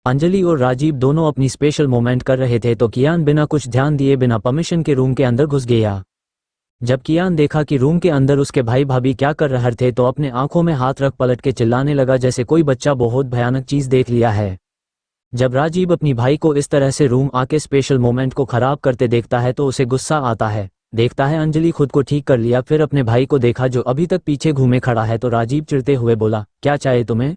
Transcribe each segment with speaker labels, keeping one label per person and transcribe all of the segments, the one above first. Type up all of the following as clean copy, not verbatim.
Speaker 1: अंजलि और राजीव दोनों अपनी स्पेशल मोमेंट कर रहे थे तो कियान बिना कुछ ध्यान दिए बिना परमिशन के रूम के अंदर घुस गया। जब कियान देखा कि रूम के अंदर उसके भाई भाभी क्या कर रहे थे तो अपने आंखों में हाथ रख पलट के चिल्लाने लगा जैसे कोई बच्चा बहुत भयानक चीज देख लिया है। जब राजीव अपनी भाई को इस तरह से रूम आके स्पेशल मोमेंट को खराब करते देखता है तो उसे गुस्सा आता है। देखता है अंजलि खुद को ठीक कर लिया, फिर अपने भाई को देखा जो अभी तक पीछे घूमे खड़ा है तो राजीव चिढ़ते हुए बोला, क्या चाहिए तुम्हें?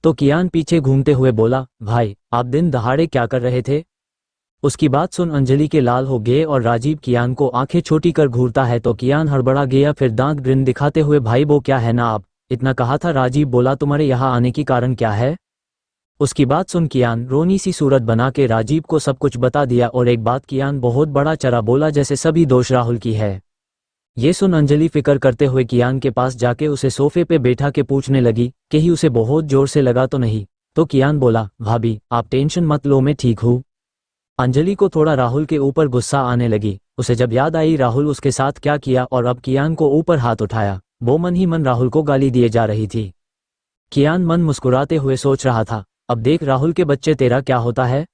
Speaker 1: तो कियान पीछे घूमते हुए बोला, भाई आप दिन दहाड़े क्या कर रहे थे? उसकी बात सुन अंजलि के लाल हो गए और राजीव कियान को आंखें छोटी कर घूरता है तो कियान हड़बड़ा गया, फिर दांत ग्रिन दिखाते हुए, भाई वो क्या है ना आप इतना कहा था। राजीव बोला, तुम्हारे यहाँ आने की कारण क्या है? उसकी बात सुन कियान रोनी सी सूरत बना के राजीव को सब कुछ बता दिया और एक बात कियान बहुत बड़ा चरा बोला जैसे सभी दोष राहुल की है। ये सुन अंजलि फिक्र करते हुए कियान के पास जाके उसे सोफे पे बैठा के पूछने लगी कि ही उसे बहुत जोर से लगा तो नहीं। तो कियान बोला, भाभी आप टेंशन मत लो, मैं ठीक हूँ। अंजलि को थोड़ा राहुल के ऊपर गुस्सा आने लगी। उसे जब याद आई राहुल उसके साथ क्या किया और अब कियान को ऊपर हाथ उठाया, वो मन ही मन राहुल को गाली दिए जा रही थी। कियान मन मुस्कुराते हुए सोच रहा था, अब देख राहुल के बच्चे तेरा क्या होता है।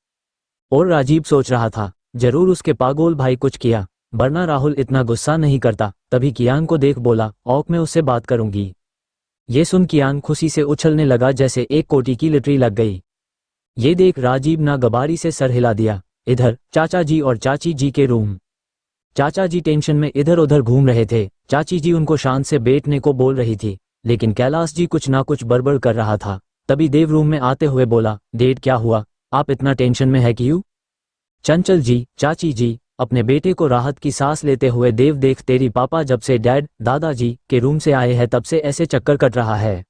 Speaker 1: और राजीव सोच रहा था, जरूर उसके पागोल भाई कुछ किया, वरना राहुल इतना गुस्सा नहीं करता। तभी कियान को देख बोला, औक मैं उससे बात करूंगी। ये सुन कियान खुशी से उछलने लगा जैसे एक कोटी की लटरी लग गई। ये देख राजीव ना गबारी से सर हिला दिया। इधर चाचा जी और चाची जी के रूम। चाचा जी टेंशन में इधर उधर घूम रहे थे। चाची जी उनको शांत से बैठने को बोल रही थी, लेकिन कैलाश जी कुछ ना कुछ बड़बड़ कर रहा था। तभी देव रूम में आते हुए बोला, डैड क्या हुआ, आप इतना टेंशन में है क्यों? चंचल जी, चाची जी, अपने बेटे को राहत की सांस लेते हुए, देव देख तेरी पापा जब से डैड दादाजी के रूम से आए हैं तब से ऐसे चक्कर कट रहा है।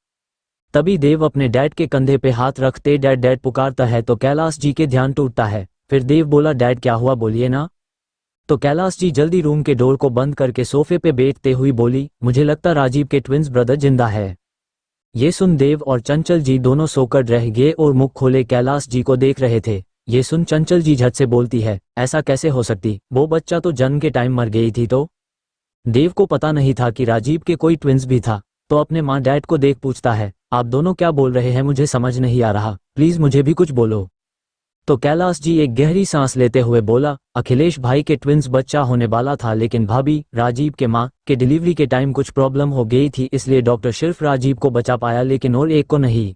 Speaker 1: तभी देव अपने डैड के कंधे पे हाथ रखते डैड डैड पुकारता है तो कैलाश जी के ध्यान टूटता है। फिर देव बोला, डैड क्या हुआ बोलिए ना। तो कैलाश जी जल्दी रूम के डोर को बंद करके सोफे पे बैठते हुई बोली, मुझे लगता राजीव के ट्विंस ब्रदर जिंदा है। ये सुन देव और चंचल जी दोनों सोकर रह गए और मुख खोले कैलाश जी को देख रहे थे। ये सुन चंचल जी झट से बोलती है, ऐसा कैसे हो सकती, वो बच्चा तो जन्म के टाइम मर गई थी। तो देव को पता नहीं था कि राजीव के कोई ट्विंस भी था, तो अपने माँ डैड को देख पूछता है, आप दोनों क्या बोल रहे हैं, मुझे समझ नहीं आ रहा, प्लीज मुझे भी कुछ बोलो। तो कैलाश जी एक गहरी सांस लेते हुए बोला, अखिलेश भाई के ट्विंस बच्चा होने वाला था, लेकिन भाभी राजीव के माँ के डिलीवरी के टाइम कुछ प्रॉब्लम हो गई थी, इसलिए डॉक्टर सिर्फ राजीव को बचा पाया लेकिन और एक को नहीं।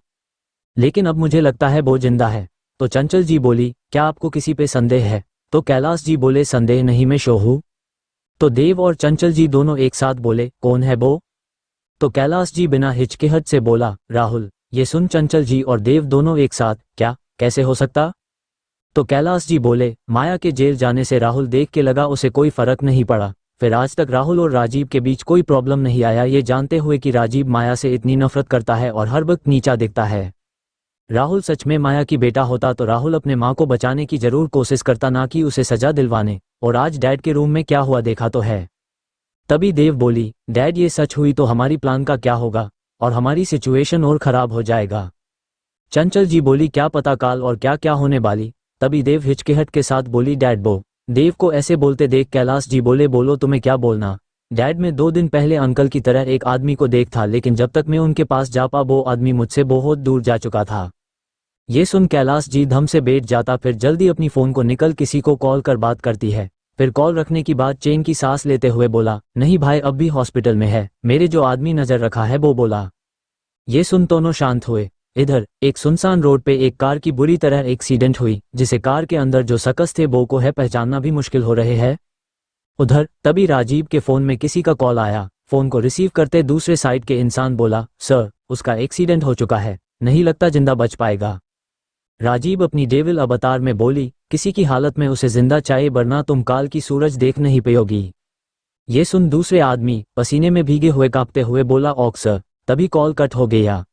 Speaker 1: लेकिन अब मुझे लगता है वो जिंदा है। तो चंचल जी बोली, क्या आपको किसी पे संदेह है? तो कैलाश जी बोले, संदेह नहीं, मैं श्योर हूँ। तो देव और चंचल जी दोनों एक साथ बोले, कौन है वो? तो कैलाश जी बिना हिचकिचाहट से बोला, राहुल। ये सुन चंचल जी और देव दोनों एक साथ, क्या, कैसे हो सकता? तो कैलाश जी बोले, माया के जेल जाने से राहुल देख के लगा उसे कोई फर्क नहीं पड़ा, फिर आज तक राहुल और राजीव के बीच कोई प्रॉब्लम नहीं आया, ये जानते हुए कि राजीव माया से इतनी नफरत करता है और हर वक्त नीचा दिखता है। राहुल सच में माया की बेटा होता तो राहुल अपने माँ को बचाने की जरूर कोशिश करता, ना कि उसे सजा दिलवाने। और आज डैड के रूम में क्या हुआ देखा तो है। तभी देव बोली, डैड ये सच हुई तो हमारी प्लान का क्या होगा, और हमारी सिचुएशन और खराब हो जाएगा। चंचल जी बोली, क्या पता काल और क्या क्या होने वाली। तभी देव हिचकिचाहट के साथ बोली, डैड वो। देव को ऐसे बोलते देख कैलाश जी बोले, बोलो तुम्हें क्या बोलना। डैड, मैं 2 दिन पहले अंकल की तरह एक आदमी को देख था, लेकिन जब तक मैं उनके पास जा पा वो आदमी मुझसे बहुत दूर जा चुका था। ये सुन कैलाश जी धम से बैठ जाता, फिर जल्दी अपनी फोन को निकल किसी को कॉल कर बात करती है। फिर कॉल रखने की बाद चैन की सांस लेते हुए बोला, नहीं भाई अब भी हॉस्पिटल में है, मेरे जो आदमी नजर रखा है वो बोला। ये सुन दोनों शांत हुए। इधर एक सुनसान रोड पे एक कार की बुरी तरह एक्सीडेंट हुई, जिसे कार के अंदर जो शख्स थे वो को है पहचानना भी मुश्किल हो रहे हैं। उधर तभी राजीव के फोन में किसी का कॉल आया। फोन को रिसीव करते दूसरे साइड के इंसान बोला, सर उसका एक्सीडेंट हो चुका है, नहीं लगता जिंदा बच पाएगा। राजीव अपनी डेविल अवतार में बोली, किसी की हालत में उसे जिंदा चाहिए वरना तुम काल की सूरज देख नहीं पाओगी। ये सुन दूसरे आदमी पसीने में भीगे हुए कांपते हुए बोला, ओक सर। तभी कॉल कट हो गया।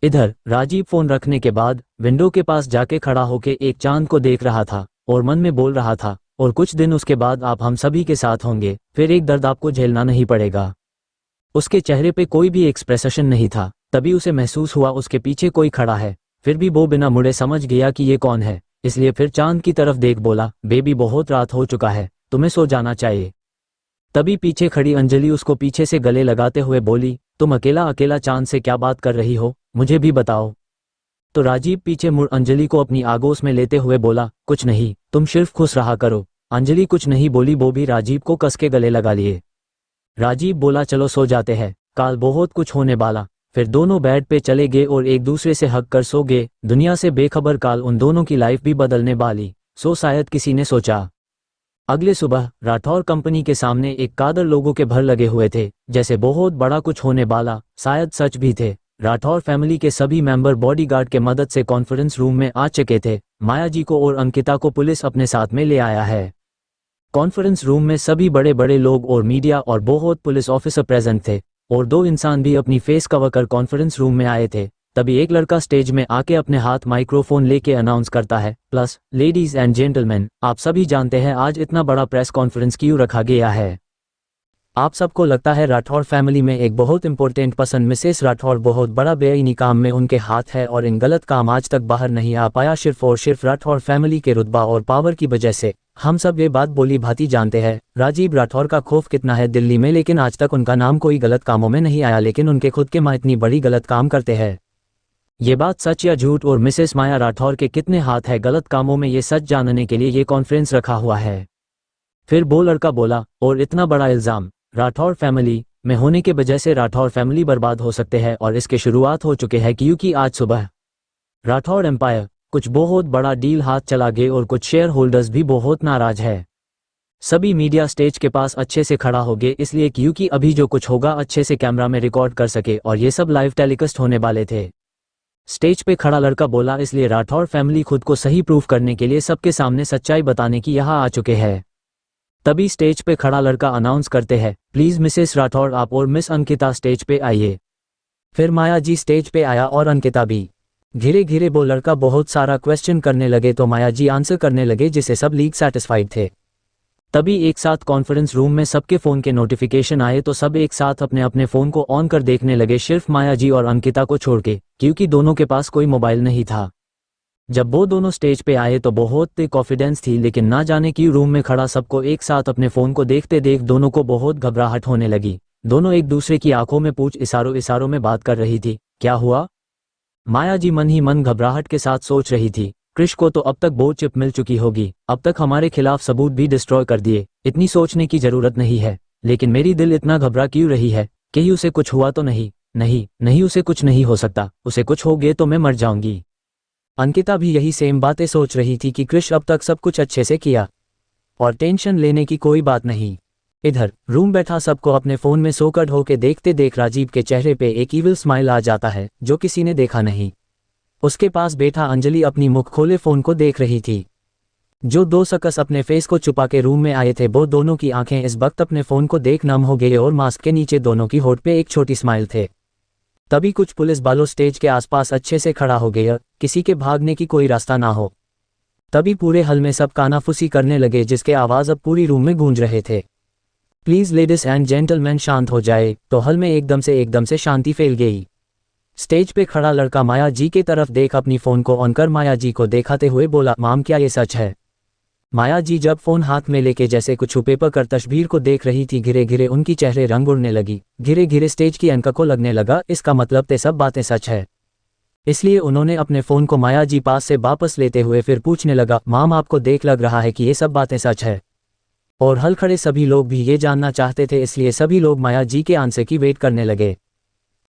Speaker 1: इधर राजीव फोन रखने के बाद विंडो के पास जाके खड़ा होके एक चांद को देख रहा था और मन में बोल रहा था, और कुछ दिन उसके बाद आप हम सभी के साथ होंगे, फिर एक दर्द आपको झेलना नहीं पड़ेगा। उसके चेहरे पे कोई भी एक्सप्रेशन नहीं था। तभी उसे महसूस हुआ उसके पीछे कोई खड़ा है, फिर भी वो बिना मुड़े समझ गया कि ये कौन है, इसलिए फिर चांद की तरफ देख बोला, बेबी बहुत रात हो चुका है, तुम्हें सो जाना चाहिए। तभी पीछे खड़ी अंजलि उसको पीछे से गले लगाते हुए बोली, तुम अकेला अकेला चांद से क्या बात कर रही हो, मुझे भी बताओ। तो राजीव पीछे मुड़ अंजलि को अपनी आगोश में लेते हुए बोला, कुछ नहीं, तुम सिर्फ खुश रहा करो। अंजलि कुछ नहीं बोली, वो भी राजीव को कस के गले लगा लिए। राजीव बोला, चलो सो जाते हैं, काल बहुत कुछ होने वाला। फिर दोनों बेड पे चले गए और एक दूसरे से हक कर सो गए। दुनिया से बेखबर काल उन दोनों की लाइफ भी बदलने वाली, सो शायद किसी ने सोचा। अगले सुबह राठौर कंपनी के सामने एक कादर लोगों के भर लगे हुए थे, जैसे बहुत बड़ा कुछ होने वाला, शायद सच भी थे। राठौर फैमिली के सभी मेंबर बॉडीगार्ड के मदद से कॉन्फ्रेंस रूम में आ चुके थे। माया जी को और अंकिता को पुलिस अपने साथ में ले आया है। कॉन्फ्रेंस रूम में सभी बड़े बड़े लोग और मीडिया और बहुत पुलिस ऑफिसर प्रेजेंट थे, और 2 इंसान भी अपनी फेस कवर कर कॉन्फ्रेंस रूम में आए थे। तभी एक लड़का स्टेज में आके अपने हाथ माइक्रोफोन लेके अनाउंस करता है, प्लस लेडीज एंड जेंटलमैन, आप सभी जानते हैं आज इतना बड़ा प्रेस कॉन्फ्रेंस क्यों रखा गया है। आप सबको लगता है राठौर फैमिली में एक बहुत इंपॉर्टेंट पर्सन मिसेस राठौर बहुत बड़ा बेईमानी काम में उनके हाथ है और इन गलत काम आज तक बाहर नहीं आ पाया, सिर्फ और सिर्फ राठौर फैमिली के रुतबा और पावर की वजह से। हम सब ये बात बोली भांति जानते हैं राजीव राठौर का खौफ कितना है दिल्ली में, लेकिन आज तक उनका नाम कोई गलत कामों में नहीं आया, लेकिन उनके खुद के माँ इतनी बड़ी गलत काम करते हैं। ये बात सच या झूठ और मिसेस माया राठौर के कितने हाथ है गलत कामों में, ये सच जानने के लिए ये कॉन्फ्रेंस रखा हुआ है। फिर वो लड़का बोला, और इतना बड़ा इल्जाम राठौर फैमिली में होने के वजह से राठौर फैमिली बर्बाद हो सकते हैं, और इसके शुरुआत हो चुके हैं क्योंकि आज सुबह राठौर एम्पायर कुछ बहुत बड़ा डील हाथ चला गए और कुछ शेयर होल्डर्स भी बहुत नाराज है। सभी मीडिया स्टेज के पास अच्छे से खड़ा हो गए, इसलिए क्योंकि अभी जो कुछ होगा अच्छे से कैमरा में रिकॉर्ड कर सके, और ये सब लाइव टेलीकास्ट होने वाले थे। स्टेज पे खड़ा लड़का बोला, इसलिए राठौर फैमिली खुद को सही प्रूफ करने के लिए सबके सामने सच्चाई बताने की यहाँ आ चुके हैं। तभी स्टेज पे खड़ा लड़का अनाउंस करते हैं, प्लीज मिसेस राठौर आप और मिस अंकिता स्टेज पे आइए। फिर माया जी स्टेज पे आया और अंकिता भी। धीरे धीरे वो लड़का बहुत सारा क्वेश्चन करने लगे तो माया जी आंसर करने लगे, जिससे सब लीग सेटिस्फाइड थे। तभी एक साथ कॉन्फ्रेंस रूम में सबके फ़ोन के नोटिफिकेशन आए तो सब एक साथ अपने अपने फ़ोन को ऑन कर देखने लगे, सिर्फ माया जी और अंकिता को छोड़ के, क्योंकि दोनों के पास कोई मोबाइल नहीं था। जब वो दोनों स्टेज पे आए तो बहुत कॉन्फिडेंस थी, लेकिन ना जाने क्यों रूम में खड़ा सबको एक साथ अपने फ़ोन को देखते देख दोनों को बहुत घबराहट होने लगी। दोनों एक दूसरे की आंखों में पूछ इशारों में बात कर रही थी। क्या हुआ? माया जी मन ही मन घबराहट के साथ सोच रही थी, कृष को तो अब तक बहुत चिप मिल चुकी होगी, अब तक हमारे खिलाफ सबूत भी डिस्ट्रॉय कर दिए, इतनी सोचने की जरूरत नहीं है, लेकिन मेरी दिल इतना घबरा क्यों रही है? कहीं उसे कुछ हुआ तो नहीं? नहीं नहीं, उसे कुछ नहीं हो सकता, उसे कुछ हो गए तो मैं मर जाऊंगी। अंकिता भी यही सेम बातें सोच रही थी कि कृष अब तक सब कुछ अच्छे से किया और टेंशन लेने की कोई बात नहीं। इधर रूम बैठा सबको अपने फोन में सोकर होके देखते देख राजीव के चेहरे पे एक इविल स्माइल आ जाता है जो किसी ने देखा नहीं। उसके पास बैठा अंजलि अपनी मुख खोले फोन को देख रही थी। जो 2 शकस अपने फेस को छुपा के रूम में आए थे वो दोनों की आंखें इस वक्त अपने फोन को देख नम हो गए और मास्क के नीचे दोनों की होठ पे एक छोटी स्माइल थे। तभी कुछ पुलिस वालों स्टेज के आसपास अच्छे से खड़ा हो गए, किसी के भागने की कोई रास्ता ना हो। तभी पूरे हल में सब कानाफूसी करने लगे, जिसके आवाज अब पूरी रूम में गूंज रहे थे। प्लीज लेडीज एंड जेंटलमैन शांत हो जाए। तो हल में एकदम से शांति फैल गई। स्टेज पे खड़ा लड़का माया जी के तरफ देख अपनी फोन को ऑन कर माया जी को दिखाते हुए बोला, माम क्या ये सच है? माया जी जब फोन हाथ में लेके जैसे कुछ पेपर कर तस्वीर को देख रही थी, धीरे धीरे उनकी चेहरे रंग उड़ने लगी। धीरे धीरे स्टेज की एंकर को लगने लगा इसका मतलब ते सब बातें सच है। इसलिए उन्होंने अपने फोन को माया जी पास से वापस लेते हुए फिर पूछने लगा, माम आपको देख लग रहा है कि ये सब बातें सच है? और हल खड़े सभी लोग भी ये जानना चाहते थे, इसलिए सभी लोग माया जी के आंसर की वेट करने लगे।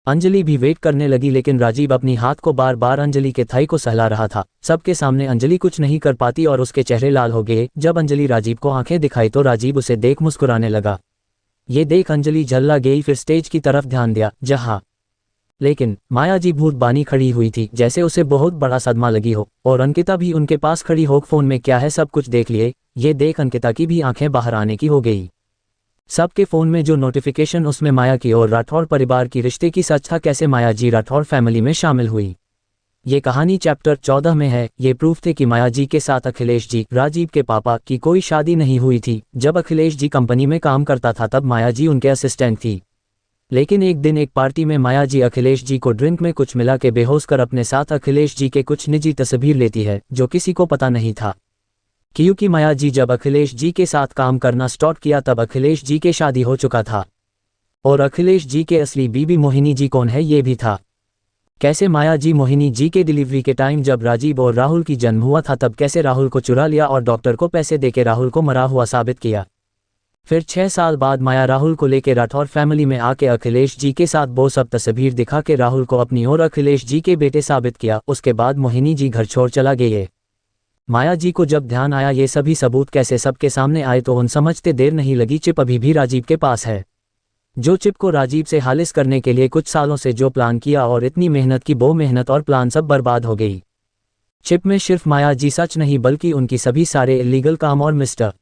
Speaker 1: अंजलि भी वेट करने लगी, लेकिन राजीव अपनी हाथ को बार बार अंजलि के थाई को सहला रहा था। सबके सामने अंजलि कुछ नहीं कर पाती और उसके चेहरे लाल हो गए। जब अंजलि राजीव को आंखें दिखाई तो राजीव उसे देख मुस्कुराने लगा। ये देख अंजलि झल्ला गई, फिर स्टेज की तरफ ध्यान दिया जहां लेकिन माया जी भूत बानी खड़ी हुई थी, जैसे उसे बहुत बड़ा सदमा लगी हो। और अंकिता भी उनके पास खड़ी हो फोन में क्या है सब कुछ देख लिए। ये देख अंकिता की भी आंखें बाहर आने की हो गई। सबके फोन में जो नोटिफिकेशन उसमें माया की और राठौर परिवार की रिश्ते की सच था, कैसे माया जी राठौर फैमिली में शामिल हुई। ये कहानी चैप्टर 14 में है। ये प्रूफ थे कि माया जी के साथ अखिलेश जी राजीव के पापा की कोई शादी नहीं हुई थी। जब अखिलेश जी कंपनी में काम करता था तब माया जी उनके असिस्टेंट थी। लेकिन एक दिन एक पार्टी में माया जी अखिलेश जी को ड्रिंक में कुछ मिला के बेहोश कर अपने साथ अखिलेश जी के कुछ निजी तस्वीर लेती है, जो किसी को पता नहीं था। क्योंकि माया जी जब अखिलेश जी के साथ काम करना स्टार्ट किया तब अखिलेश जी के शादी हो चुका था और अखिलेश जी के असली बीबी मोहिनी जी कौन है ये भी था। कैसे माया जी मोहिनी जी के डिलीवरी के टाइम जब राजीव और राहुल की जन्म हुआ था तब कैसे राहुल को चुरा लिया और डॉक्टर को पैसे देके राहुल को मरा हुआ साबित किया। फिर 6 साल बाद माया राहुल को लेकर राठौर फैमिली में आके अखिलेश जी के साथ वो सब तस्वीर दिखा के राहुल को अपनी और अखिलेश जी के बेटे साबित किया। उसके बाद मोहिनी जी घर छोड़ चला गए। माया जी को जब ध्यान आया ये सभी सबूत कैसे सबके सामने आए तो उन समझते देर नहीं लगी चिप अभी भी राजीव के पास है। जो चिप को राजीव से खालिज करने के लिए कुछ सालों से जो प्लान किया और इतनी मेहनत की वो मेहनत और प्लान सब बर्बाद हो गई। चिप में सिर्फ माया जी सच नहीं बल्कि उनकी सभी सारे इलीगल काम और मिस्टर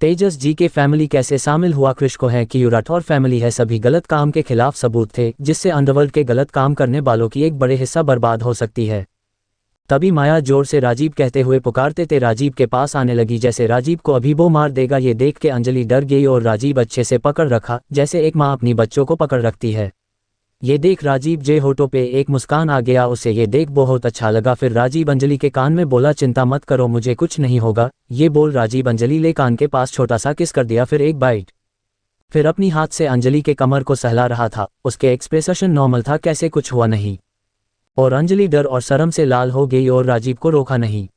Speaker 1: तेजस जी के फैमिली कैसे शामिल हुआ क्रिश को है कि राठौर फैमिली है सभी गलत काम के खिलाफ सबूत थे जिससे अंडरवर्ल्ड के गलत काम करने वालों की एक बड़े हिस्सा बर्बाद हो सकती है। तभी माया जोर से राजीव कहते हुए पुकारते थे राजीव के पास आने लगी जैसे राजीव को अभी वो मार देगा। ये देख के अंजलि डर गई और राजीव अच्छे से पकड़ रखा जैसे एक माँ अपनी बच्चों को पकड़ रखती है। ये देख राजीव जे होठों पे एक मुस्कान आ गया, उसे ये देख बहुत अच्छा लगा। फिर राजीव अंजलि के कान में बोला चिंता मत करो मुझे कुछ नहीं होगा। ये बोल राजीव अंजलि ले कान के पास छोटा सा किस कर दिया, फिर एक बाइट। फिर अपनी हाथ से अंजलि के कमर को सहला रहा था। उसके एक्सप्रेशन नॉर्मल था, कैसे कुछ हुआ नहीं। और अंजलि डर और शर्म से लाल हो गई और राजीव को रोका नहीं।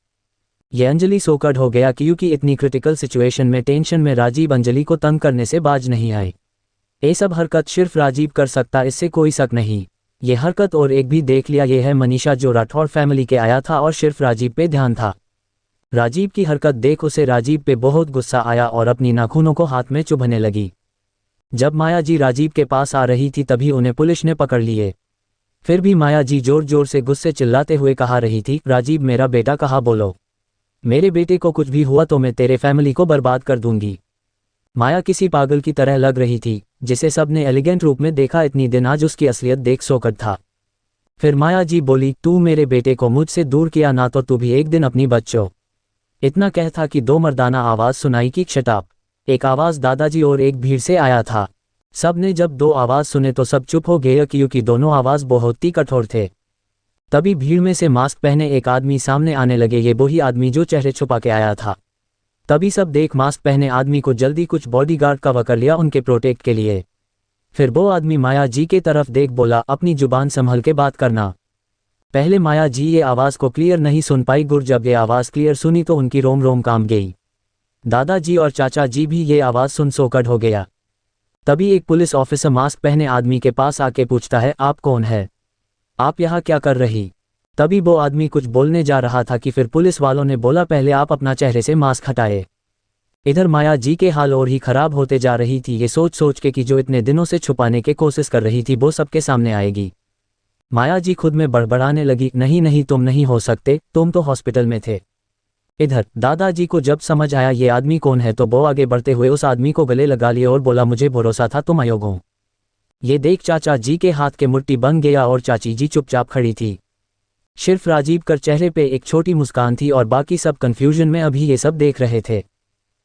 Speaker 1: ये अंजलि सोकड़ हो गया क्योंकि इतनी क्रिटिकल सिचुएशन में टेंशन में राजीव अंजलि को तंग करने से बाज नहीं आई। ये सब हरकत सिर्फ राजीव कर सकता, इससे कोई शक नहीं। ये हरकत और एक भी देख लिया, ये है मनीषा जो राठौर फैमिली के आया था और सिर्फ राजीव पे ध्यान था। राजीव की हरकत देख उसे राजीव पे बहुत गुस्सा आया और अपनी नाखूनों को हाथ में चुभने लगी। जब माया जी राजीव के पास आ रही थी तभी उन्हें पुलिस ने पकड़ लिए। फिर भी माया जी जोर जोर से गुस्से चिल्लाते हुए कहा रही थी राजीव मेरा बेटा कहाँ, बोलो मेरे बेटे को कुछ भी हुआ तो मैं तेरे फैमिली को बर्बाद कर दूंगी। माया किसी पागल की तरह लग रही थी जिसे सबने एलिगेंट रूप में देखा इतनी दिन, आज उसकी असलियत देख सोकड़ था। फिर माया जी बोली तू मेरे बेटे को मुझसे दूर किया ना तो तू भी एक दिन अपनी बच्चों। इतना कहता कि दो मर्दाना आवाज सुनाई की शटाप। एक आवाज दादाजी और एक भीड़ से आया था। सब ने जब दो आवाज सुने तो सब चुप हो गए क्योंकि दोनों आवाज बहुत ही कठोर थे। तभी भीड़ में से मास्क पहने एक आदमी सामने आने लगे। ये वही आदमी जो चेहरे छुपा के आया था। तभी सब देख मास्क पहने आदमी को जल्दी कुछ बॉडीगार्ड कवर कर लिया उनके प्रोटेक्ट के लिए। फिर वो आदमी माया जी के तरफ देख बोला अपनी जुबान संभल के बात करना। पहले माया जी ये आवाज को क्लियर नहीं सुन पाई, गुर जब ये आवाज क्लियर सुनी तो उनकी रोम रोम कांप गई। दादाजी और चाचा जी भी ये आवाज सुन सोकड़ हो गया। तभी एक पुलिस ऑफिसर मास्क पहने आदमी के पास आके पूछता है आप कौन है, आप यहाँ क्या कर रही। तभी वो आदमी कुछ बोलने जा रहा था कि फिर पुलिस वालों ने बोला पहले आप अपना चेहरे से मास्क हटाए। इधर माया जी के हाल और ही खराब होते जा रही थी, ये सोच सोच के कि जो इतने दिनों से छुपाने की कोशिश कर रही थी वो सबके सामने आएगी। माया जी खुद में बड़बड़ाने लगी नहीं नहीं तुम नहीं हो सकते, तुम तो हॉस्पिटल में थे। इधर दादाजी को जब समझ आया ये आदमी कौन है तो वो आगे बढ़ते हुए उस आदमी को गले लगा लिए और बोला मुझे भरोसा था तुम अयोग्य हो। ये देख चाचा जी के हाथ के मुट्ठी बन गया और चाची जी चुपचाप खड़ी थी। सिर्फ राजीव कर चेहरे पे एक छोटी मुस्कान थी और बाकी सब कंफ्यूजन में अभी ये सब देख रहे थे।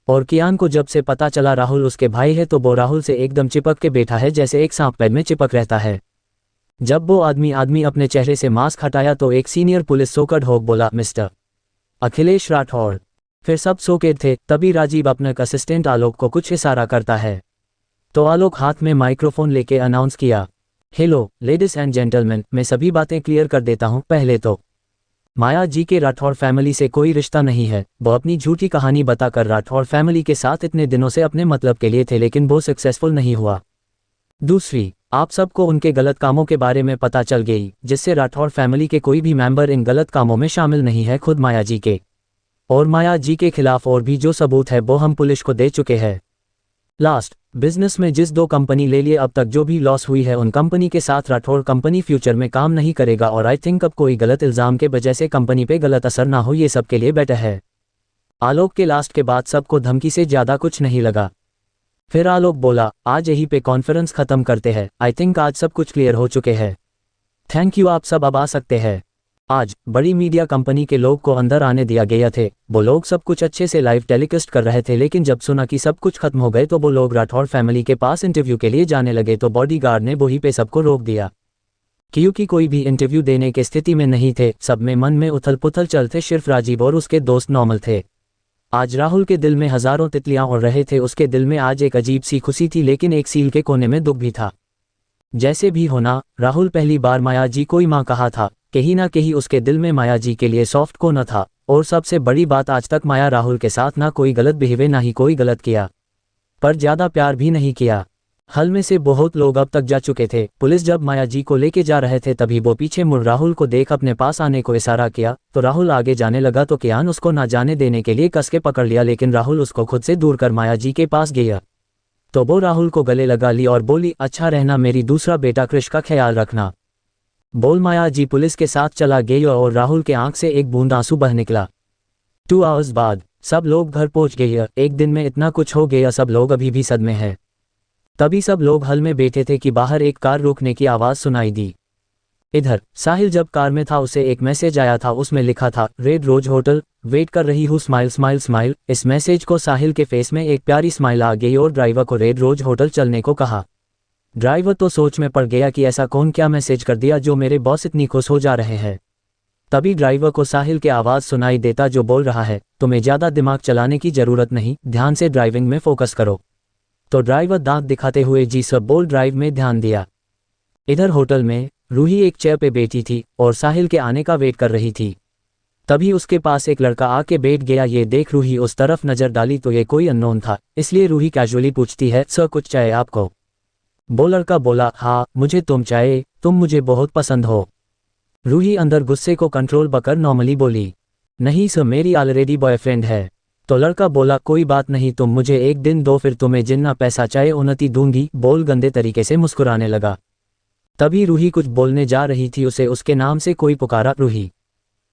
Speaker 1: और कियान को जब से पता चला राहुल उसके भाई है तो वो राहुल से एकदम चिपक के बैठा है जैसे एक सांप पैर में चिपक रहता है। जब वो आदमी अपने चेहरे से मास्क हटाया तो एक सीनियर पुलिस सोकड़ होक बोला मिस्टर अखिलेश राठौर। फिर सब सोके थे। तभी राजीव अपने असिस्टेंट आलोक को कुछ इशारा करता है तो आलोक हाथ में माइक्रोफोन लेके अनाउंस किया हेलो लेडीज एंड जेंटलमैन, मैं सभी बातें क्लियर कर देता हूं। पहले तो माया जी के राठौर फैमिली से कोई रिश्ता नहीं है। वो अपनी झूठी कहानी बताकर राठौर फैमिली के साथ इतने दिनों से अपने मतलब के लिए थे लेकिन वो सक्सेसफुल नहीं हुआ। दूसरी, आप सबको उनके गलत कामों के बारे में पता चल गई जिससे राठौर फैमिली के कोई भी मेंबर इन गलत कामों में शामिल नहीं है, खुद माया जी के। और माया जी के खिलाफ और भी जो सबूत है वो हम पुलिस को दे चुके हैं। लास्ट, बिजनेस में जिस 2 कंपनी ले लिए अब तक जो भी लॉस हुई है उन कंपनी के साथ राठौर कंपनी फ्यूचर में काम नहीं करेगा और आई थिंक अब कोई गलत इल्जाम के वजह से कंपनी पे गलत असर ना हो, ये सबके लिए बेटर है। आलोक के लास्ट के बाद सबको धमकी से ज्यादा कुछ नहीं लगा। फिर आलोक बोला आज यहीं पे कॉन्फ्रेंस खत्म करते हैं, आई थिंक आज सब कुछ क्लियर हो चुके हैं। थैंक यू, आप सब अब आ सकते हैं। आज बड़ी मीडिया कंपनी के लोग को अंदर आने दिया गया थे। वो लोग सब कुछ अच्छे से लाइव टेलीकास्ट कर रहे थे लेकिन जब सुना कि सब कुछ खत्म हो गए तो वो लोग राठौर फैमिली के पास इंटरव्यू के लिए जाने लगे तो बॉडीगार्ड ने वहीं पे सबको रोक दिया क्योंकि कोई भी इंटरव्यू देने की स्थिति में नहीं थे। सब में मन में उथल पुथल चलते, सिर्फ राजीव और उसके दोस्त नॉर्मल थे। आज राहुल के दिल में हजारों तितलियां उड़ रहे थे, उसके दिल में आज एक अजीब सी खुशी थी लेकिन एक सील के कोने में दुख भी था। जैसे भी होना, राहुल पहली बार माया जी को ही माँ कहा था। कहीं ना कहीं उसके दिल में माया जी के लिए सॉफ्ट को न था। और सबसे बड़ी बात, आज तक माया राहुल के साथ ना कोई गलत बिहेवियर ना ही कोई गलत किया, पर ज्यादा प्यार भी नहीं किया। हल में से बहुत लोग अब तक जा चुके थे। पुलिस जब माया जी को लेके जा रहे थे तभी वो पीछे मुड़ राहुल को देख अपने पास आने को इशारा किया, तो राहुल आगे जाने लगा तो कियान उसको ना जाने देने के लिए कस के पकड़ लिया, लेकिन राहुल उसको खुद से दूर कर माया जी के पास गया। तो वो राहुल को गले लगा ली और बोली, अच्छा रहना, मेरी दूसरा बेटा कृष का ख्याल रखना। बोल माया जी पुलिस के साथ चला गई और राहुल के आंख से एक बूंद आंसू बह निकला। 2 आवर्स बाद सब लोग घर पहुंच गए। एक दिन में इतना कुछ हो गया, सब लोग अभी भी सदमे हैं। तभी सब लोग हल में बैठे थे कि बाहर एक कार रुकने की आवाज़ सुनाई दी। इधर साहिल जब कार में था उसे एक मैसेज आया था, उसमें लिखा था, रेड रोज होटल, वेट कर रही हूँ, स्माइल स्माइल स्माइल। इस मैसेज को साहिल के फेस में एक प्यारी स्माइल आ गई और ड्राइवर को रेड रोज होटल चलने को कहा। ड्राइवर तो सोच में पड़ गया कि ऐसा कौन क्या मैसेज कर दिया जो मेरे बॉस इतनी खुश हो जा रहे हैं। तभी ड्राइवर को साहिल की आवाज़ सुनाई देता जो बोल रहा है, तुम्हें ज़्यादा दिमाग चलाने की ज़रूरत नहीं, ध्यान से ड्राइविंग में फोकस करो। तो ड्राइवर दांत दिखाते हुए जी सब बोल ड्राइव में ध्यान दिया। इधर होटल में रूही एक चेयर पे बैठी थी और साहिल के आने का वेट कर रही थी। तभी उसके पास एक लड़का आके बैठ गया। ये देख रूही उस तरफ नज़र डाली तो ये कोई अननोन था, इसलिए रूही कैजुअली पूछती है, सर कुछ चाहिए आपको? वो लड़का बोला, हाँ मुझे तुम चाहिए, तुम मुझे बहुत पसंद हो। रूही अंदर गुस्से को कंट्रोल बकर नॉर्मली बोली, नहीं सर मेरी ऑलरेडी बॉयफ्रेंड है। तो लड़का बोला, कोई बात नहीं, तुम मुझे एक दिन दो, फिर तुम्हें जितना पैसा चाहे उन्नति दूंगी। बोल गंदे तरीके से मुस्कुराने लगा। तभी रूही कुछ बोलने जा रही थी, उसे उसके नाम से कोई पुकारा, रूही।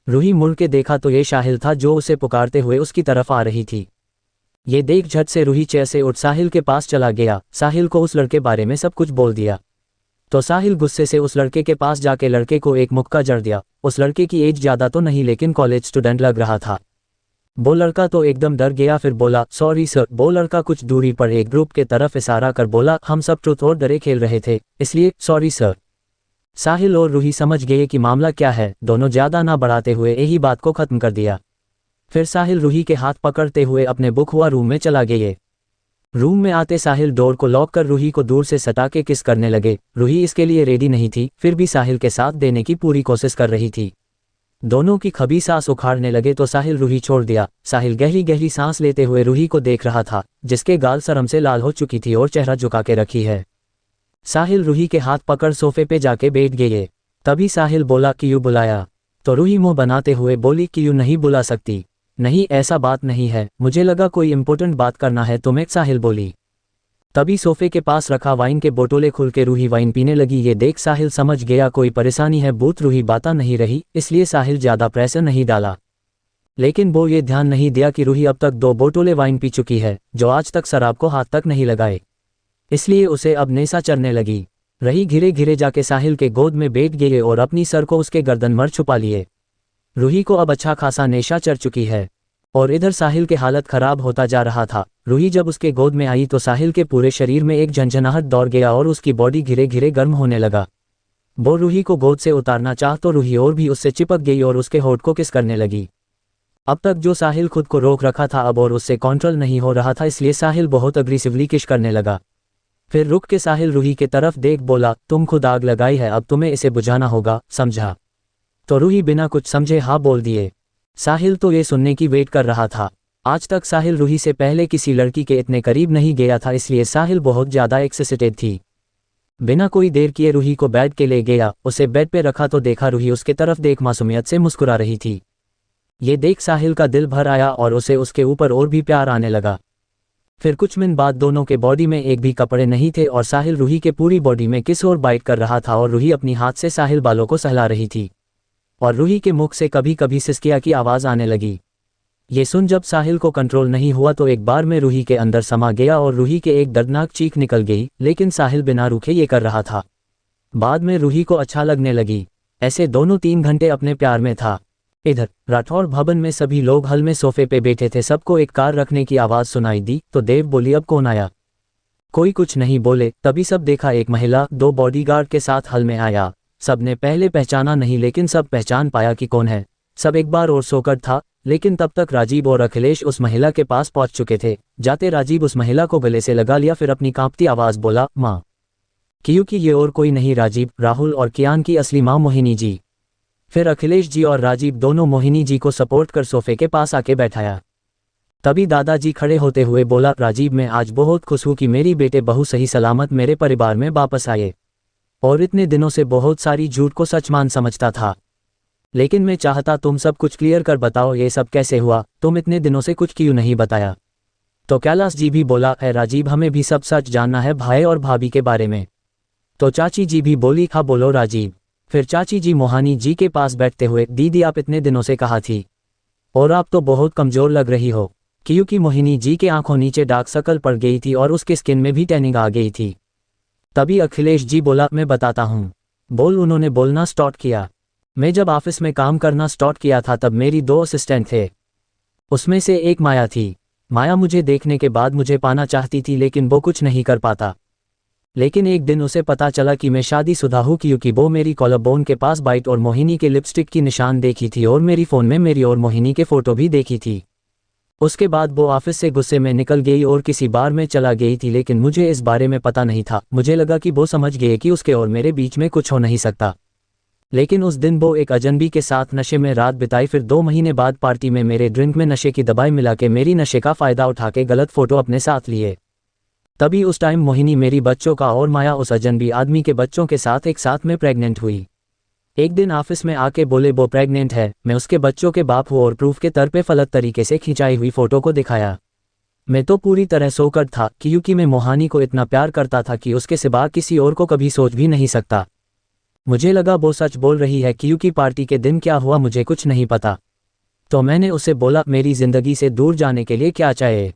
Speaker 1: रूही मुड़ के देखा तो ये साहिल था जो उसे पुकारते हुए उसकी तरफ आ रही थी। ये देख झट से रूही चेयर से उठ साहिल के पास चला गया। साहिल को उस लड़के बारे में सब कुछ बोल दिया। तो साहिल गुस्से से उस लड़के के पास जाके लड़के को एक मुक्का जड़ दिया। उस लड़के की एज ज़्यादा तो नहीं लेकिन कॉलेज स्टूडेंट लग रहा था। वो लड़का तो एकदम डर गया, फिर बोला, सॉरी सर। वो लड़का कुछ दूरी पर एक ग्रुप के तरफ इशारा कर बोला, हम सब ट्रुथ और डरे खेल रहे थे, इसलिए सॉरी सर। साहिल और रूही समझ गए कि मामला क्या है। दोनों ज़्यादा ना बढ़ाते हुए यही बात को ख़त्म कर दिया। फिर साहिल रूही के हाथ पकड़ते हुए अपने बुक हुआ रूम में चला गए। रूम में आते साहिल डोर को लॉक कर रूही को दूर से सटा के किस करने लगे। रूही इसके लिए रेडी नहीं थी, फिर भी साहिल के साथ देने की पूरी कोशिश कर रही थी। दोनों की खबी सांस उखाड़ने लगे तो साहिल रूही छोड़ दिया। साहिल गहरी गहरी सांस लेते हुए रूही को देख रहा था, जिसके गाल शर्म से लाल हो चुकी थी और चेहरा झुका के रखी है। साहिल रूही के हाथ पकड़ सोफे पे जाके बैठ गए। तभी साहिल बोला, क्यों बुलाया? तो रूही मुंह बनाते हुए बोली, क्यों नहीं बुला सकती? नहीं ऐसा बात नहीं है, मुझे लगा कोई इंपॉर्टेंट बात करना है तुम्हें, साहिल बोली। तभी सोफे के पास रखा वाइन के बोतलें खुल के रूही वाइन पीने लगी। ये देख साहिल समझ गया कोई परेशानी है। बूथ रूही बाता नहीं रही, इसलिए साहिल ज़्यादा प्रेशर नहीं डाला। लेकिन वो ये ध्यान नहीं दिया कि रूही अब तक 2 बोतलें वाइन पी चुकी है, जो आज तक शराब को हाथ तक नहीं लगाए, इसलिए उसे अब नेशा चढ़ने लगी। रही घिरे घिरे जाके साहिल के गोद में बैठ गए और अपनी सर को उसके गर्दन मर छुपा लिए। रूही को अब अच्छा खासा नेशा चढ़ चुकी है। और इधर साहिल के हालत खराब होता जा रहा था। रूही जब उसके गोद में आई तो साहिल के पूरे शरीर में एक झंझनाहट दौड़ गया और उसकी बॉडी घिरे घिरे गर्म होने लगा। वो रूही को गोद से उतारना चाह तो रूही और भी उससे चिपक गई और उसके होठ को किस करने लगी। अब तक जो साहिल खुद को रोक रखा था अब और उससे कंट्रोल नहीं हो रहा था, इसलिए साहिल बहुत अग्रेसिवली किस करने लगा। फिर रुक के साहिल रूही के तरफ देख बोला, तुम खुद आग लगाई है, अब तुम्हें इसे बुझाना होगा, समझा? तो रूही बिना कुछ समझे हाँ बोल दिए। साहिल तो ये सुनने की वेट कर रहा था। आज तक साहिल रूही से पहले किसी लड़की के इतने करीब नहीं गया था, इसलिए साहिल बहुत ज़्यादा एक्साइटेड थी। बिना कोई देर किए रूही को बेड के ले गया। उसे बेड पे रखा तो देखा रूही उसके तरफ देख मासूमियत से मुस्कुरा रही थी। ये देख साहिल का दिल भर आया और उसे उसके ऊपर और भी प्यार आने लगा। फिर कुछ मिनट बाद दोनों के बॉडी में एक भी कपड़े नहीं थे और साहिल रूही के पूरी बॉडी में किस और बाइट कर रहा था और रूही अपनी हाथ से साहिल बालों को सहला रही थी और रूही के मुख से कभी कभी सिसकिया की आवाज़ आने लगी। ये सुन जब साहिल को कंट्रोल नहीं हुआ तो एक बार में रूही के अंदर समा गया और रूही के एक दर्दनाक चीख निकल गई, लेकिन साहिल बिना रुके ये कर रहा था। बाद में रूही को अच्छा लगने लगी। ऐसे दोनों 3 घंटे अपने प्यार में था। इधर राठौर भवन में सभी लोग हल में सोफे पे बैठे थे। सबको एक कार रखने की आवाज़ सुनाई दी तो देव बोली, अब कौन आया? कोई कुछ नहीं बोले। तभी सब देखा एक महिला 2 बॉडीगार्ड के साथ हल में आया। सबने पहले पहचाना नहीं, लेकिन सब पहचान पाया कि कौन है। सब एक बार और सोकर था, लेकिन तब तक राजीव और अखिलेश उस महिला के पास पहुंच चुके थे। जाते राजीव उस महिला को गले से लगा लिया, फिर अपनी कांपती आवाज़ बोला, माँ। क्योंकि ये और कोई नहीं राजीव, राहुल और कियान की असली माँ मोहिनी जी। फिर अखिलेश जी और राजीव दोनों मोहिनी जी को सपोर्ट कर सोफे के पास आके बैठाया। तभी दादाजी खड़े होते हुए बोला, राजीव मैं आज बहुत खुश हूँ कि मेरी बेटे बहू सही सलामत मेरे परिवार में वापस आए। और इतने दिनों से बहुत सारी झूठ को सच मान समझता था, लेकिन मैं चाहता तुम सब कुछ क्लियर कर बताओ ये सब कैसे हुआ, तुम इतने दिनों से कुछ क्यों नहीं बताया। तो कैलाश जी भी बोला, है राजीव हमें भी सब सच जानना है भाई और भाभी के बारे में। तो चाची जी भी बोली, हाँ बोलो राजीव। फिर चाची जी मोहानी जी के पास बैठते हुए, दीदी आप इतने दिनों से कहाँ थी, और आप तो बहुत कमजोर लग रही हो। क्योंकि मोहिनी जी के आंखों नीचे डार्क सर्कल पड़ गई थी और उसके स्किन में भी टैनिंग आ गई थी। तभी अखिलेश जी बोला, मैं बताता हूँ। बोल उन्होंने बोलना स्टार्ट किया। मैं जब ऑफिस में काम करना स्टार्ट किया था तब मेरी 2 असिस्टेंट थे। उसमें से एक माया थी। माया मुझे देखने के बाद मुझे पाना चाहती थी लेकिन वो कुछ नहीं कर पाता। लेकिन एक दिन उसे पता चला कि मैं शादीशुदा हूँ, क्योंकि वो मेरी कॉलर बोन के पास बाइट और मोहिनी के लिपस्टिक की निशान देखी थी और मेरी फ़ोन में मेरी और मोहिनी के फ़ोटो भी देखी थी। उसके बाद वो ऑफिस से गुस्से में निकल गई और किसी बार में चला गई थी, लेकिन मुझे इस बारे में पता नहीं था। मुझे लगा कि वो समझ गए कि उसके और मेरे बीच में कुछ हो नहीं सकता। लेकिन उस दिन वो एक अजनबी के साथ नशे में रात बिताई। फिर 2 महीने बाद पार्टी में मेरे ड्रिंक में नशे की दवाई मिला के मेरी नशे का फ़ायदा उठा के गलत फ़ोटो अपने साथ लिए। तभी उस टाइम मोहिनी मेरी बच्चों का और माया उस अजनबी आदमी के बच्चों के साथ एक साथ में प्रेग्नेंट हुई। एक दिन ऑफिस में आके बोले वो प्रेग्नेंट है, मैं उसके बच्चों के बाप हूँ और प्रूफ के तौर पे गलत तरीके से खिंचाई हुई फ़ोटो को दिखाया। मैं तो पूरी तरह सोकर था, क्योंकि मैं मोहानी को इतना प्यार करता था कि उसके सिवा किसी और को कभी सोच भी नहीं सकता। मुझे लगा वो सच बोल रही है, क्योंकि पार्टी के दिन क्या हुआ मुझे कुछ नहीं पता। तो मैंने उसे बोला, मेरी ज़िंदगी से दूर जाने के लिए क्या चाहिए।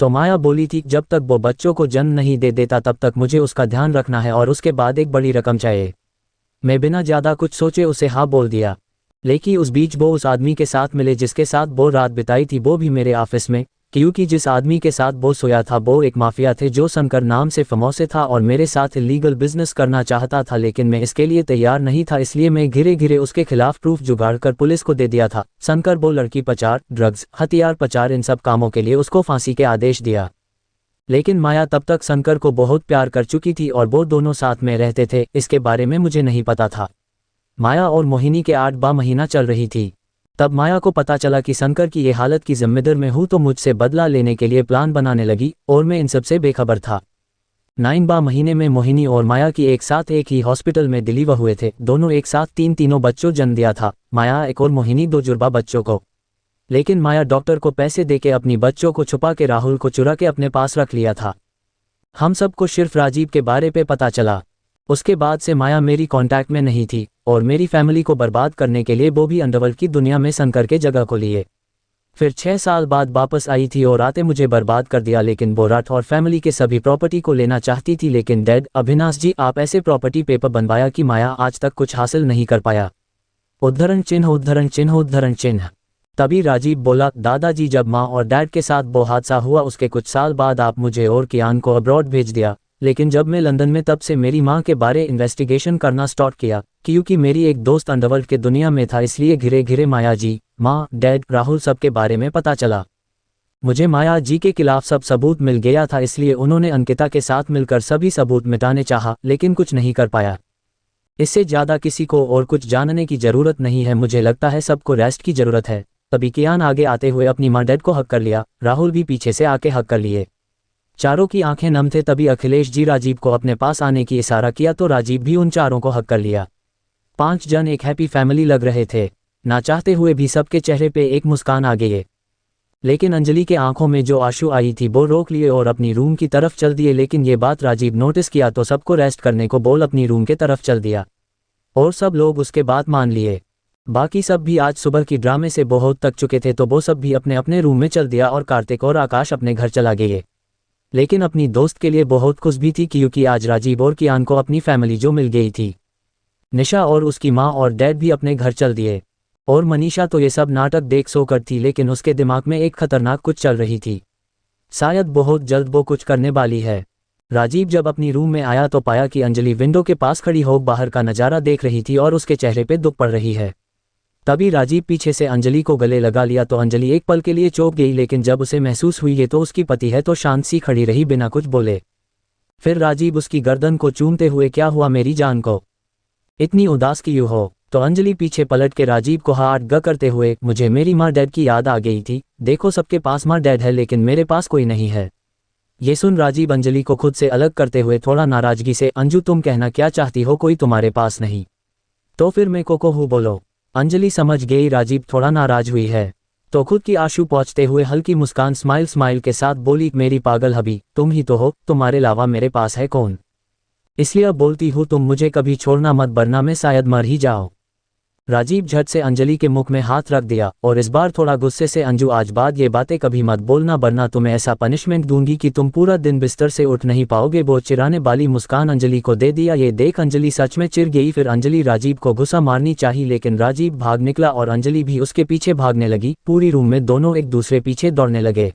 Speaker 1: तो माया बोली थी, जब तक वो बच्चों को जन्म नहीं दे देता तब तक मुझे उसका ध्यान रखना है और उसके बाद एक बड़ी रकम चाहिए। मैं बिना ज़्यादा कुछ सोचे उसे हाँ बोल दिया। लेकिन उस बीच वो उस आदमी के साथ मिले जिसके साथ वो रात बिताई थी, वो भी मेरे ऑफिस में। क्योंकि जिस आदमी के साथ वो सोया था वो एक माफिया थे जो शंकर नाम से फमौसे था और मेरे साथ इलीगल बिजनेस करना चाहता था, लेकिन मैं इसके लिए तैयार नहीं था। इसलिए मैं घिरे घिरे उसके खिलाफ प्रूफ जुगाड़ कर पुलिस को दे दिया था। शंकर वो लड़की पचार, ड्रग्स, हथियार पचार, इन सब कामों के लिए उसको फांसी के आदेश दिया। लेकिन माया तब तक शंकर को बहुत प्यार कर चुकी थी और वो दोनों साथ में रहते थे, इसके बारे में मुझे नहीं पता था। माया और मोहिनी के 8वां महीना चल रही थी। तब माया को पता चला कि शंकर की ये हालत की जिम्मेदार मैं हूँ, तो मुझसे बदला लेने के लिए प्लान बनाने लगी और मैं इन सबसे बेखबर था। 9वां महीने में मोहिनी और माया की एक साथ एक ही हॉस्पिटल में डिलीवर हुए थे। दोनों एक साथ तीनों बच्चों जन्म दिया था, माया एक और मोहिनी 2 जुड़वा बच्चों को। लेकिन माया डॉक्टर को पैसे देके अपनी बच्चों को छुपा के राहुल को चुरा के अपने पास रख लिया था। हम सबको सिर्फ राजीव के बारे पे पता चला। उसके बाद से माया मेरी कांटेक्ट में नहीं थी और मेरी फैमिली को बर्बाद करने के लिए वो भी अंडरवर्ल्ड की दुनिया में शंकर के जगह को लिए। फिर 6 साल बाद वापस आई थी और आते मुझे बर्बाद कर दिया। लेकिन वो राठ और फैमिली के सभी प्रॉपर्टी को लेना चाहती थी। लेकिन डैड अविनाश जी, आप ऐसे प्रॉपर्टी पेपर बनवाया कि माया आज तक कुछ हासिल नहीं कर पाया। उद्धरण चिन्ह उद्धरण चिन्ह उद्धरण चिन्ह। तभी राजीव बोला, दादाजी जब माँ और डैड के साथ वो हादसा हुआ उसके कुछ साल बाद आप मुझे और कियान को अब्रॉड भेज दिया। लेकिन जब मैं लंदन में तब से मेरी माँ के बारे इन्वेस्टिगेशन करना स्टार्ट किया, क्योंकि मेरी एक दोस्त अंडरवर्ल्ड के दुनिया में था। इसलिए घिरे घिरे माया जी, माँ, डैड, राहुल सब के बारे में पता चला। मुझे माया जी के खिलाफ सब सबूत मिल गया था, इसलिए उन्होंने अंकिता के साथ मिलकर सभी सबूत मिटाने चाहा, लेकिन कुछ नहीं कर पाया। इससे ज़्यादा किसी को और कुछ जानने की ज़रूरत नहीं है। मुझे लगता है सबको रेस्ट की ज़रूरत है। तभी कियान आगे आते हुए अपनी माँ डैड को हक कर लिया। राहुल भी पीछे से आके हक कर लिए। चारों की आंखें नम थे। तभी अखिलेश जी राजीव को अपने पास आने की इशारा किया तो राजीव भी उन चारों को हक कर लिया। 5 जन एक हैप्पी फैमिली लग रहे थे। ना चाहते हुए भी सबके चेहरे पे एक मुस्कान आ गई। लेकिन अंजलि के आंखों में जो आंसू आई थी वो रोक लिए और अपनी रूम की तरफ चल दिए। लेकिन ये बात राजीव नोटिस किया तो सबको रेस्ट करने को बोल अपनी रूम के तरफ चल दिया और सब लोग उसके बात मान लिए। बाकी सब भी आज सुबह की ड्रामे से बहुत थक चुके थे तो वो सब भी अपने अपने रूम में चल दिया और कार्तिक और आकाश अपने घर चला गए। लेकिन अपनी दोस्त के लिए बहुत खुश भी थी, क्योंकि आज राजीव और कियान को अपनी फैमिली जो मिल गई थी। निशा और उसकी माँ और डैड भी अपने घर चल दिए और मनीषा तो ये सब नाटक देख सोकर थी, लेकिन उसके दिमाग में एक खतरनाक कुछ चल रही थी। शायद बहुत जल्द वो कुछ करने वाली है। राजीव जब अपनी रूम में आया तो पाया कि अंजलि विंडो के पास खड़ी हो बाहर का नज़ारा देख रही थी और उसके चेहरे पे दुख पड़ रही है। तभी राजीव पीछे से अंजलि को गले लगा लिया तो अंजलि एक पल के लिए चौंक गई, लेकिन जब उसे महसूस हुई ये तो उसकी पति है तो शांत सी खड़ी रही बिना कुछ बोले। फिर राजीव उसकी गर्दन को चूमते हुए, क्या हुआ मेरी जान को इतनी उदास क्यों हो? तो अंजलि पीछे पलट के राजीव को हाथ ग करते हुए, मुझे मेरी माँ डैड की याद आ गई थी। देखो सबके पास माँ डैड है लेकिन मेरे पास कोई नहीं है। ये सुन राजीव अंजलि को खुद से अलग करते हुए थोड़ा नाराजगी से, अंजू तुम कहना क्या चाहती हो, कोई तुम्हारे पास नहीं तो फिर मैं को हूँ बोलो। अंजलि समझ गई राजीव थोड़ा नाराज हुई है, तो खुद की आंसू पहुँचते हुए हल्की मुस्कान स्माइल के साथ बोली, मेरी पागल हबी तुम ही तो हो, तुम्हारे अलावा मेरे पास है कौन? इसलिए अब बोलती हूँ तुम मुझे कभी छोड़ना मत, वरना मैं शायद मर ही जाओ। राजीव झट से अंजलि के मुख में हाथ रख दिया और इस बार थोड़ा गुस्से से, अंजू आज बाद ये बातें कभी मत बोलना, वरना तुम्हें ऐसा पनिशमेंट दूंगी कि तुम पूरा दिन बिस्तर से उठ नहीं पाओगे। वो चिढ़ाने वाली मुस्कान अंजलि को दे दिया। ये देख अंजलि सच में चिढ़ गई। फिर अंजलि राजीव को गुस्सा मारनी चाहिए लेकिन राजीव भाग निकला और अंजलि भी उसके पीछे भागने लगी। पूरी रूम में दोनों एक दूसरे पीछे दौड़ने लगे।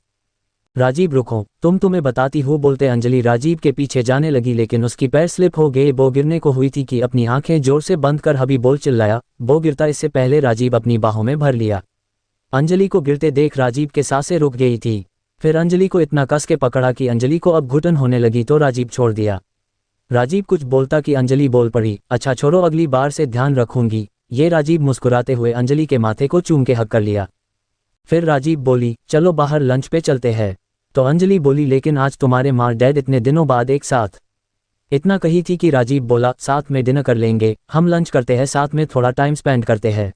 Speaker 1: राजीव रुको, तुम्हें बताती हूँ, बोलते अंजलि राजीव के पीछे जाने लगी लेकिन उसकी पैर स्लिप हो गए। वो गिरने को हुई थी कि अपनी आंखें जोर से बंद कर हबी बोल चिल्लाया। वो गिरता इससे पहले राजीव अपनी बाहों में भर लिया। अंजलि को गिरते देख राजीव के सांसें रुक गई थी। फिर अंजलि को इतना कस के पकड़ा कि अंजलि को अब घुटन होने लगी तो राजीव छोड़ दिया। राजीव कुछ बोलता कि अंजलि बोल पड़ी, अच्छा छोड़ो अगली बार से ध्यान रखूंगी। ये राजीव मुस्कुराते हुए अंजलि के माथे को चूम के हक कर लिया। फिर राजीव बोली, चलो बाहर लंच पे चलते हैं। तो अंजलि बोली, लेकिन आज तुम्हारे माँ डैड इतने दिनों बाद एक साथ। इतना कही थी कि राजीव बोला, साथ में डिनर कर लेंगे, हम लंच करते हैं, साथ में थोड़ा टाइम स्पेंड करते हैं।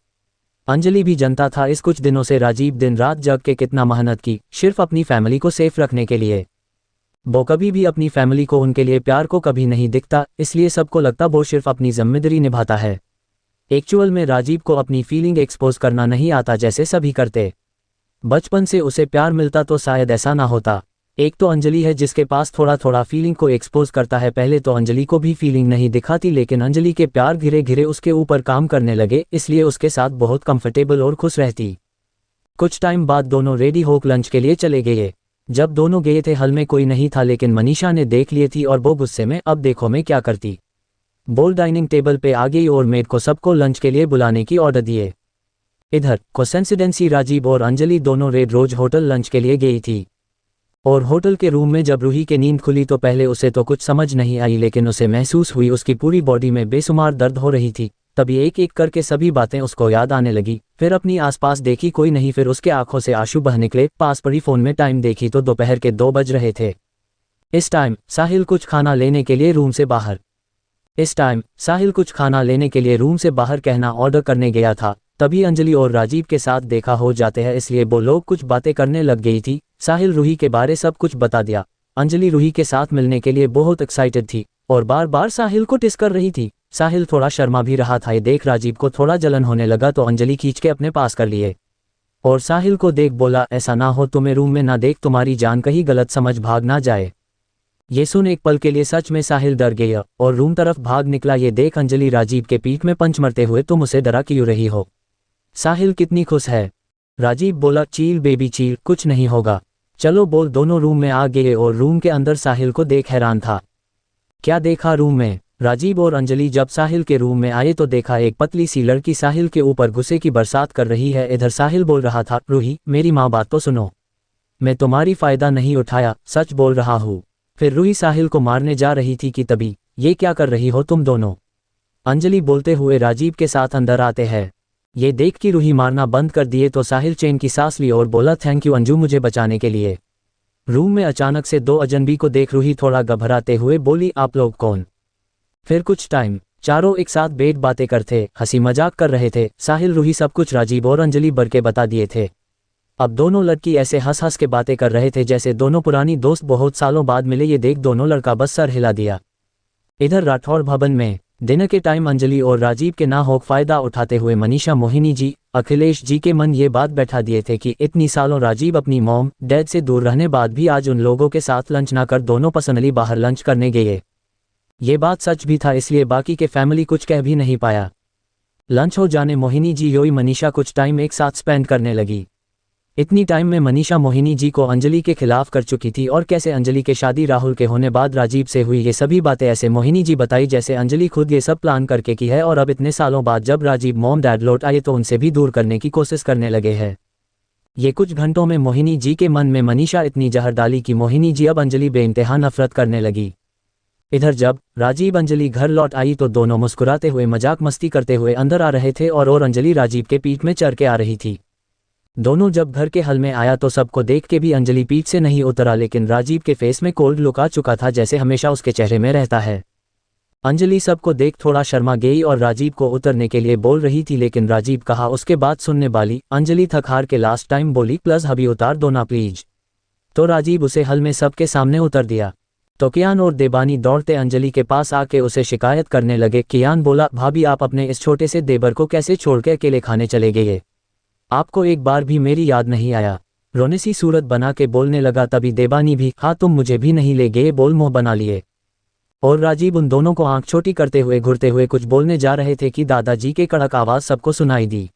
Speaker 1: अंजलि भी जानता था इस कुछ दिनों से राजीव दिन रात जग के कितना मेहनत की, सिर्फ अपनी फैमिली को सेफ रखने के लिए। वो कभी भी अपनी फैमिली को, उनके लिए प्यार को कभी नहीं दिखता, इसलिए सबको लगता वो सिर्फ अपनी जिम्मेदारी निभाता है। एक्चुअल में राजीव को अपनी फीलिंग एक्सपोज करना नहीं आता जैसे सभी करते। बचपन से उसे प्यार मिलता तो शायद ऐसा ना होता। एक तो अंजलि है जिसके पास थोड़ा थोड़ा फीलिंग को एक्सपोज करता है। पहले तो अंजलि को भी फीलिंग नहीं दिखाती लेकिन अंजलि के प्यार धीरे धीरे उसके ऊपर काम करने लगे, इसलिए उसके साथ बहुत कंफर्टेबल और खुश रहती। कुछ टाइम बाद दोनों रेडी होकर लंच के लिए चले गए। जब दोनों गए थे हॉल में कोई नहीं था लेकिन मनीषा ने देख लिए थी और वो गुस्से में, अब देखो मैं क्या करती, बोल डाइनिंग टेबल पे आ गई और मेड को सबको लंच के लिए बुलाने की ऑर्डर दिए। इधर कोइंसिडेंटली राजीव और अंजलि दोनों रेड रोज होटल लंच के लिए गई थी और होटल के रूम में जब रूही की नींद खुली तो पहले उसे तो कुछ समझ नहीं आई लेकिन उसे महसूस हुई उसकी पूरी बॉडी में बेशुमार दर्द हो रही थी। तभी एक एक करके सभी बातें उसको याद आने लगी। फिर अपनी आसपास देखी, कोई नहीं, फिर उसके आंखों से आंसू बह निकले। पास पड़ी फोन में टाइम देखी तो दोपहर के 2 बज रहे थे। इस टाइम साहिल कुछ खाना लेने के लिए रूम से बाहर कहना ऑर्डर करने गया था। तभी अंजलि और राजीव के साथ देखा हो जाते हैं, इसलिए वो लोग कुछ बातें करने लग गई थी। साहिल रूही के बारे सब कुछ बता दिया। अंजलि रूही के साथ मिलने के लिए बहुत एक्साइटेड थी और बार बार साहिल को टिस कर रही थी। साहिल थोड़ा शर्मा भी रहा था। ये देख राजीव को थोड़ा जलन होने लगा तो अंजलि खींच के अपने पास कर लिए और साहिल को देख बोला, ऐसा ना हो तुम्हें रूम में ना देख, तुम्हारी जान कहीं गलत समझ भाग ना जाए। ये सुन एक पल के लिए सच में साहिल डर गया और रूम तरफ भाग निकला। ये देख अंजलि राजीव के पीठ में पंच मरते हुए, तुम उसे डरा क्यों रही हो? साहिल कितनी खुश है। राजीव बोला, चील बेबी चील, कुछ नहीं होगा, चलो बोल। दोनों रूम में आ गए और रूम के अंदर साहिल को देख हैरान था। क्या देखा रूम में? राजीव और अंजलि जब साहिल के रूम में आए तो देखा एक पतली सी लड़की साहिल के ऊपर गुस्से की बरसात कर रही है। इधर साहिल बोल रहा था, रूही मेरी माँ बात तो सुनो, मैं तुम्हारी फायदा नहीं उठाया, सच बोल रहा हूँ। फिर रूही साहिल को मारने जा रही थी कि तभी, ये क्या कर रही हो तुम दोनों? अंजलि बोलते हुए राजीव के साथ अंदर आते हैं। ये देख कि रूही मारना बंद कर दिए तो साहिल चैन की सांस ली और बोला, थैंक यू अंजू मुझे बचाने के लिए। रूम में अचानक से 2 अजनबी को देख रूही थोड़ा घबराते हुए बोली, आप लोग कौन? फिर कुछ टाइम चारों एक साथ बैठ बातें करते, हंसी मजाक कर रहे थे। साहिल रूही सब कुछ राजीव और अंजलि भर के बता दिए थे। अब दोनों लड़की ऐसे हंस हंस के बातें कर रहे थे जैसे दोनों पुरानी दोस्त बहुत सालों बाद मिले। ये देख दोनों लड़का बस सर हिला दिया। इधर राठौड़ भवन में डिनर के टाइम अंजलि और राजीव के ना हो फायदा उठाते हुए मनीषा, मोहिनी जी, अखिलेश जी के मन ये बात बैठा दिए थे कि इतनी सालों राजीव अपनी मॉम डैड से दूर रहने बाद भी आज उन लोगों के साथ लंच ना कर दोनों पर्सनली बाहर लंच करने गए। ये बात सच भी था, इसलिए बाकी के फैमिली कुछ कह भी नहीं पाया। लंच हो जाने मोहिनी जी योई मनीषा कुछ टाइम एक साथ स्पेंड करने लगी। इतनी टाइम में मनीषा मोहिनी जी को अंजलि के खिलाफ कर चुकी थी और कैसे अंजलि के शादी राहुल के होने बाद राजीव से हुई, ये सभी बातें ऐसे मोहिनी जी बताई जैसे अंजलि खुद ये सब प्लान करके की है और अब इतने सालों बाद जब राजीव मॉम डैड लौट आए तो उनसे भी दूर करने की कोशिश करने लगे हैं। ये कुछ घंटों में मोहिनी जी के मन में मनीषा इतनी जहर डाली कि मोहिनी जी अब अंजलि बेइंतहा नफरत करने लगी। इधर जब राजीव अंजलि घर लौट आई तो दोनों मुस्कुराते हुए मजाक मस्ती करते हुए अंदर आ रहे थे और अंजलि राजीव के पीठ में चढ़ के आ रही थी। दोनों जब घर के हल में आया तो सबको देख के भी अंजलि पीठ से नहीं उतरा, लेकिन राजीव के फेस में कोल्ड लुक आ चुका था जैसे हमेशा उसके चेहरे में रहता है। अंजलि सबको देख थोड़ा शर्मा गई और राजीव को उतरने के लिए बोल रही थी, लेकिन राजीव कहा उसके बाद सुनने वाली अंजलि थक हार के लास्ट टाइम बोली प्लस हबी उतार दो ना प्लीज। तो राजीव उसे हल में सबके सामने उतर दिया। तो कियान और देबानी दौड़ते अंजलि के पास आके उसे शिकायत करने लगे। कियान बोला भाभी आप अपने इस छोटे से देवर को कैसे छोड़ के अकेले खाने चले गए, आपको एक बार भी मेरी याद नहीं आया। रोने सी सूरत बना के बोलने लगा। तभी देबानी भी हाँ तुम मुझे भी नहीं ले गए बोल मुंह बना लिए। और राजीव उन दोनों को आंख छोटी करते हुए घुरते हुए कुछ बोलने जा रहे थे कि दादाजी के कड़क आवाज सबको सुनाई दी।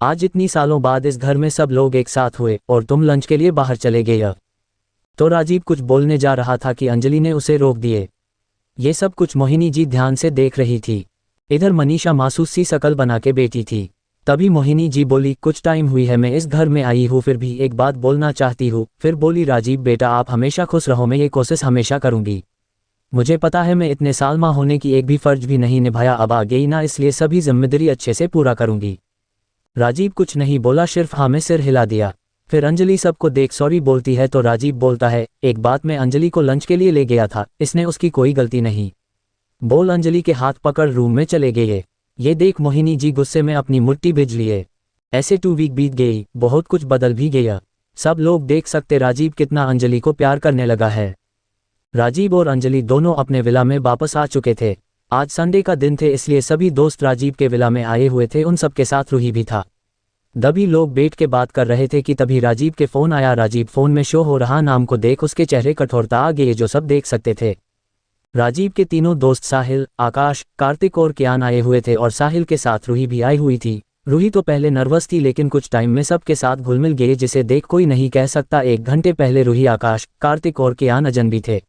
Speaker 1: आज इतनी सालों बाद इस घर में सब लोग एक साथ हुए और तुम लंच के लिए बाहर चले गए। तो राजीव कुछ बोलने जा रहा था कि अंजलि ने उसे रोक दिए। ये सब कुछ मोहिनी जी ध्यान से देख रही थी। इधर मनीषा मासूस सी शकल बना के बैठी थी। तभी मोहिनी जी बोली कुछ टाइम हुई है मैं इस घर में आई हूँ, फिर भी एक बात बोलना चाहती हूँ। फिर बोली राजीव बेटा आप हमेशा खुश रहो, मैं ये कोशिश हमेशा करूँगी। मुझे पता है मैं इतने साल माँ होने की एक भी फर्ज भी नहीं निभाया, अब आ गई ना इसलिए सभी जिम्मेदारी अच्छे से पूरा करूँगी। राजीव कुछ नहीं बोला, सिर्फ हाँ में सिर हिला दिया। फिर अंजलि सबको देख सॉरी बोलती है तो राजीव बोलता है एक बात मैं अंजलि को लंच के लिए ले गया था, इसने उसकी कोई गलती नहीं बोल अंजलि के हाथ पकड़ रूम में चले गए। ये देख मोहिनी जी गुस्से में अपनी मुट्ठी भिज लिए। ऐसे 2 वीक बीत गई, बहुत कुछ बदल भी गया। सब लोग देख सकते राजीव कितना अंजलि को प्यार करने लगा है। राजीव और अंजलि दोनों अपने विला में वापस आ चुके थे। आज संडे का दिन थे इसलिए सभी दोस्त राजीव के विला में आए हुए थे, उन सबके साथ रूही भी था। दबी लोग बैठ के बात कर रहे थे कि तभी राजीव के फोन आया। राजीव फोन में शो हो रहा नाम को देख उसके चेहरे कठोरता आ गई जो सब देख सकते थे। राजीव के तीनों दोस्त साहिल, आकाश, कार्तिक और कियान आए हुए थे और साहिल के साथ रूही भी आई हुई थी। रूही तो पहले नर्वस थी लेकिन कुछ टाइम में सबके साथ घुल मिल गई जिसे देख कोई नहीं कह सकता 1 घंटे पहले रूही, आकाश, कार्तिक और कियान अजनबी थे।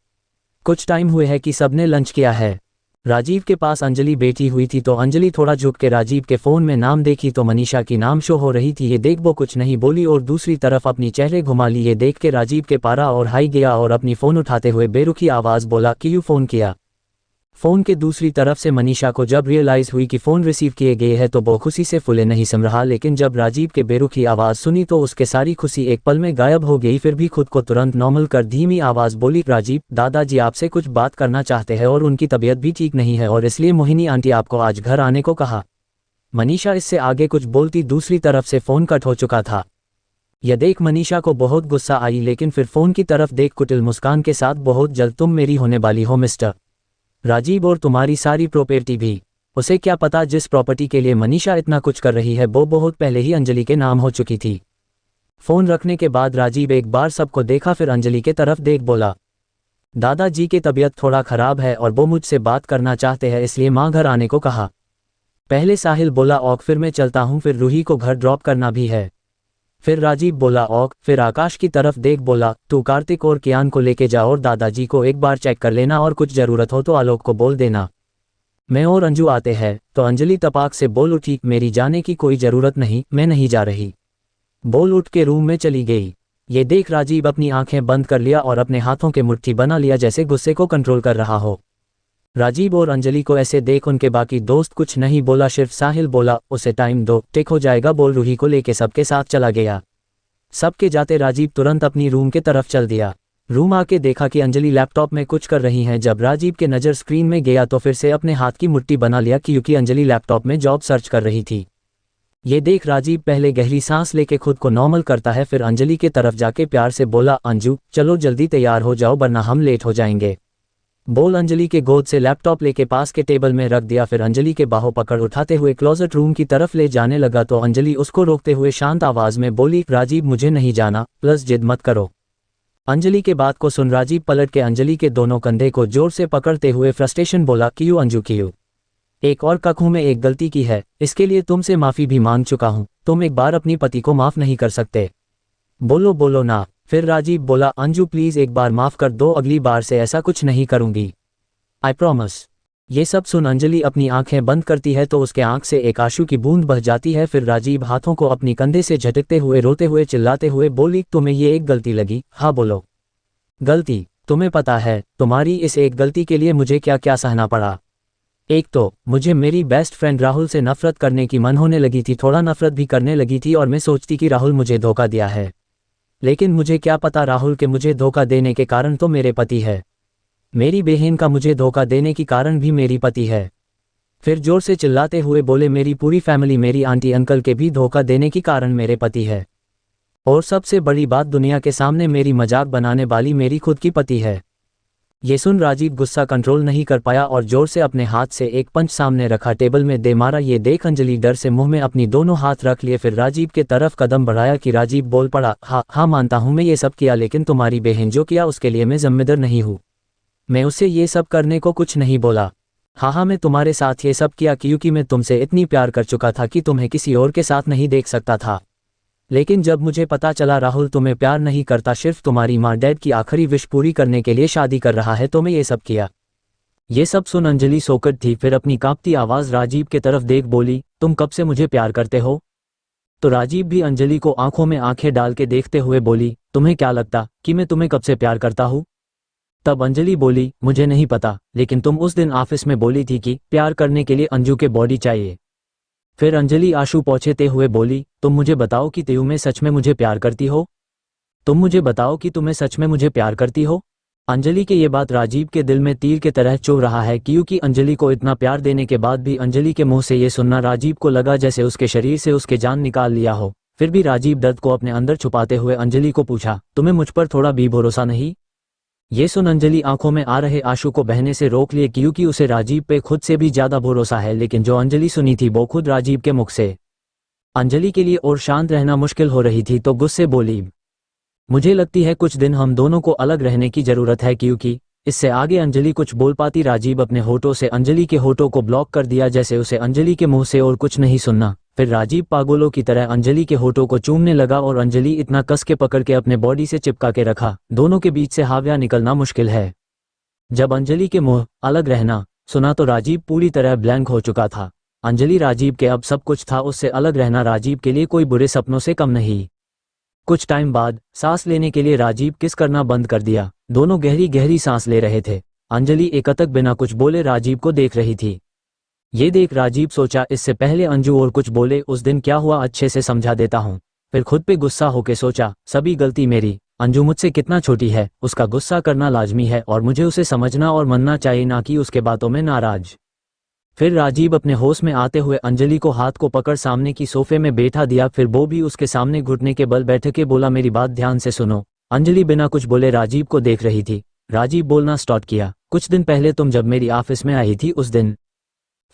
Speaker 1: कुछ टाइम हुए है कि सबने लंच किया है। राजीव के पास अंजलि बैठी हुई थी तो अंजलि थोड़ा झुक के राजीव के फोन में नाम देखी तो मनीषा की नाम शो हो रही थी। ये देख वो कुछ नहीं बोली और दूसरी तरफ अपनी चेहरे घुमा ली। ये देख के राजीव के पारा और हाई गया और अपनी फोन उठाते हुए बेरुखी आवाज बोला क्यों फोन किया। फोन के दूसरी तरफ से मनीषा को जब रियलाइज हुई कि फोन रिसीव किए गए हैं तो वो खुशी से फूले नहीं सम रहा, लेकिन जब राजीव के बेरुखी आवाज सुनी तो उसके सारी खुशी एक पल में गायब हो गई। फिर भी खुद को तुरंत नॉर्मल कर धीमी आवाज बोली राजीव दादाजी आपसे कुछ बात करना चाहते हैं और उनकी तबीयत भी ठीक नहीं है और इसलिए मोहिनी आंटी आपको आज घर आने को कहा। मनीषा इससे आगे कुछ बोलती दूसरी तरफ से फोन कट हो चुका था। यह देख मनीषा को बहुत गुस्सा आई लेकिन फिर फोन की तरफ देख कुटिल मुस्कान के साथ बहुत जल्द तुम मेरी होने वाली हो मिस्टर राजीव और तुम्हारी सारी प्रॉपर्टी भी। उसे क्या पता जिस प्रॉपर्टी के लिए मनीषा इतना कुछ कर रही है वो बहुत पहले ही अंजलि के नाम हो चुकी थी। फोन रखने के बाद राजीव एक बार सबको देखा फिर अंजलि के तरफ देख बोला दादाजी की तबीयत थोड़ा खराब है और वो मुझसे बात करना चाहते हैं इसलिए माँ घर आने को कहा। पहले साहिल बोला ओक फिर मैं चलता हूँ, फिर रूही को घर ड्रॉप करना भी है। फिर राजीव बोला ओक, फिर आकाश की तरफ देख बोला तू कार्तिक और कियान को लेके जा और दादाजी को एक बार चेक कर लेना और कुछ जरूरत हो तो आलोक को बोल देना, मैं और अंजू आते हैं। तो अंजलि तपाक से बोल उठी मेरी जाने की कोई जरूरत नहीं, मैं नहीं जा रही। बोल उठ के रूम में चली गई। ये देख राजीव अपनी आंखें बंद कर लिया और अपने हाथों के मुट्ठी बना लिया जैसे गुस्से को कंट्रोल कर रहा हो। राजीव और अंजलि को ऐसे देख उनके बाकी दोस्त कुछ नहीं बोला, सिर्फ साहिल बोला उसे टाइम दो टेक हो जाएगा बोल रूही को लेके सबके साथ चला गया। सबके जाते राजीव तुरंत अपनी रूम के तरफ चल दिया। रूम आके देखा कि अंजलि लैपटॉप में कुछ कर रही हैं। जब राजीव के नज़र स्क्रीन में गया तो फिर से अपने हाथ की मुट्ठी बना लिया क्योंकि अंजलि लैपटॉप में जॉब सर्च कर रही थी। ये देख राजीव पहले गहरी सांस लेके खुद को नॉर्मल करता है, फिर अंजलि के तरफ जाके प्यार से बोला अंजू चलो जल्दी तैयार हो जाओ वरना हम लेट हो जाएंगे। बोल अंजलि के गोद से लैपटॉप लेके पास के टेबल में रख दिया, फिर अंजलि के बाहों पकड़ उठाते हुए क्लोजेट रूम की तरफ ले जाने लगा तो अंजलि उसको रोकते हुए शांत आवाज में बोली राजीव मुझे नहीं जाना, प्लस जिद मत करो। अंजलि के बात को सुन राजीव पलट के अंजलि के दोनों कंधे को जोर से पकड़ते हुए फ्रस्ट्रेशन बोला क्यों अंजू क्यों, एक और कखू में एक गलती की है, इसके लिए तुमसे माफी भी मांग चुका हूं, तुम एक बार अपनी पति को माफ नहीं कर सकते। बोलो बोलो ना। फिर राजीव बोला अंजू प्लीज एक बार माफ कर दो, अगली बार से ऐसा कुछ नहीं करूंगी, आई प्रॉमिस। ये सब सुन अंजलि अपनी आंखें बंद करती है तो उसके आंख से एक आंसू की बूंद बह जाती है। फिर राजीव हाथों को अपनी कंधे से झटकते हुए रोते हुए चिल्लाते हुए बोली तुम्हें ये एक गलती लगी, हाँ बोलो। गलती? तुम्हें पता है तुम्हारी इस एक गलती के लिए मुझे क्या क्या सहना पड़ा। एक तो मुझे मेरी बेस्ट फ्रेंड राहुल से नफरत करने की मन होने लगी थी, थोड़ा नफरत भी करने लगी थी, और मैं सोचती कि राहुल मुझे धोखा दिया है। लेकिन मुझे क्या पता राहुल के मुझे धोखा देने के कारण तो मेरे पति है। मेरी बहन का मुझे धोखा देने की कारण भी मेरी पति है। फिर जोर से चिल्लाते हुए बोले मेरी पूरी फैमिली, मेरी आंटी अंकल के भी धोखा देने की कारण मेरे पति है। और सबसे बड़ी बात, दुनिया के सामने मेरी मजाक बनाने वाली मेरी खुद की पति है। ये सुन राजीव गुस्सा कंट्रोल नहीं कर पाया और जोर से अपने हाथ से एक पंच सामने रखा टेबल में दे मारा। ये देख अंजलि डर से मुंह में अपनी दोनों हाथ रख लिए, फिर राजीव के तरफ कदम बढ़ाया कि राजीव बोल पड़ा, हाँ मानता हूँ मैं ये सब किया, लेकिन तुम्हारी बहन जो किया उसके लिए मैं जिम्मेदार नहीं हूँ। मैं उससे ये सब करने को कुछ नहीं बोला। हाँ मैं तुम्हारे साथ ये सब किया क्योंकि मैं तुमसे इतनी प्यार कर चुका था कि तुम्हें किसी और के साथ नहीं देख सकता था। लेकिन जब मुझे पता चला राहुल तुम्हें प्यार नहीं करता, सिर्फ तुम्हारी माँ डैड की आखिरी विश पूरी करने के लिए शादी कर रहा है, तो मैं ये सब किया। ये सब सुन अंजलि सोकट थी, फिर अपनी कांपती आवाज राजीव के तरफ देख बोली, तुम कब से मुझे प्यार करते हो? तो राजीव भी अंजलि को आंखों में आंखें डाल के देखते हुए बोली, तुम्हें क्या लगता कि मैं तुम्हें कब से प्यार करता हूँ? तब अंजलि बोली, मुझे नहीं पता, लेकिन तुम उस दिन ऑफिस में बोली थी कि प्यार करने के लिए अंजू के बॉडी चाहिए। फिर अंजलि आंसू पोंछते हुए बोली, तुम मुझे बताओ कि तुम सच में मुझे प्यार करती हो? तुम मुझे बताओ कि तुम्हें सच में मुझे प्यार करती हो? अंजलि के ये बात राजीव के दिल में तीर के तरह चुभ रहा है, क्योंकि अंजलि को इतना प्यार देने के बाद भी अंजलि के मुंह से ये सुनना राजीव को लगा जैसे उसके शरीर से उसके जान निकाल लिया हो। फिर भी राजीव दर्द को अपने अंदर छुपाते हुए अंजलि को पूछा, तुम्हें मुझ पर थोड़ा भी भरोसा नहीं? ये सुन अंजलि आंखों में आ रहे आंसू को बहने से रोक लिए, क्योंकि उसे राजीव पे खुद से भी ज्यादा भरोसा है। लेकिन जो अंजलि सुनी थी वो खुद राजीव के मुख से। अंजलि के लिए और शांत रहना मुश्किल हो रही थी, तो गुस्से बोली, मुझे लगती है कुछ दिन हम दोनों को अलग रहने की जरूरत है, क्योंकि इससे आगे अंजलि कुछ बोल पाती। राजीव अपने होठों से अंजलि के होठों को ब्लॉक कर दिया, जैसे उसे अंजलि के मुंह से और कुछ नहीं सुनना। फिर राजीव पागलों की तरह अंजलि के होठों को चूमने लगा और अंजलि इतना कस के पकड़ के अपने बॉडी से चिपका के रखा, दोनों के बीच से हाविया निकलना मुश्किल है। जब अंजलि के मुंह अलग रहना सुना तो राजीव पूरी तरह ब्लैंक हो चुका था। अंजलि राजीव के अब सब कुछ था, उससे अलग रहना राजीव के लिए कोई बुरे सपनों से कम नहीं। कुछ टाइम बाद सांस लेने के लिए राजीव किस करना बंद कर दिया, दोनों गहरी गहरी सांस ले रहे थे। अंजलि एकटक बिना कुछ बोले राजीव को देख रही थी। ये देख राजीव सोचा, इससे पहले अंजू और कुछ बोले उस दिन क्या हुआ अच्छे से समझा देता हूँ। फिर खुद पे गुस्सा होके सोचा, सभी गलती मेरी। अंजू मुझसे कितना छोटी है, उसका गुस्सा करना लाजमी है और मुझे उसे समझना और मानना चाहिए, ना कि उसके बातों में नाराज। फिर राजीव अपने होश में आते हुए अंजलि को हाथ को पकड़ सामने की सोफे में बैठा दिया, फिर वो भी उसके सामने घुटने के बल बैठ के बोला, मेरी बात ध्यान से सुनो। अंजलि बिना कुछ बोले राजीव को देख रही थी। राजीव बोलना स्टार्ट किया, कुछ दिन पहले तुम जब मेरी ऑफिस में आई थी उस दिन।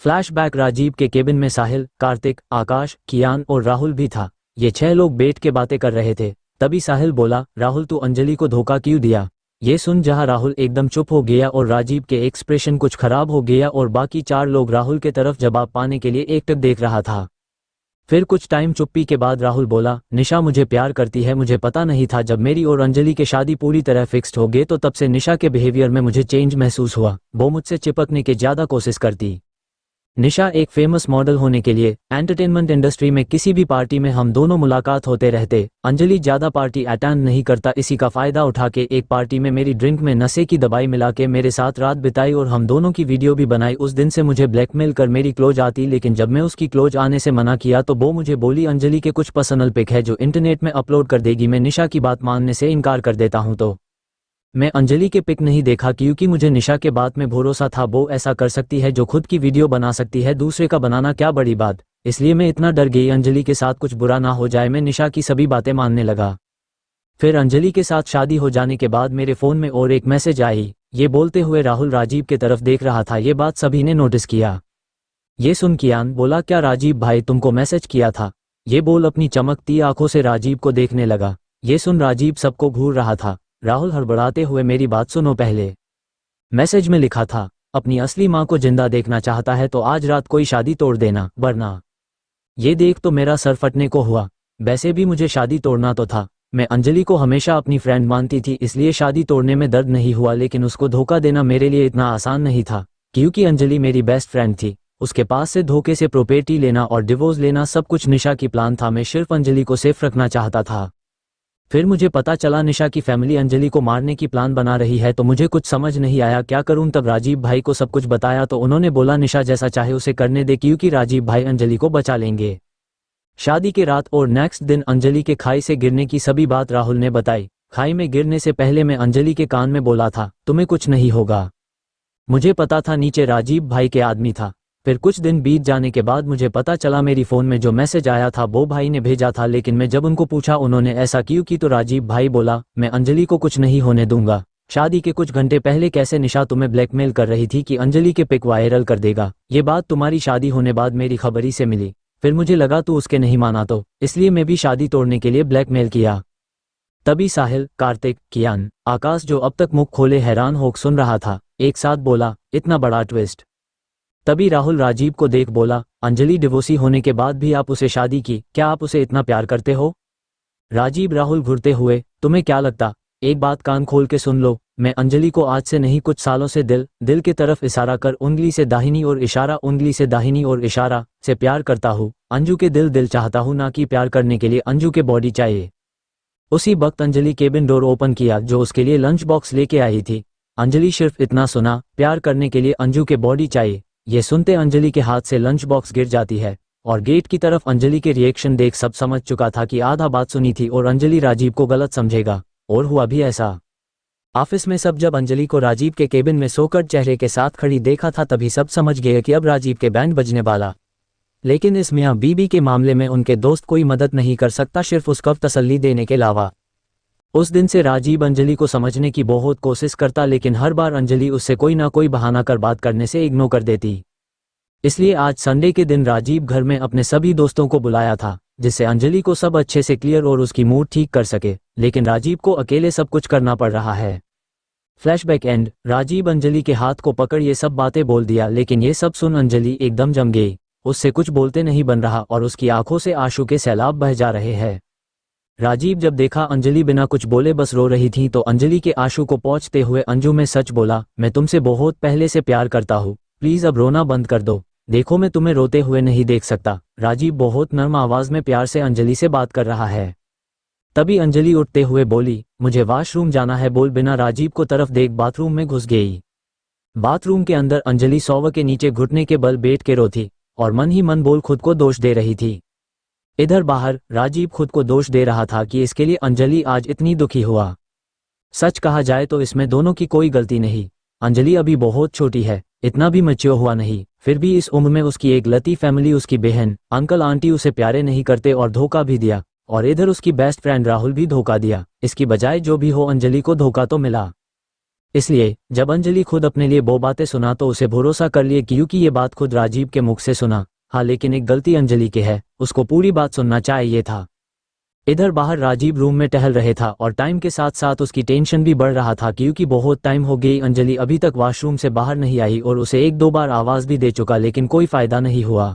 Speaker 1: फ्लैशबैक, राजीव के केबिन में साहिल, कार्तिक, आकाश, कियान और राहुल भी था। ये 6 लोग बैठ के बातें कर रहे थे। तभी साहिल बोला, राहुल तू अंजलि को धोखा क्यों दिया? ये सुन जहां राहुल एकदम चुप हो गया और राजीव के एक्सप्रेशन कुछ खराब हो गया और बाकी 4 लोग राहुल के तरफ जवाब पाने के लिए एकटक देख रहा था। फिर कुछ टाइम चुप्पी के बाद राहुल बोला, निशा मुझे प्यार करती है, मुझे पता नहीं था। जब मेरी और अंजलि की शादी पूरी तरह फिक्स्ड हो गई तो तब से निशा के बिहेवियर में मुझे चेंज महसूस हुआ। वो मुझसे चिपकने की ज्यादा कोशिश करती। निशा एक फेमस मॉडल होने के लिए एंटरटेनमेंट इंडस्ट्री में किसी भी पार्टी में हम दोनों मुलाकात होते रहते। अंजलि ज्यादा पार्टी अटेंड नहीं करता, इसी का फायदा उठा के एक पार्टी में मेरी ड्रिंक में नशे की दवाई मिला के मेरे साथ रात बिताई और हम दोनों की वीडियो भी बनाई। उस दिन से मुझे ब्लैकमेल कर मेरी क्लोज आती, लेकिन जब मैं उसकी क्लोज आने से मना किया तो वो मुझे बोली, अंजलि के कुछ पर्सनल पिक है जो इंटरनेट में अपलोड कर देगी। मैं निशा की बात मानने से इनकार कर देता हूँ, तो मैं अंजलि के पिक नहीं देखा क्योंकि मुझे निशा के बात में भरोसा था। वो ऐसा कर सकती है जो खुद की वीडियो बना सकती है, दूसरे का बनाना क्या बड़ी बात। इसलिए मैं इतना डर गई अंजलि के साथ कुछ बुरा ना हो जाए। मैं निशा की सभी बातें मानने लगा। फिर अंजलि के साथ शादी हो जाने के बाद मेरे फ़ोन में और एक मैसेज आई। ये बोलते हुए राहुल राजीव के तरफ देख रहा था। ये बात सभी ने नोटिस किया। ये सुन कियान बोला, क्या राजीव भाई तुमको मैसेज किया था? ये बोल अपनी चमकती आंखों से राजीव को देखने लगा। ये सुन राजीव सबको घूर रहा था। राहुल हड़बड़ाते हुए, मेरी बात सुनो, पहले मैसेज में लिखा था, अपनी असली माँ को जिंदा देखना चाहता है तो आज रात कोई शादी तोड़ देना, वरना। ये देख तो मेरा सर फटने को हुआ। वैसे भी मुझे शादी तोड़ना तो था। मैं अंजलि को हमेशा अपनी फ्रेंड मानती थी, इसलिए शादी तोड़ने में दर्द नहीं हुआ, लेकिन उसको धोखा देना मेरे लिए इतना आसान नहीं था, क्योंकि अंजलि मेरी बेस्ट फ्रेंड थी। उसके पास से धोखे से प्रॉपर्टी लेना और डिवोर्स लेना सब कुछ निशा की प्लान था। मैं सिर्फ अंजलि को सेफ रखना चाहता था। फिर मुझे पता चला निशा की फैमिली अंजलि को मारने की प्लान बना रही है, तो मुझे कुछ समझ नहीं आया क्या करूं। तब राजीव भाई को सब कुछ बताया तो उन्होंने बोला निशा जैसा चाहे उसे करने दे, क्योंकि राजीव भाई अंजलि को बचा लेंगे। शादी के रात और नेक्स्ट दिन अंजलि के खाई से गिरने की सभी बात राहुल ने बताई। खाई में गिरने से पहले मैं अंजलि के कान में बोला था तुम्हें कुछ नहीं होगा। मुझे पता था नीचे राजीव भाई के आदमी था। फिर कुछ दिन बीत जाने के बाद मुझे पता चला मेरी फ़ोन में जो मैसेज आया था वो भाई ने भेजा था, लेकिन मैं जब उनको पूछा उन्होंने ऐसा क्यों की तो राजीव भाई बोला मैं अंजलि को कुछ नहीं होने दूंगा। शादी के कुछ घंटे पहले कैसे निशा तुम्हें ब्लैकमेल कर रही थी कि अंजलि के पिक वायरल कर देगा। ये बात तुम्हारी शादी होने बाद मेरी खबरी से मिली। फिर मुझे लगा तू उसके नहीं माना तो इसलिए मैं भी शादी तोड़ने के लिए ब्लैकमेल किया। तभी साहिल, कार्तिक, कियान, आकाश जो अब तक मुख खोले हैरान होकर सुन रहा था एक साथ बोला इतना बड़ा ट्विस्ट। तभी राहुल राजीव को देख बोला अंजलि डिवोर्सी होने के बाद भी आप उसे शादी की, क्या आप उसे इतना प्यार करते हो? राजीव राहुल घूरते हुए तुम्हें क्या लगता? एक बात कान खोल के सुन लो, मैं अंजलि को आज से नहीं कुछ सालों से दिल की तरफ इशारा कर उंगली से दाहिनी और इशारा उंगली से दाहिनी और इशारा से प्यार करता हूँ। अंजू के दिल चाहता हूँ, ना कि प्यार करने के लिए अंजू के बॉडी चाहिए। उसी वक्त अंजलि केबिन डोर ओपन किया जो उसके लिए लंच बॉक्स लेके आई थी। अंजलि सिर्फ इतना सुना प्यार करने के लिए अंजू के बॉडी चाहिए। ये सुनते अंजलि के हाथ से लंच बॉक्स गिर जाती है और गेट की तरफ अंजलि के रिएक्शन देख सब समझ चुका था कि आधा बात सुनी थी और अंजलि राजीव को गलत समझेगा, और हुआ भी ऐसा। ऑफिस में सब जब अंजलि को राजीव के केबिन में सोकर चेहरे के साथ खड़ी देखा था तभी सब समझ गए कि अब राजीव के बैंड बजने वाला। लेकिन इस मियाँ बीबी के मामले में उनके दोस्त कोई मदद नहीं कर सकता सिर्फ उसको तसल्ली देने के अलावा। उस दिन से राजीव अंजलि को समझने की बहुत कोशिश करता, लेकिन हर बार अंजलि उससे कोई ना कोई बहाना कर बात करने से इग्नोर कर देती। इसलिए आज संडे के दिन राजीव घर में अपने सभी दोस्तों को बुलाया था जिससे अंजलि को सब अच्छे से क्लियर और उसकी मूड ठीक कर सके, लेकिन राजीव को अकेले सब कुछ करना पड़ रहा है। Flashback and. राजीव अंजलि के हाथ को पकड़ ये सब बातें बोल दिया, लेकिन ये सब सुन अंजलि एकदम जम गई। उससे कुछ बोलते नहीं बन रहा और उसकी आंखों से आंसू के सैलाब बह जा रहे हैं। राजीव जब देखा अंजलि बिना कुछ बोले बस रो रही थी तो अंजलि के आंसू को पोंछते हुए अंजू में सच बोला, मैं तुमसे बहुत पहले से प्यार करता हूँ, प्लीज अब रोना बंद कर दो, देखो मैं तुम्हें रोते हुए नहीं देख सकता। राजीव बहुत नर्म आवाज में प्यार से अंजलि से बात कर रहा है। तभी अंजलि उठते हुए बोली मुझे वॉशरूम जाना है, बोल बिना राजीव को तरफ देख बाथरूम में घुस गई। बाथरूम के अंदर अंजलि सोफे के नीचे घुटने के बल बैठ के रोती और मन ही मन बोल खुद को दोष दे रही थी। इधर बाहर राजीव खुद को दोष दे रहा था कि इसके लिए अंजलि आज इतनी दुखी हुआ। सच कहा जाए तो इसमें दोनों की कोई गलती नहीं। अंजलि अभी बहुत छोटी है, इतना भी मैच्योर हुआ नहीं, फिर भी इस उम्र में उसकी एक लती फैमिली, उसकी बहन, अंकल, आंटी उसे प्यारे नहीं करते और धोखा भी दिया, और इधर उसकी बेस्ट फ्रेंड राहुल भी धोखा दिया। इसकी बजाय जो भी हो अंजलि को धोखा तो मिला। इसलिए जब अंजलि खुद अपने लिए वो बातें सुना तो उसे भरोसा कर लिए क्योंकि ये बात खुद राजीव के मुख से सुना। हाँ, लेकिन एक गलती अंजलि की है, उसको पूरी बात सुनना चाहिए था। इधर बाहर राजीव रूम में टहल रहे था और टाइम के साथ साथ उसकी टेंशन भी बढ़ रहा था क्योंकि बहुत टाइम हो गई अंजलि अभी तक वॉशरूम से बाहर नहीं आई और उसे एक दो बार आवाज भी दे चुका, लेकिन कोई फायदा नहीं हुआ।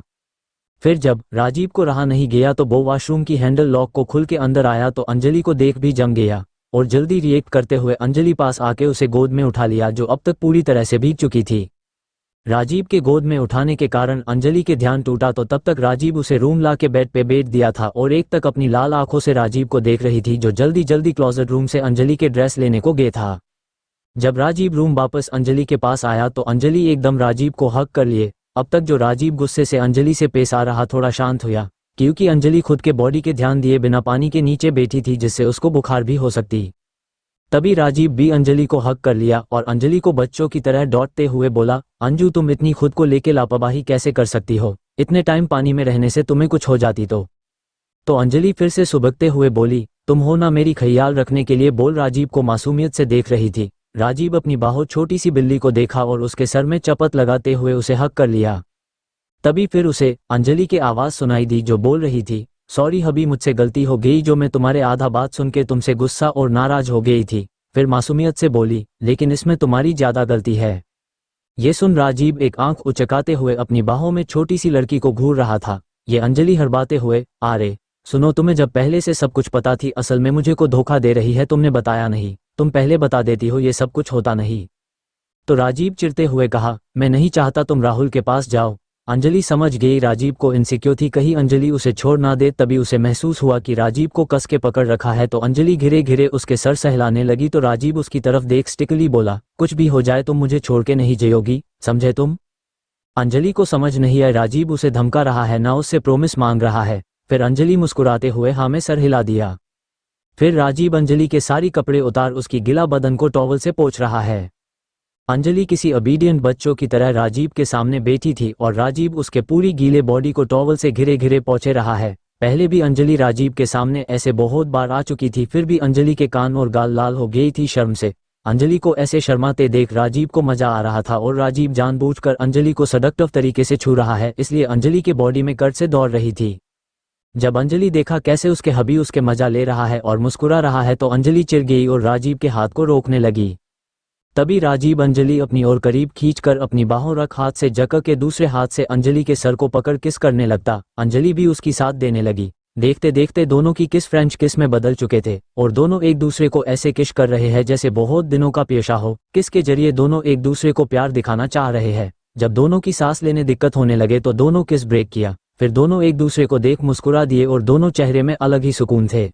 Speaker 1: फिर जब राजीव को रहा नहीं गया तो वो वॉशरूम की हैंडल लॉक को खुल के अंदर आया तो अंजलि को देख भी जम गया और जल्दी रिएक्ट करते हुए अंजलि पास आके उसे गोद में उठा लिया जो अब तक पूरी तरह से भीग चुकी थी। राजीव के गोद में उठाने के कारण अंजलि के ध्यान टूटा तो तब तक राजीव उसे रूम ला के बेड पे बैठ दिया था और एक तक अपनी लाल आंखों से राजीव को देख रही थी जो जल्दी जल्दी क्लोजेट रूम से अंजलि के ड्रेस लेने को गया था। जब राजीव रूम वापस अंजलि के पास आया तो अंजलि एकदम राजीव को हक कर लिए। अब तक जो राजीव गुस्से से अंजलि से पेश आ रहा थोड़ा शांत हुआ क्योंकि अंजलि खुद के बॉडी के ध्यान दिए बिना पानी के नीचे बैठी थी जिससे उसको बुखार भी हो सकती। तभी राजीव भी अंजलि को हक कर लिया और अंजलि को बच्चों की तरह डॉटते हुए बोला, अंजू तुम इतनी खुद को लेके लापरवाही कैसे कर सकती हो, इतने टाइम पानी में रहने से तुम्हें कुछ हो जाती तो अंजलि फिर से सुबकते हुए बोली, तुम हो ना मेरी ख्याल रखने के लिए, बोल राजीव को मासूमियत से देख रही थी। राजीव अपनी बहुत छोटी सी बिल्ली को देखा और उसके सर में चपत लगाते हुए उसे हक कर लिया। तभी फिर उसे अंजलि की आवाज सुनाई दी जो बोल रही थी, सॉरी हबी, मुझसे गलती हो गई जो मैं तुम्हारे आधा बात सुन के तुमसे गुस्सा और नाराज हो गई थी। फिर मासूमियत से बोली, लेकिन इसमें तुम्हारी ज्यादा गलती है। ये सुन राजीव एक आंख उचकाते हुए अपनी बाहों में छोटी सी लड़की को घूर रहा था। ये अंजलि हड़बाते हुए, अरे सुनो, तुम्हें जब पहले से सब कुछ पता थी, असल में मुझे को धोखा दे रही है, तुमने बताया नहीं, तुम पहले बता देती हो ये सब कुछ होता नहीं। तो राजीव चिढ़ते हुए कहा, मैं नहीं चाहता तुम राहुल के पास जाओ। अंजलि समझ गई राजीव को इनसिक्योर थी, कहीं अंजलि उसे छोड़ ना दे। तभी उसे महसूस हुआ कि राजीव को कस के पकड़ रखा है, तो अंजलि घिरे घिरे उसके सर सहलाने लगी। तो राजीव उसकी तरफ देख स्टिकली बोला, कुछ भी हो जाए तुम मुझे छोड़ के नहीं जियोगी, समझे तुम? अंजलि को समझ नहीं आई राजीव उसे धमका रहा है ना उससे प्रॉमिस मांग रहा है। फिर अंजलि मुस्कुराते हुए हाँ में सर हिला दिया। फिर राजीव अंजलि के सारी कपड़े उतार उसकी गिला बदन को टॉवल से पोंछ रहा है। अंजलि किसी ओबीडिएंट बच्चों की तरह राजीव के सामने बैठी थी और राजीव उसके पूरी गीले बॉडी को टॉवल से घिरे घिरे पोंछे रहा है। पहले भी अंजलि राजीव के सामने ऐसे बहुत बार आ चुकी थी, फिर भी अंजलि के कान और गाल लाल हो गई थी शर्म से। अंजलि को ऐसे शर्माते देख राजीव को मजा आ रहा था और राजीव जानबूझकर अंजलि को सडक्टिव तरीके से छू रहा है, इसलिए अंजलि के बॉडी में कर्ट से दौड़ रही थी। जब अंजलि देखा कैसे उसके हबी उसके मजा ले रहा है और मुस्कुरा रहा है, तो अंजलि चिढ़ गई और राजीव के हाथ को रोकने लगी। तभी राजीव अंजलि अपनी ओर करीब खींचकर अपनी बाहों रख हाथ से जकड़ के दूसरे हाथ से अंजलि के सर को पकड़ किस करने लगता। अंजलि भी उसकी साथ देने लगी। देखते देखते दोनों की किस फ्रेंच किस में बदल चुके थे और दोनों एक दूसरे को ऐसे किस कर रहे हैं जैसे बहुत दिनों का पेशा हो। किस के जरिए दोनों एक दूसरे को प्यार दिखाना चाह रहे हैं। जब दोनों की सांस लेने दिक्कत होने लगे तो दोनों किस ब्रेक किया। फिर दोनों एक दूसरे को देख मुस्कुरा दिए और दोनों चेहरे में अलग ही सुकून थे।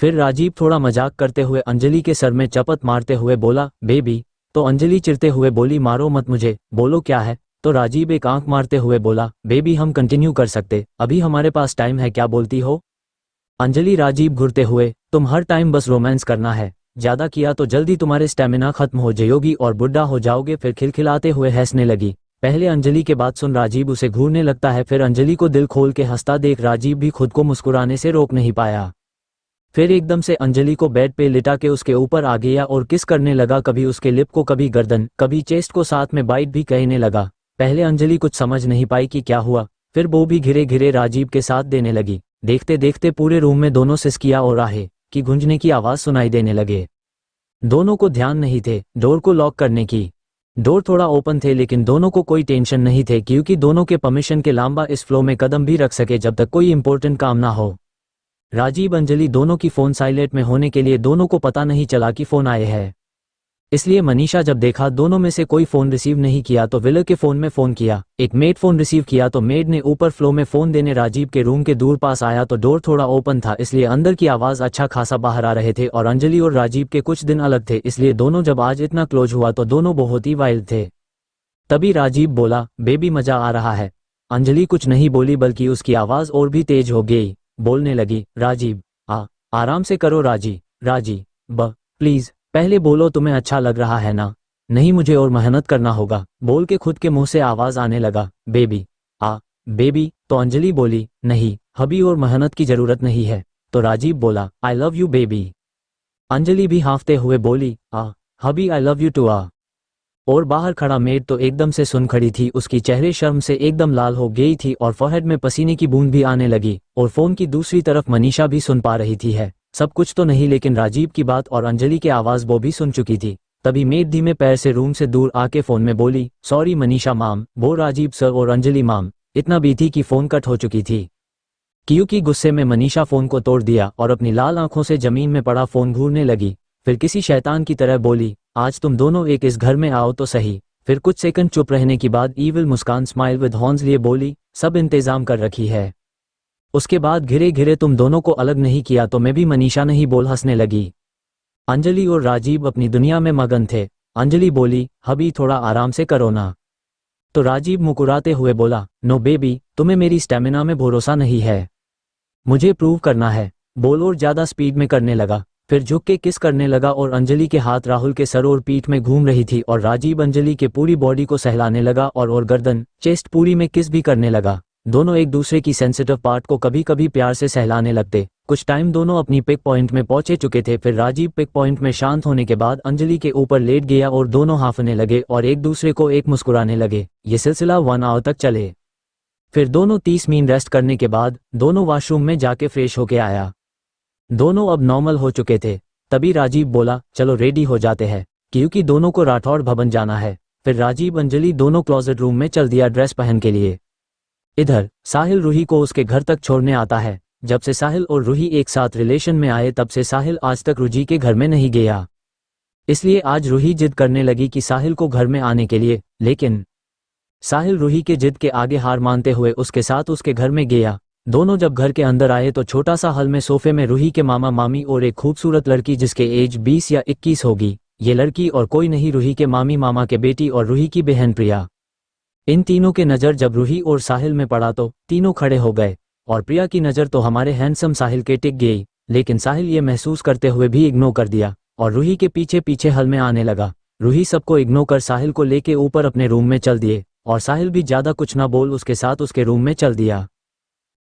Speaker 1: फिर राजीव थोड़ा मजाक करते हुए अंजलि के सर में चपत मारते हुए बोला, बेबी। तो अंजलि चिढ़ते हुए बोली, मारो मत मुझे, बोलो क्या है? तो राजीव एक आंख मारते हुए बोला, बेबी हम कंटिन्यू कर सकते, अभी हमारे पास टाइम है, क्या बोलती हो? अंजलि राजीव घूरते हुए, तुम हर टाइम बस रोमांस करना है, ज्यादा किया तो जल्दी तुम्हारे स्टेमिना खत्म हो जाएगी और बुढ़ा हो जाओगे। फिर खिलखिलाते हुए हंसने लगी। पहले अंजलि के बात सुन राजीव उसे घूरने लगता है, फिर अंजलि को दिल खोल के हंसता देख राजीव भी खुद को मुस्कुराने से रोक नहीं पाया। फिर एकदम से अंजलि को बेड पे लिटा के उसके ऊपर आ गया और किस करने लगा, कभी उसके लिप को, कभी गर्दन, कभी चेस्ट को, साथ में बाइट भी कहने लगा। पहले अंजलि कुछ समझ नहीं पाई कि क्या हुआ, फिर वो भी घिरे घिरे राजीव के साथ देने लगी। देखते देखते पूरे रूम में दोनों सिसकियां और आहे की गूंजने की आवाज सुनाई देने लगे। दोनों को ध्यान नहीं थे डोर को लॉक करने की। डोर थोड़ा ओपन थे लेकिन दोनों को कोई टेंशन नहीं थे, क्योंकि दोनों के परमिशन के लांबा इस फ्लो में कदम भी रख सके जब तक कोई इंपॉर्टेंट काम ना हो। राजीव अंजलि दोनों की फोन साइलेंट में होने के लिए दोनों को पता नहीं चला कि फोन आए हैं, इसलिए मनीषा जब देखा दोनों में से कोई फोन रिसीव नहीं किया तो विलर के फोन में फोन किया। एक मेड फोन रिसीव किया तो मेड ने ऊपर फ्लो में फोन देने राजीव के रूम के दूर पास आया तो डोर थोड़ा ओपन था, इसलिए अंदर की आवाज अच्छा खासा बाहर आ रहे थे और अंजलि और राजीव के कुछ दिन अलग थे, इसलिए दोनों जब आज इतना क्लोज हुआ तो दोनों बहुत ही वाइल्ड थे। तभी राजीव बोला, बेबी मजा आ रहा है। अंजलि कुछ नहीं बोली बल्कि उसकी आवाज और भी तेज हो गई। बोलने लगी, राजीव आराम से करो राजी प्लीज पहले बोलो तुम्हें अच्छा लग रहा है ना? नहीं मुझे और मेहनत करना होगा, बोल के खुद के मुंह से आवाज आने लगा, बेबी बेबी। तो अंजलि बोली, नहीं हबी और मेहनत की जरूरत नहीं है। तो राजीव बोला, I love you baby. Anjali भी हांफते हुए बोली, हबी आई लव यू टू और बाहर खड़ा मेड तो एकदम से सुन खड़ी थी, उसकी चेहरे शर्म से एकदम लाल हो गई थी और फोरहेड में पसीने की बूंद भी आने लगी। और फोन की दूसरी तरफ मनीषा भी सुन पा रही थी है सब कुछ तो नहीं, लेकिन राजीव की बात और अंजलि की आवाज वो भी सुन चुकी थी। तभी मेड धीमे पैर से रूम से दूर आके फोन में बोली, सॉरी मनीषा माम, वो राजीव सर और अंजलि माम। इतना भी थी कि फोन कट हो चुकी थी, क्योंकि गुस्से में मनीषा फोन को तोड़ दिया और अपनी लाल आंखों से जमीन में पड़ा फोन घूरने लगी। फिर किसी शैतान की तरह बोली, आज तुम दोनों एक इस घर में आओ तो सही। फिर कुछ सेकंड चुप रहने के बाद evil Muskan smile with horns लिए बोली, सब इंतजाम कर रखी है। उसके बाद घिरे घिरे तुम दोनों को अलग नहीं किया तो मैं भी मनीषा नहीं बोल हंसने लगी। अंजलि और राजीव अपनी दुनिया में मगन थे। अंजलि बोली, हबी थोड़ा आराम से करो ना। तो राजीव मुकुराते हुए बोला, नो बेबी, तुम्हें मेरी स्टेमिना में भरोसा नहीं है, मुझे प्रूव करना है, बोल और ज्यादा स्पीड में करने लगा। फिर झुक के किस करने लगा और अंजलि के हाथ राहुल के सर और पीठ में घूम रही थी और राजीव अंजलि के पूरी बॉडी को सहलाने लगा और गर्दन, चेस्ट पूरी में किस भी करने लगा। दोनों एक दूसरे की सेंसिटिव पार्ट को कभी कभी प्यार से सहलाने लगते। कुछ टाइम दोनों अपनी पिक पॉइंट में पहुंचे चुके थे। फिर राजीव पिक पॉइंट में शांत होने के बाद अंजलि के ऊपर लेट गया और दोनों हांफने लगे और एक दूसरे को एक मुस्कुराने लगे। ये सिलसिला 1 आवर तक चले। फिर दोनों 30 मिनट रेस्ट करने के बाद दोनों वॉशरूम में जाके फ्रेश होके आया। दोनों अब नॉर्मल हो चुके थे। तभी राजीव बोला, चलो रेडी हो जाते हैं, क्योंकि दोनों को राठौड़ भवन जाना है। फिर राजीव अंजलि दोनों क्लोजेट रूम में चल दिया ड्रेस पहन के लिए। इधर साहिल रूही को उसके घर तक छोड़ने आता है। जब से साहिल और रूही एक साथ रिलेशन में आए तब से साहिल आज तक रूही के घर में नहीं गया, इसलिए आज रूही जिद करने लगी कि साहिल को घर में आने के लिए। लेकिन साहिल रूही के जिद के आगे हार मानते हुए उसके साथ उसके घर में गया। दोनों जब घर के अंदर आए तो छोटा सा हॉल में सोफे में रूही के मामा मामी और एक खूबसूरत लड़की जिसके एज 20 या 21 होगी। ये लड़की और कोई नहीं रूही के मामी मामा के बेटी और रूही की बहन प्रिया। इन तीनों के नज़र जब रूही और साहिल में पड़ा तो तीनों खड़े हो गए और प्रिया की नज़र तो हमारे हैंडसम साहिल के टिक गई, लेकिन साहिल ये महसूस करते हुए भी इग्नोर कर दिया और रूही के पीछे पीछे हल में आने लगा। रूही सबको इग्नोर कर साहिल को लेके ऊपर अपने रूम में चल दिए और साहिल भी ज़्यादा कुछ ना बोल उसके साथ उसके रूम में चल दिया।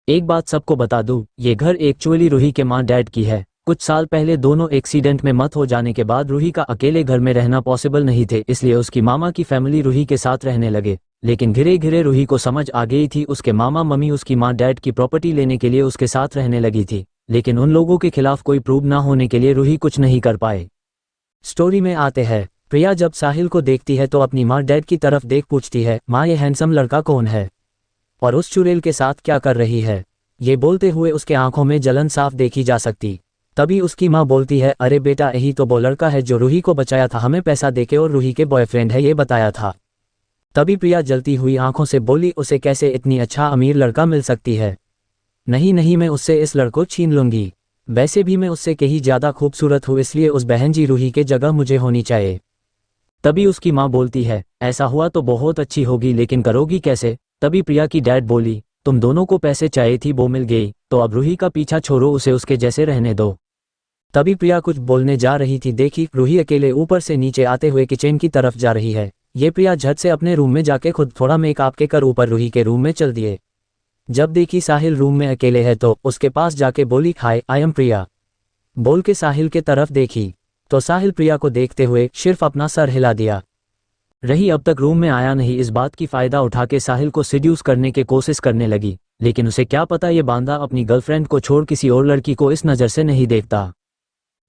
Speaker 1: एक बात सबको बता दूं, ये घर एक्चुअली रूही के माँ डैड की है। कुछ साल पहले दोनों एक्सीडेंट में मौत हो जाने के बाद रूही का अकेले घर में रहना पॉसिबल नहीं थे, इसलिए उसकी मामा की फैमिली रूही के साथ रहने लगे। लेकिन धीरे धीरे रूही को समझ आ गई थी उसके मामा मम्मी उसकी माँ डैड की प्रॉपर्टी लेने के लिए उसके साथ रहने लगी थी, लेकिन उन लोगों के खिलाफ कोई प्रूव ना होने के लिए रूही कुछ नहीं कर पाए। स्टोरी में आते हैं, प्रिया जब साहिल को देखती है तो अपनी माँ डैड की तरफ देख पूछती है, माँ ये हैंडसम लड़का कौन है और उस चुड़ैल के साथ क्या कर रही है। ये बोलते हुए उसके आंखों में जलन साफ देखी जा सकती। तभी उसकी माँ बोलती है, अरे बेटा यही तो वो लड़का है जो रूही को बचाया था हमें पैसा देके और रूही के बॉयफ्रेंड है ये बताया था। तभी प्रिया जलती हुई आंखों से बोली, उसे कैसे इतनी अच्छा अमीर लड़का मिल सकती है। नहीं नहीं, मैं उससे इस लड़को छीन लूंगी। वैसे भी मैं उससे कहीं ज़्यादा खूबसूरत हूँ, इसलिए उस बहन जी रूही के जगह मुझे होनी चाहिए। तभी उसकी माँ बोलती है, ऐसा हुआ तो बहुत अच्छी होगी, लेकिन करोगी कैसे। तभी प्रिया की डैड बोली, तुम दोनों को पैसे चाहिए थी वो मिल गई, तो अब रूही का पीछा छोड़ो, उसे उसके जैसे रहने दो। तभी प्रिया कुछ बोलने जा रही थी, देखी रूही अकेले ऊपर से नीचे आते हुए किचन की तरफ जा रही है। ये प्रिया झट से अपने रूम में जाके खुद थोड़ा मेकअप के कर ऊपर रूही के रूम में चल दिए। जब देखी साहिल रूम में अकेले है तो उसके पास जाके बोली, हाय आई एम प्रिया। बोल के साहिल के तरफ देखी तो साहिल प्रिया को देखते हुए सिर्फ अपना सर हिला दिया। रही अब तक रूम में आया नहीं, इस बात की फ़ायदा उठा के साहिल को सिड्यूस करने की कोशिश करने लगी, लेकिन उसे क्या पता ये बांदा अपनी गर्लफ्रेंड को छोड़ किसी और लड़की को इस नज़र से नहीं देखता।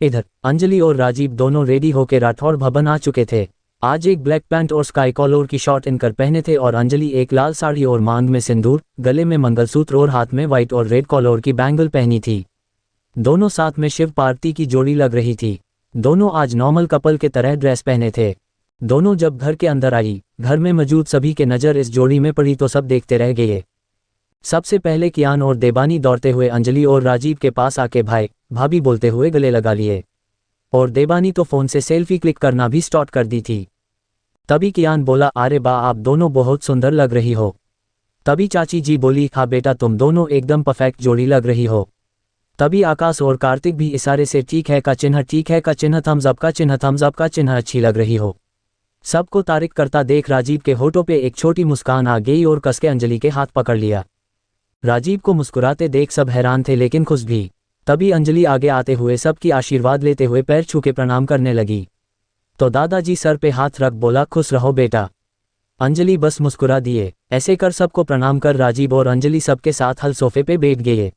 Speaker 1: इधर अंजलि और राजीव दोनों रेडी होकर राठौड़ भवन आ चुके थे। आज एक ब्लैक पैंट और स्काई कॉलर की शॉर्ट इनकर पहने थे और अंजलि एक लाल साड़ी और मांग में सिंदूर, गले में मंगलसूत्र और हाथ में व्हाइट और रेड कॉलर की बैंगल पहनी थी। दोनों साथ में शिव पार्वती की जोड़ी लग रही थी। दोनों आज नॉर्मल कपल के तरह ड्रेस पहने थे। दोनों जब घर के अंदर आई, घर में मौजूद सभी के नज़र इस जोड़ी में पड़ी तो सब देखते रह गए। सबसे पहले कियान और देबानी दौड़ते हुए अंजलि और राजीव के पास आके भाई भाभी बोलते हुए गले लगा लिए और देबानी तो फ़ोन से सेल्फी क्लिक करना भी स्टार्ट कर दी थी। तभी कियान बोला, अरे बा आप दोनों बहुत सुंदर लग रही हो। तभी चाची जी बोली, हाँ बेटा तुम दोनों एकदम परफेक्ट जोड़ी लग रही हो। तभी आकाश और कार्तिक भी इशारे से ठीक है का चिन्ह, ठीक है का चिन्ह, थम्स अप का चिन्ह, थम्स अप का चिन्ह, अच्छी लग रही हो। सबको तारीफ करता देख राजीव के होठों पे एक छोटी मुस्कान आ गई और कसके अंजलि के हाथ पकड़ लिया। राजीव को मुस्कुराते देख सब हैरान थे लेकिन खुश भी। तभी अंजलि आगे आते हुए सबकी आशीर्वाद लेते हुए पैर छू के प्रणाम करने लगी तो दादाजी सर पे हाथ रख बोला, खुश रहो बेटा। अंजलि बस मुस्कुरा दिए। ऐसे कर सबको प्रणाम कर राजीव और अंजलि सबके साथ हल सोफे पे बैठ गए।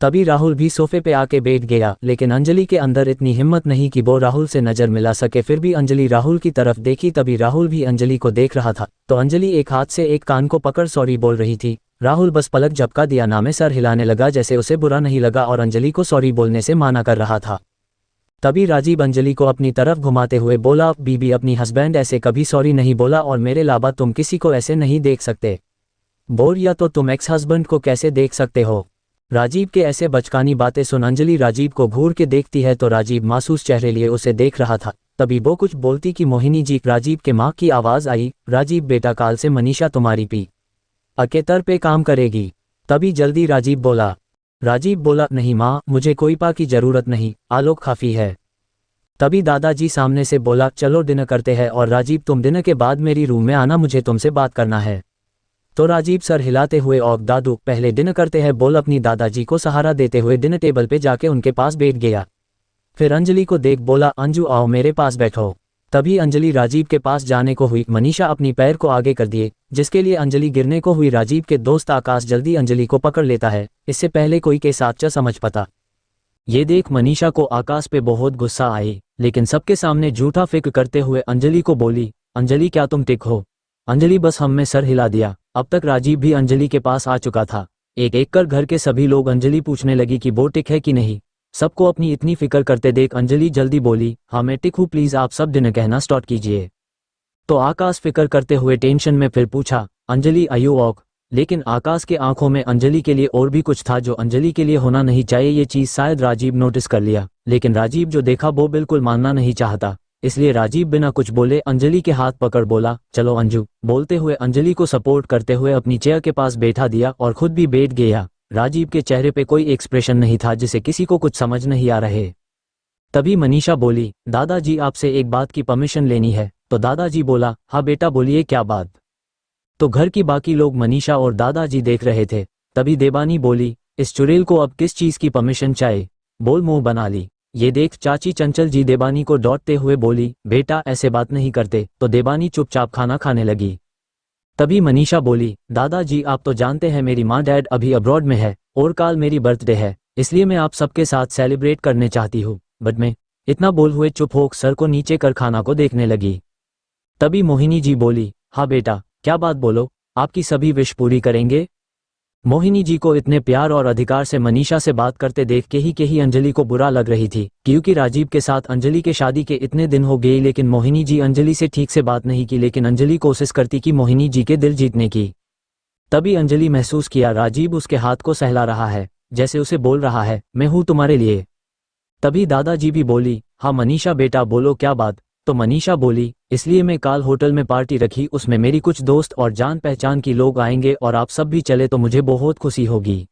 Speaker 1: तभी राहुल भी सोफे पे आके बैठ गया, लेकिन अंजलि के अंदर इतनी हिम्मत नहीं कि वो राहुल से नज़र मिला सके। फिर भी अंजलि राहुल की तरफ देखी, तभी राहुल भी अंजलि को देख रहा था तो अंजलि एक हाथ से एक कान को पकड़ सॉरी बोल रही थी। राहुल बस पलक झपका दिया, नामे सर हिलाने लगा जैसे उसे बुरा नहीं लगा और अंजलि को सॉरी बोलने से माना कर रहा था। तभी राजीव अंजलि को अपनी तरफ घुमाते हुए बोला, बीबी अपनी हस्बैंड ऐसे कभी सॉरी नहीं बोला और मेरे अलावा तुम किसी को ऐसे नहीं देख सकते। बोर या तो तुम एक्स हस्बैंड को कैसे देख सकते हो। राजीव के ऐसे बचकानी बातें सुन अंजलि राजीव को घूर के देखती है तो राजीव मासूस चेहरे लिए उसे देख रहा था। तभी वो कुछ बोलती कि मोहिनी जी, राजीव के माँ की आवाज़ आई, राजीव बेटा काल से मनीषा तुम्हारी पी अकेतर पे काम करेगी। तभी जल्दी राजीव बोला। राजीव बोला, नहीं माँ मुझे कोई पा की ज़रूरत नहीं, आलोक काफ़ी है। तभी दादाजी सामने से बोला, चलो डिनर करते हैं और राजीव तुम डिनर के बाद मेरी रूम में आना, मुझे तुमसे बात करना है। तो राजीव सर हिलाते हुए और दादू पहले डिनर करते हैं बोल अपनी दादाजी को सहारा देते हुए डिनर टेबल पे जाके उनके पास बैठ गया। फिर अंजलि को देख बोला, अंजू आओ मेरे पास बैठो। तभी अंजलि राजीव के पास जाने को हुई, मनीषा अपनी पैर को आगे कर दिए जिसके लिए अंजलि गिरने को हुई। राजीव के दोस्त आकाश जल्दी अंजलि को पकड़ लेता है, इससे पहले कोई के साथ समझ पता। ये देख मनीषा को आकाश पे बहुत गुस्सा आई, लेकिन सबके सामने झूठा फिक्र करते हुए अंजलि को बोली, अंजलि क्या तुम टिक हो। अंजलि बस हम में सर हिला दिया। अब तक राजीव भी अंजलि के पास आ चुका था। एक एक कर घर के सभी लोग अंजलि पूछने लगी कि वो टिक है कि नहीं। सबको अपनी इतनी फिक्र करते देख अंजलि जल्दी बोली, हाँ मैं टिक हूँ, प्लीज़ आप सब डिनर कहना स्टार्ट कीजिए। तो आकाश फिक्र करते हुए टेंशन में फिर पूछा, अंजलि आर यू ओके? लेकिन आकाश के आंखों में अंजलि के लिए और भी कुछ था जो अंजलि के लिए होना नहीं चाहिए। ये चीज शायद राजीव नोटिस कर लिया, लेकिन राजीव जो देखा वो बिल्कुल मानना नहीं चाहता। इसलिए राजीव बिना कुछ बोले अंजलि के हाथ पकड़ बोला, चलो अंजू। बोलते हुए अंजलि को सपोर्ट करते हुए अपनी चेयर के पास बैठा दिया और खुद भी बैठ गया। राजीव के चेहरे पे कोई एक्सप्रेशन नहीं था जिसे किसी को कुछ समझ नहीं आ रहे। तभी मनीषा बोली, दादाजी आपसे एक बात की परमिशन लेनी है। तो दादाजी बोला, हाँ बेटा बोलिए, क्या बात? तो घर की बाकी लोग मनीषा और दादाजी देख रहे थे। तभी देवानी बोली, इस चुड़ैल को अब किस चीज की परमिशन चाहिए? बोल मुंह बना ली। ये देख चाची चंचल जी देवानी को डांटते हुए बोली, बेटा ऐसे बात नहीं करते। तो देवानी चुपचाप खाना खाने लगी। तभी मनीषा बोली, दादाजी आप तो जानते हैं मेरी माँ डैड अभी अब्रॉड में है और कल मेरी बर्थडे है, इसलिए मैं आप सबके साथ सेलिब्रेट करने चाहती हूँ। बट मैं इतना बोल हुए चुप होकर सर को नीचे कर खाना को देखने लगी। तभी मोहिनी जी बोली, हाँ बेटा क्या बात बोलो, आपकी सभी विश पूरी करेंगे। मोहिनी जी को इतने प्यार और अधिकार से मनीषा से बात करते देख के ही अंजलि को बुरा लग रही थी, क्योंकि राजीव के साथ अंजलि के शादी के इतने दिन हो गए लेकिन मोहिनी जी अंजलि से ठीक से बात नहीं की। लेकिन अंजलि कोशिश करती कि मोहिनी जी के दिल जीतने की। तभी अंजलि महसूस किया राजीव उसके हाथ को सहला रहा है, जैसे उसे बोल रहा है, मैं हूं तुम्हारे लिए। तभी दादाजी भी बोली, हाँ मनीषा बेटा बोलो क्या बात? तो मनीषा बोली, इसलिए मैं कल होटल में पार्टी रखी, उसमें मेरी कुछ दोस्त और जान पहचान की लोग आएंगे और आप सब भी चले तो मुझे बहुत खुशी होगी।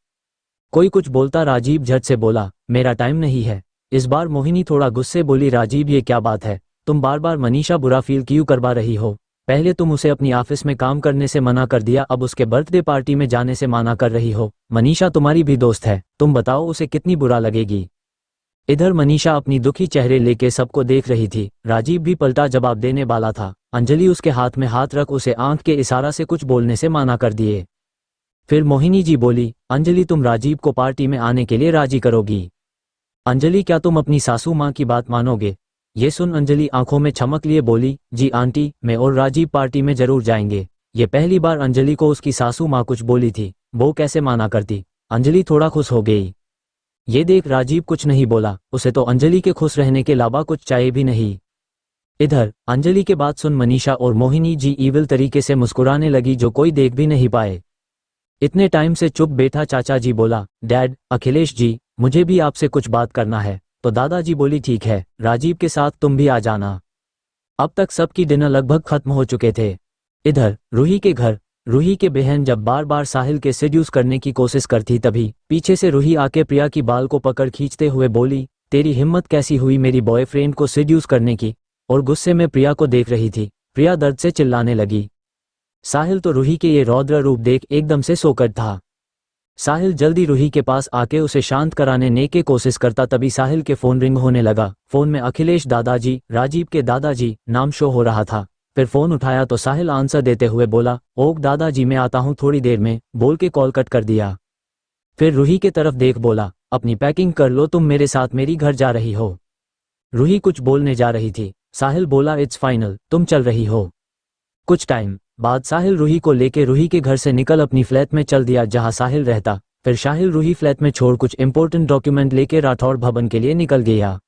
Speaker 1: कोई कुछ बोलता राजीव झट से बोला, मेरा टाइम नहीं है। इस बार मोहिनी थोड़ा गुस्से बोली, राजीव ये क्या बात है? तुम बार बार मनीषा बुरा फील क्यों करवा रही हो? पहले तुम उसे अपनी ऑफिस में काम करने से मना कर दिया, अब उसके बर्थडे पार्टी में जाने से मना कर रही हो। मनीषा तुम्हारी भी दोस्त है, तुम बताओ उसे कितनी बुरा लगेगी। इधर मनीषा अपनी दुखी चेहरे लेके सबको देख रही थी। राजीव भी पलटा जवाब देने वाला था, अंजलि उसके हाथ में हाथ रख उसे आंख के इशारा से कुछ बोलने से मना कर दिए। फिर मोहिनी जी बोली, अंजलि तुम राजीव को पार्टी में आने के लिए राजी करोगी? अंजलि क्या तुम अपनी सासू माँ की बात मानोगे? ये सुन अंजलि आंखों में चमक लिए बोली, जी आंटी, मैं और राजीव पार्टी में जरूर जाएंगे। ये पहली बार अंजलि को उसकी सासू माँ कुछ बोली थी, वो कैसे माना करती। अंजलि थोड़ा खुश हो गई। ये देख राजीव कुछ नहीं बोला, उसे तो अंजलि के खुश रहने के अलावा कुछ चाहिए भी नहीं। इधर अंजलि के बात सुन मनीषा और मोहिनी जी ईविल तरीके से मुस्कुराने लगी जो कोई देख भी नहीं पाए। इतने टाइम से चुप बैठा चाचा जी बोला, डैड अखिलेश जी मुझे भी आपसे कुछ बात करना है। तो दादाजी बोली, ठीक है राजीव के साथ तुम भी आ जाना। अब तक सबकी डिनर लगभग खत्म हो चुके थे। इधर रूही के घर रूही के बहन जब बार बार साहिल के सेड्यूस करने की कोशिश करती तभी पीछे से रूही आके प्रिया की बाल को पकड़ खींचते हुए बोली, तेरी हिम्मत कैसी हुई मेरी बॉयफ्रेंड को सेड्यूस करने की? और गुस्से में प्रिया को देख रही थी। प्रिया दर्द से चिल्लाने लगी। साहिल तो रूही के ये रौद्र रूप देख एकदम से सोकर था। साहिल जल्दी रूही के पास आके उसे शांत कराने की कोशिश करता, तभी साहिल के फोन रिंग होने लगा। फोन में अखिलेश दादाजी राजीव के दादाजी नाम शो हो रहा था। फिर फोन उठाया तो साहिल आंसर देते हुए बोला, ओक दादाजी मैं आता हूँ थोड़ी देर में, बोल के कॉल कट कर दिया। फिर रूही के तरफ देख बोला, अपनी पैकिंग कर लो, तुम मेरे साथ मेरी घर जा रही हो। रूही कुछ बोलने जा रही थी। साहिल बोला, इट्स फाइनल, तुम चल रही हो। कुछ टाइम बाद साहिल रूही को लेके रूही के घर से निकल अपनी फ्लैट में चल दिया जहां साहिल रहता। फिर साहिल रूही फ्लैट में छोड़ कुछ इंपॉर्टेंट डॉक्यूमेंट लेके राठौड़ भवन के लिए निकल गया।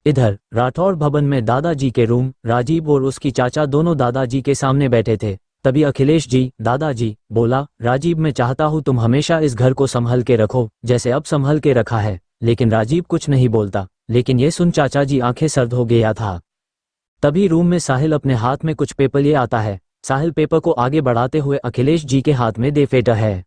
Speaker 1: इधर राठौड़ भवन में दादाजी के रूम राजीव और उसकी चाचा दोनों दादाजी के सामने बैठे थे। तभी अखिलेश जी दादाजी बोला, राजीव मैं चाहता हूँ तुम हमेशा इस घर को संभल के रखो जैसे अब संभल के रखा है। लेकिन राजीव कुछ नहीं बोलता, लेकिन ये सुन चाचा जी आंखें सर्द हो गया था। तभी रूम में साहिल अपने हाथ में कुछ पेपर लिए आता है। साहिल पेपर को आगे बढ़ाते हुए अखिलेश जी के हाथ में दे फेंटा है।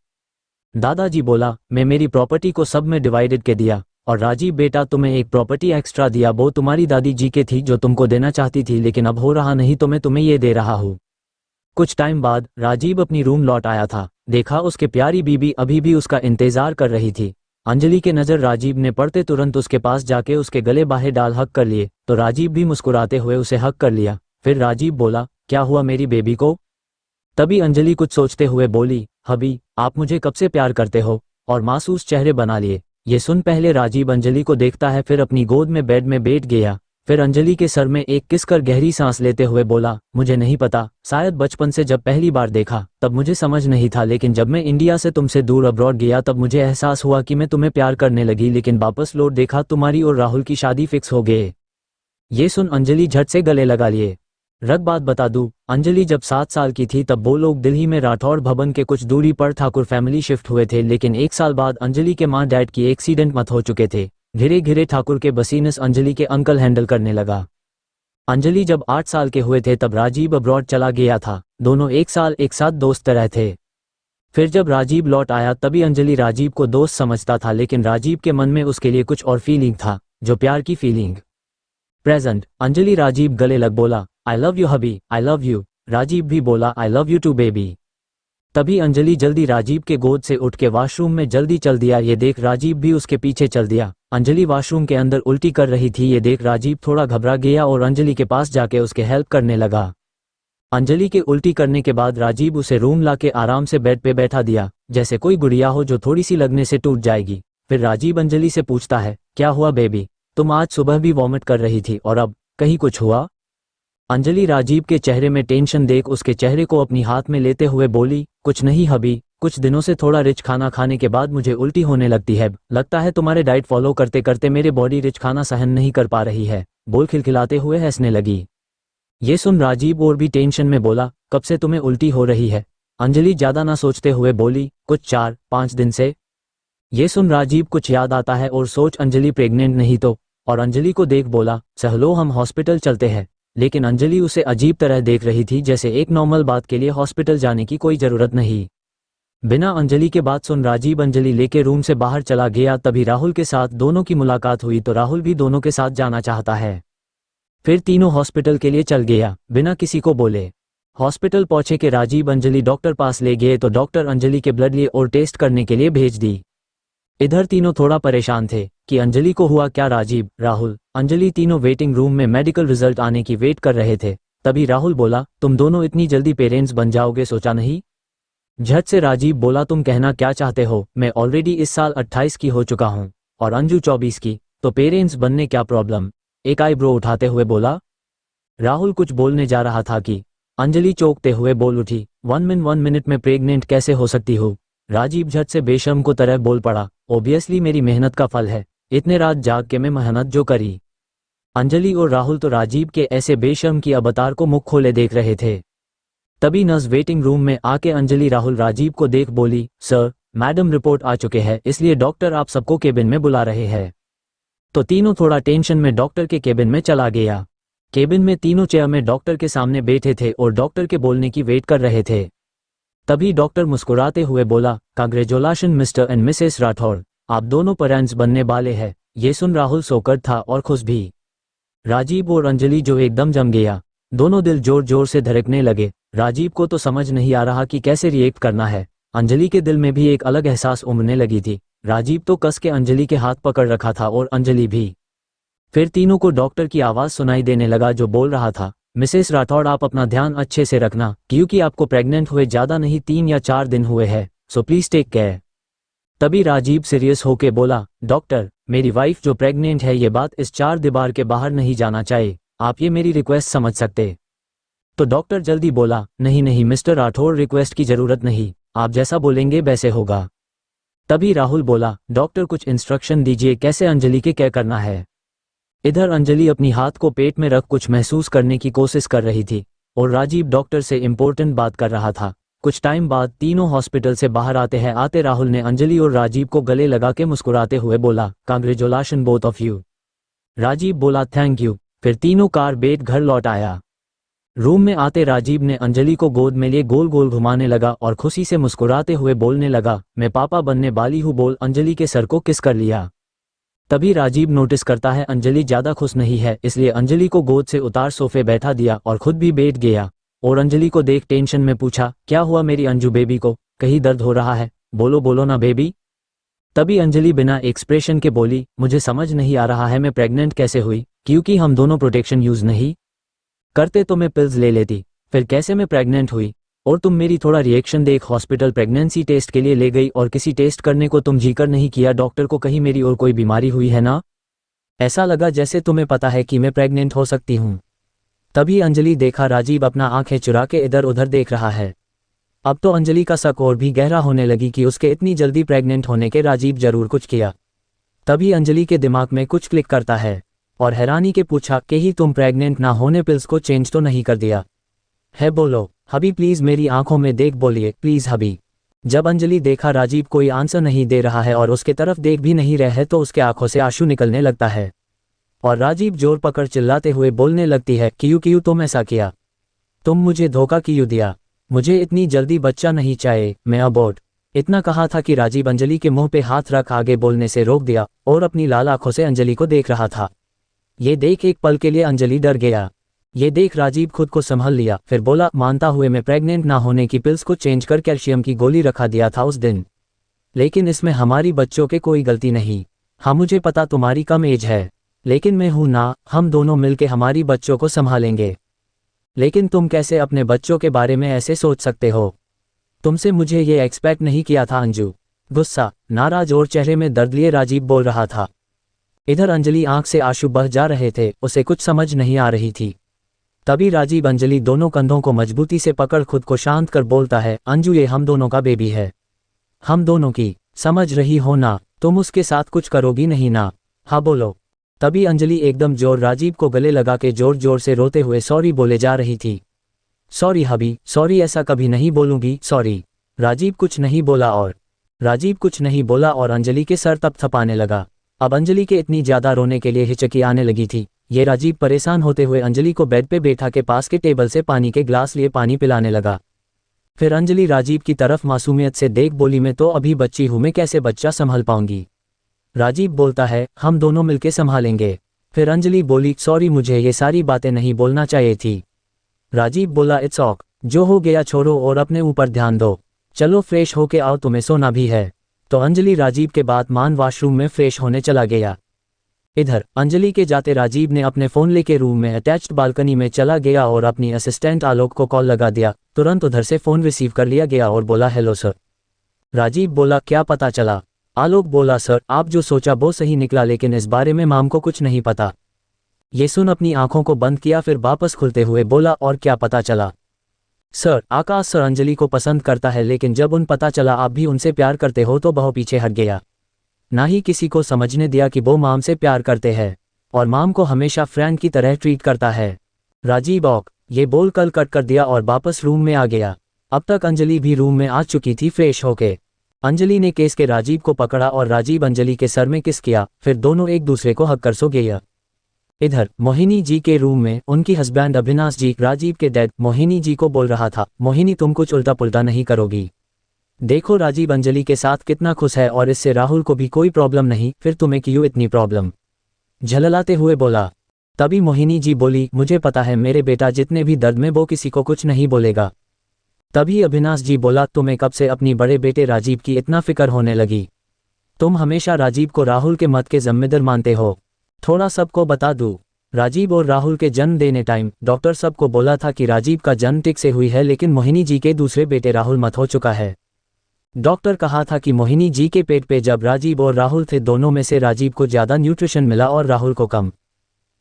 Speaker 1: दादाजी बोला, मैं मेरी प्रॉपर्टी को सब में डिवाइडेड के दिया और राजीव बेटा तुम्हें एक प्रॉपर्टी एक्स्ट्रा दिया, वो तुम्हारी दादी जी के थी जो तुमको देना चाहती थी लेकिन अब हो रहा नहीं तो मैं तुम्हें ये दे रहा हूँ। कुछ टाइम बाद राजीव अपनी रूम लौट आया था। देखा उसके प्यारी बीबी अभी भी उसका इंतजार कर रही थी। अंजलि के नजर राजीव ने पड़ते तुरंत उसके पास जाके उसके गले बाहे डाल हक कर लिए तो राजीव भी मुस्कुराते हुए उसे हक कर लिया। फिर राजीव बोला, क्या हुआ मेरी बेबी को? तभी अंजलि कुछ सोचते हुए बोली, हबी आप मुझे कब से प्यार करते हो? और मासूस चेहरे बना लिए। ये सुन पहले राजीव अंजलि को देखता है, फिर अपनी गोद में बेड में बैठ गया। फिर अंजलि के सर में एक किस कर गहरी सांस लेते हुए बोला, मुझे नहीं पता, शायद बचपन से जब पहली बार देखा तब मुझे समझ नहीं था, लेकिन जब मैं इंडिया से तुमसे दूर अब्रॉड गया तब मुझे एहसास हुआ कि मैं तुम्हें प्यार करने लगी, लेकिन वापस लौट देखा तुम्हारी और राहुल की शादी फिक्स हो गए। ये सुन अंजलि झट से गले लगा लिए। रग बात बता दूं, अंजलि जब 7 साल की थी तब वो लोग दिल्ली में राठौड़ भवन के कुछ दूरी पर ठाकुर फैमिली शिफ्ट हुए थे, लेकिन 1 साल बाद अंजलि के माँ डैड की एक्सीडेंट मत हो चुके थे। धीरे धीरे ठाकुर के बसीनस अंजलि के अंकल हैंडल करने लगा। अंजलि जब 8 साल के हुए थे तब राजीव अब्रॉड चला गया था। दोनों 1 साल एक साथ दोस्त रहे थे। फिर जब राजीव लौट आया तभी अंजलि राजीव को दोस्त समझता था, लेकिन राजीव के मन में उसके लिए कुछ और फीलिंग था, जो प्यार की फीलिंग। प्रेजेंट अंजलि राजीव गले लग बोला, I love you hubby, I love you. Rajiv भी बोला, I love you too baby. तभी अंजलि जल्दी राजीव के गोद से उठ के वॉशरूम में जल्दी चल दिया। ये देख राजीव भी उसके पीछे चल दिया। अंजलि वॉशरूम के अंदर उल्टी कर रही थी। ये देख राजीव थोड़ा घबरा गया और अंजलि के पास जाके उसके हेल्प करने लगा। अंजलि के उल्टी करने के बाद राजीव उसे रूम लाके आराम से बेड पे बैठा दिया, जैसे कोई गुड़िया हो जो थोड़ी सी लगने से टूट जाएगी। फिर राजीव अंजलि से पूछता है, क्या हुआ बेबी, तुम आज सुबह भी वॉमिट कर रही थी और अब कहीं कुछ हुआ? अंजलि राजीव के चेहरे में टेंशन देख उसके चेहरे को अपनी हाथ में लेते हुए बोली, कुछ नहीं हबी, कुछ दिनों से थोड़ा रिच खाना खाने के बाद मुझे उल्टी होने लगती है। लगता है तुम्हारे डाइट फॉलो करते करते मेरे बॉडी रिच खाना सहन नहीं कर पा रही है, बोल खिलखिलाते हुए हंसने लगी। ये सुन राजीव और भी टेंशन में बोला, कब से तुम्हें उल्टी हो रही है? अंजलि ज्यादा ना सोचते हुए बोली, कुछ 4-5 दिन से। ये सुन राजीव कुछ याद आता है और सोच अंजलि प्रेग्नेंट नहीं तो, और अंजलि को देख बोला, चलो हम हॉस्पिटल चलते हैं। लेकिन अंजलि उसे अजीब तरह देख रही थी, जैसे एक नॉर्मल बात के लिए हॉस्पिटल जाने की कोई जरूरत नहीं। बिना अंजलि के बात सुन राजीव अंजलि लेके रूम से बाहर चला गया। तभी राहुल के साथ दोनों की मुलाकात हुई तो राहुल भी दोनों के साथ जाना चाहता है। फिर तीनों हॉस्पिटल के लिए चल गया बिना किसी को बोले। हॉस्पिटल पहुंचे के राजीव अंजलि डॉक्टर पास ले गए तो डॉक्टर अंजलि के ब्लड लिए और टेस्ट करने के लिए भेज दी। इधर तीनों थोड़ा परेशान थे कि अंजलि को हुआ क्या। राजीव, राहुल, अंजलि तीनों वेटिंग रूम में मेडिकल रिजल्ट आने की वेट कर रहे थे। तभी राहुल बोला, तुम दोनों इतनी जल्दी पेरेंट्स बन जाओगे सोचा नहीं? झट से राजीव बोला, तुम कहना क्या चाहते हो? मैं ऑलरेडी इस साल 28 की हो चुका हूँ और अंजू 24 की, तो पेरेंट्स बनने क्या प्रॉब्लम? एक आईब्रो उठाते हुए बोला। राहुल कुछ बोलने जा रहा था कि अंजलि चौंकते हुए बोल उठी, 1 मिनट में प्रेग्नेंट कैसे हो सकती हो? राजीव झट से बेशर्म को तरह बोल पड़ा, ऑब्वियसली मेरी मेहनत का फल है, इतने रात जाग के मैं मेहनत जो करी। अंजलि और राहुल तो राजीव के ऐसे बेशर्म की अवतार को मुख खोले देख रहे थे। तभी नर्स वेटिंग रूम में आके अंजलि राहुल राजीव को देख बोली, सर मैडम रिपोर्ट आ चुके हैं, इसलिए डॉक्टर आप सबको केबिन में बुला रहे हैं। तो तीनों थोड़ा टेंशन में डॉक्टर के केबिन में चला गया। केबिन में तीनों चेयर में डॉक्टर के सामने बैठे थे और डॉक्टर के बोलने की वेट कर रहे थे। तभी डॉक्टर मुस्कुराते हुए बोला, congratulation mister and Mrs Rathore, आप दोनों पेरेंट्स बनने वाले हैं। ये सुन राहुल सोकर था और खुश भी। राजीव और अंजलि जो एकदम जम गया, दोनों दिल जोर जोर से धड़कने लगे। राजीव को तो समझ नहीं आ रहा कि कैसे रिएक्ट करना है। अंजलि के दिल में भी एक अलग एहसास उमड़ने लगी थी। राजीव तो कस के अंजलि के हाथ पकड़ रखा था और अंजलि भी। फिर तीनों को डॉक्टर की आवाज़ सुनाई देने लगा जो बोल रहा था, मिसेस राठौड़ आप अपना ध्यान अच्छे से रखना, क्योंकि आपको प्रेग्नेंट हुए ज़्यादा नहीं 3 या 4 दिन हुए हैं, सो प्लीज़ टेक केयर। तभी राजीव सीरियस होके बोला, डॉक्टर मेरी वाइफ जो प्रेग्नेंट है ये बात इस 4 दीवार के बाहर नहीं जाना चाहिए, आप ये मेरी रिक्वेस्ट समझ सकते? तो डॉक्टर जल्दी बोला, नहीं नहीं मिस्टर राठौड़, रिक्वेस्ट की ज़रूरत नहीं, आप जैसा बोलेंगे वैसे होगा। तभी राहुल बोला, डॉक्टर कुछ इंस्ट्रक्शन दीजिए कैसे अंजलि के क्या करना है। इधर अंजलि अपनी हाथ को पेट में रख कुछ महसूस करने की कोशिश कर रही थी और राजीव डॉक्टर से इम्पोर्टेंट बात कर रहा था। कुछ टाइम बाद तीनों हॉस्पिटल से बाहर आते राहुल ने अंजलि और राजीव को गले लगा के मुस्कुराते हुए बोला, congratulation both of you. Rajiv बोला, थैंक यू। फिर तीनों कार बैठ घर लौट आया। रूम में आते राजीव ने अंजलि को गोद में लिए गोल गोल घुमाने लगा और खुशी से मुस्कुराते हुए बोलने लगा, मैं पापा बनने वाली हूँ, बोल अंजलि के सर को किस कर लिया। तभी राजीव नोटिस करता है अंजलि ज़्यादा खुश नहीं है, इसलिए अंजलि को गोद से उतार सोफे बैठा दिया और खुद भी बैठ गया और अंजलि को देख टेंशन में पूछा, क्या हुआ मेरी अंजू बेबी को, कहीं दर्द हो रहा है? बोलो बोलो ना बेबी। तभी अंजलि बिना एक्सप्रेशन के बोली, मुझे समझ नहीं आ रहा है मैं प्रेग्नेंट कैसे हुई, क्योंकि हम दोनों प्रोटेक्शन यूज़ नहीं करते तो मैं पिल्स ले लेती, फिर कैसे मैं प्रेग्नेंट हुई? और तुम मेरी थोड़ा रिएक्शन देख, हॉस्पिटल प्रेगनेंसी टेस्ट के लिए ले गई और किसी टेस्ट करने को तुम जिक्र नहीं किया डॉक्टर को, कहीं मेरी और कोई बीमारी हुई है ना? ऐसा लगा जैसे तुम्हें पता है कि मैं प्रेग्नेंट हो सकती हूँ। तभी अंजलि देखा राजीव अपना आंखें चुरा के इधर उधर देख रहा है। अब तो अंजलि का शक और भी गहरा होने लगी कि उसके इतनी जल्दी प्रेग्नेंट होने के राजीव जरूर कुछ किया। तभी अंजलि के दिमाग में कुछ क्लिक करता है। और हैरानी के पूछा कि ही तुम प्रेग्नेंट ना होने पिल्स को चेंज तो नहीं कर दिया है? बोलो हबी प्लीज, मेरी आंखों में देख, बोलिए प्लीज हबी। जब अंजलि देखा राजीव कोई आंसर नहीं दे रहा है और उसके तरफ देख भी नहीं रहे है तो उसके आंखों से आंसू निकलने लगता है और राजीव जोर पकड़ चिल्लाते हुए बोलने लगती है, क्यों तुम ऐसा किया? तुम मुझे धोखा क्यों दिया? मुझे इतनी जल्दी बच्चा नहीं चाहिए, मैं अबॉर्ट। इतना कहा था कि राजीव अंजलि के मुंह पे हाथ रख आगे बोलने से रोक दिया और अपनी लाल आंखों से अंजलि को देख रहा था। ये देख एक पल के लिए अंजलि डर गया। ये देख राजीव खुद को संभल लिया, फिर बोला, मानता हुए मैं प्रेग्नेंट ना होने की पिल्स को चेंज कर कैल्शियम की गोली रखा दिया था उस दिन, लेकिन इसमें हमारी बच्चों के कोई गलती नहीं। हाँ मुझे पता तुम्हारी कम एज है, लेकिन मैं हूं ना, हम दोनों मिलके हमारी बच्चों को संभालेंगे। लेकिन तुम कैसे अपने बच्चों के बारे में ऐसे सोच सकते हो? तुमसे मुझे ये एक्सपेक्ट नहीं किया था अंजू। गुस्सा, नाराज और चेहरे में दर्द लिए राजीव बोल रहा था। इधर अंजलि आंख से आंसू बह जा रहे थे, उसे कुछ समझ नहीं आ रही थी। तभी राजीव अंजलि दोनों कंधों को मजबूती से पकड़ खुद को शांत कर बोलता है, अंजू ये हम दोनों का बेबी है, हम दोनों की, समझ रही हो ना? तुम उसके साथ कुछ करोगी नहीं ना? हाँ बोलो। तभी अंजलि एकदम जोर राजीव को गले लगा के जोर जोर से रोते हुए सॉरी बोले जा रही थी। सॉरी हबी, सॉरी, ऐसा कभी नहीं बोलूंगी, सॉरी। राजीव कुछ नहीं बोला और अंजलि के सर थपथपाने लगा। अब अंजलि के इतनी ज्यादा रोने के लिए हिचकी आने लगी थी। ये राजीव परेशान होते हुए अंजलि को बेड पे बैठा के पास के टेबल से पानी के ग्लास लिए पानी पिलाने लगा। फिर अंजलि राजीव की तरफ मासूमियत से देख बोली, मैं तो अभी बच्ची हूं, मैं कैसे बच्चा संभाल पाऊंगी? राजीव बोलता है, हम दोनों मिलके संभालेंगे। फिर अंजलि बोली, सॉरी मुझे ये सारी बातें नहीं बोलना चाहिए थी। राजीव बोला, इट्स ऑक, जो हो गया छोड़ो और अपने ऊपर ध्यान दो, चलो फ्रेश होके आओ, तुम्हें सोना भी है। तो अंजलि राजीव के बात मान वॉशरूम में फ्रेश होने चला गया। इधर अंजलि के जाते राजीव ने अपने फोन लेके रूम में अटैच्ड बालकनी में चला गया और अपनी असिस्टेंट आलोक को कॉल लगा दिया। तुरंत उधर से फोन रिसीव कर लिया गया और बोला, हेलो सर। राजीव बोला, क्या पता चला? आलोक बोला, सर आप जो सोचा वो सही निकला, लेकिन इस बारे में माम को कुछ नहीं पता। ये सुन अपनी आंखों को बंद किया, फिर वापस खुलते हुए बोला, और क्या पता चला? सर आकाश सर अंजलि को पसंद करता है, लेकिन जब उन पता चला आप भी उनसे प्यार करते हो तो बहुत पीछे हट गया। ना ही किसी को समझने दिया कि वो माम से प्यार करते हैं और माम को हमेशा फ्रेंड की तरह ट्रीट करता है। राजीव औक, ये बोल कल कट कर दिया और वापस रूम में आ गया। अब तक अंजलि भी रूम में आ चुकी थी फ्रेश होके। अंजलि ने केस के राजीव को पकड़ा और राजीव अंजलि के सर में किस किया, फिर दोनों एक दूसरे को हक कर सो गए। इधर मोहिनी जी के रूम में उनकी हस्बैंड अविनाश जी राजीव के डैड मोहिनी जी को बोल रहा था, मोहिनी तुम कुछ उल्टा पुल्टा नहीं करोगी? देखो राजीव अंजलि के साथ कितना खुश है और इससे राहुल को भी कोई प्रॉब्लम नहीं, फिर तुम्हें क्यों इतनी प्रॉब्लम? झललाते हुए बोला। तभी मोहिनी जी बोली, मुझे पता है मेरे बेटा जितने भी दर्द में वो किसी को कुछ नहीं बोलेगा। तभी अविनाश जी बोला, तुम्हें कब से अपनी बड़े बेटे राजीव की इतना फिक्र होने लगी? तुम हमेशा राजीव को राहुल के मत के जिम्मेदार मानते हो। थोड़ा सबको बता दूं, राजीव और राहुल के जन्म देने टाइम डॉक्टर सबको बोला था कि राजीव का जन्म ठीक से हुई है, लेकिन मोहिनी जी के दूसरे बेटे राहुल मत हो चुका है। डॉक्टर कहा था कि मोहिनी जी के पेट पे जब राजीव और राहुल थे, दोनों में से राजीव को ज़्यादा न्यूट्रिशन मिला और राहुल को कम,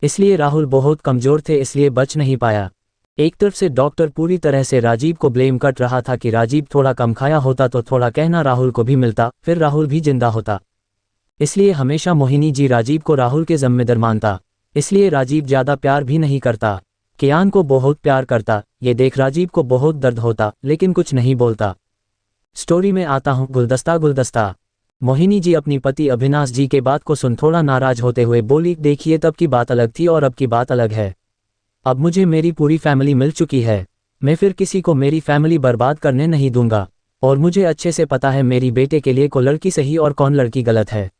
Speaker 1: इसलिए राहुल बहुत कमज़ोर थे, इसलिए बच नहीं पाया। एक तरफ से डॉक्टर पूरी तरह से राजीव को ब्लेम कर रहा था कि राजीव थोड़ा कम खाया होता तो थोड़ा कहना राहुल को भी मिलता, फिर राहुल भी जिंदा होता। इसलिए हमेशा मोहिनी जी राजीव को राहुल के जिम्मेदार मानता, इसलिए राजीव ज़्यादा प्यार भी नहीं करता। कियान को बहुत प्यार करता। ये देख राजीव को बहुत दर्द होता, लेकिन कुछ नहीं बोलता। स्टोरी में आता हूँ गुलदस्ता। मोहिनी जी अपनी पति अविनाश जी के बात को सुन थोड़ा नाराज होते हुए बोली, देखिए तब की बात अलग थी और अब की बात अलग है। अब मुझे मेरी पूरी फैमिली मिल चुकी है, मैं फिर किसी को मेरी फैमिली बर्बाद करने नहीं दूंगा। और मुझे अच्छे से पता है मेरी बेटे के लिए कौन लड़की सही और कौन लड़की गलत है,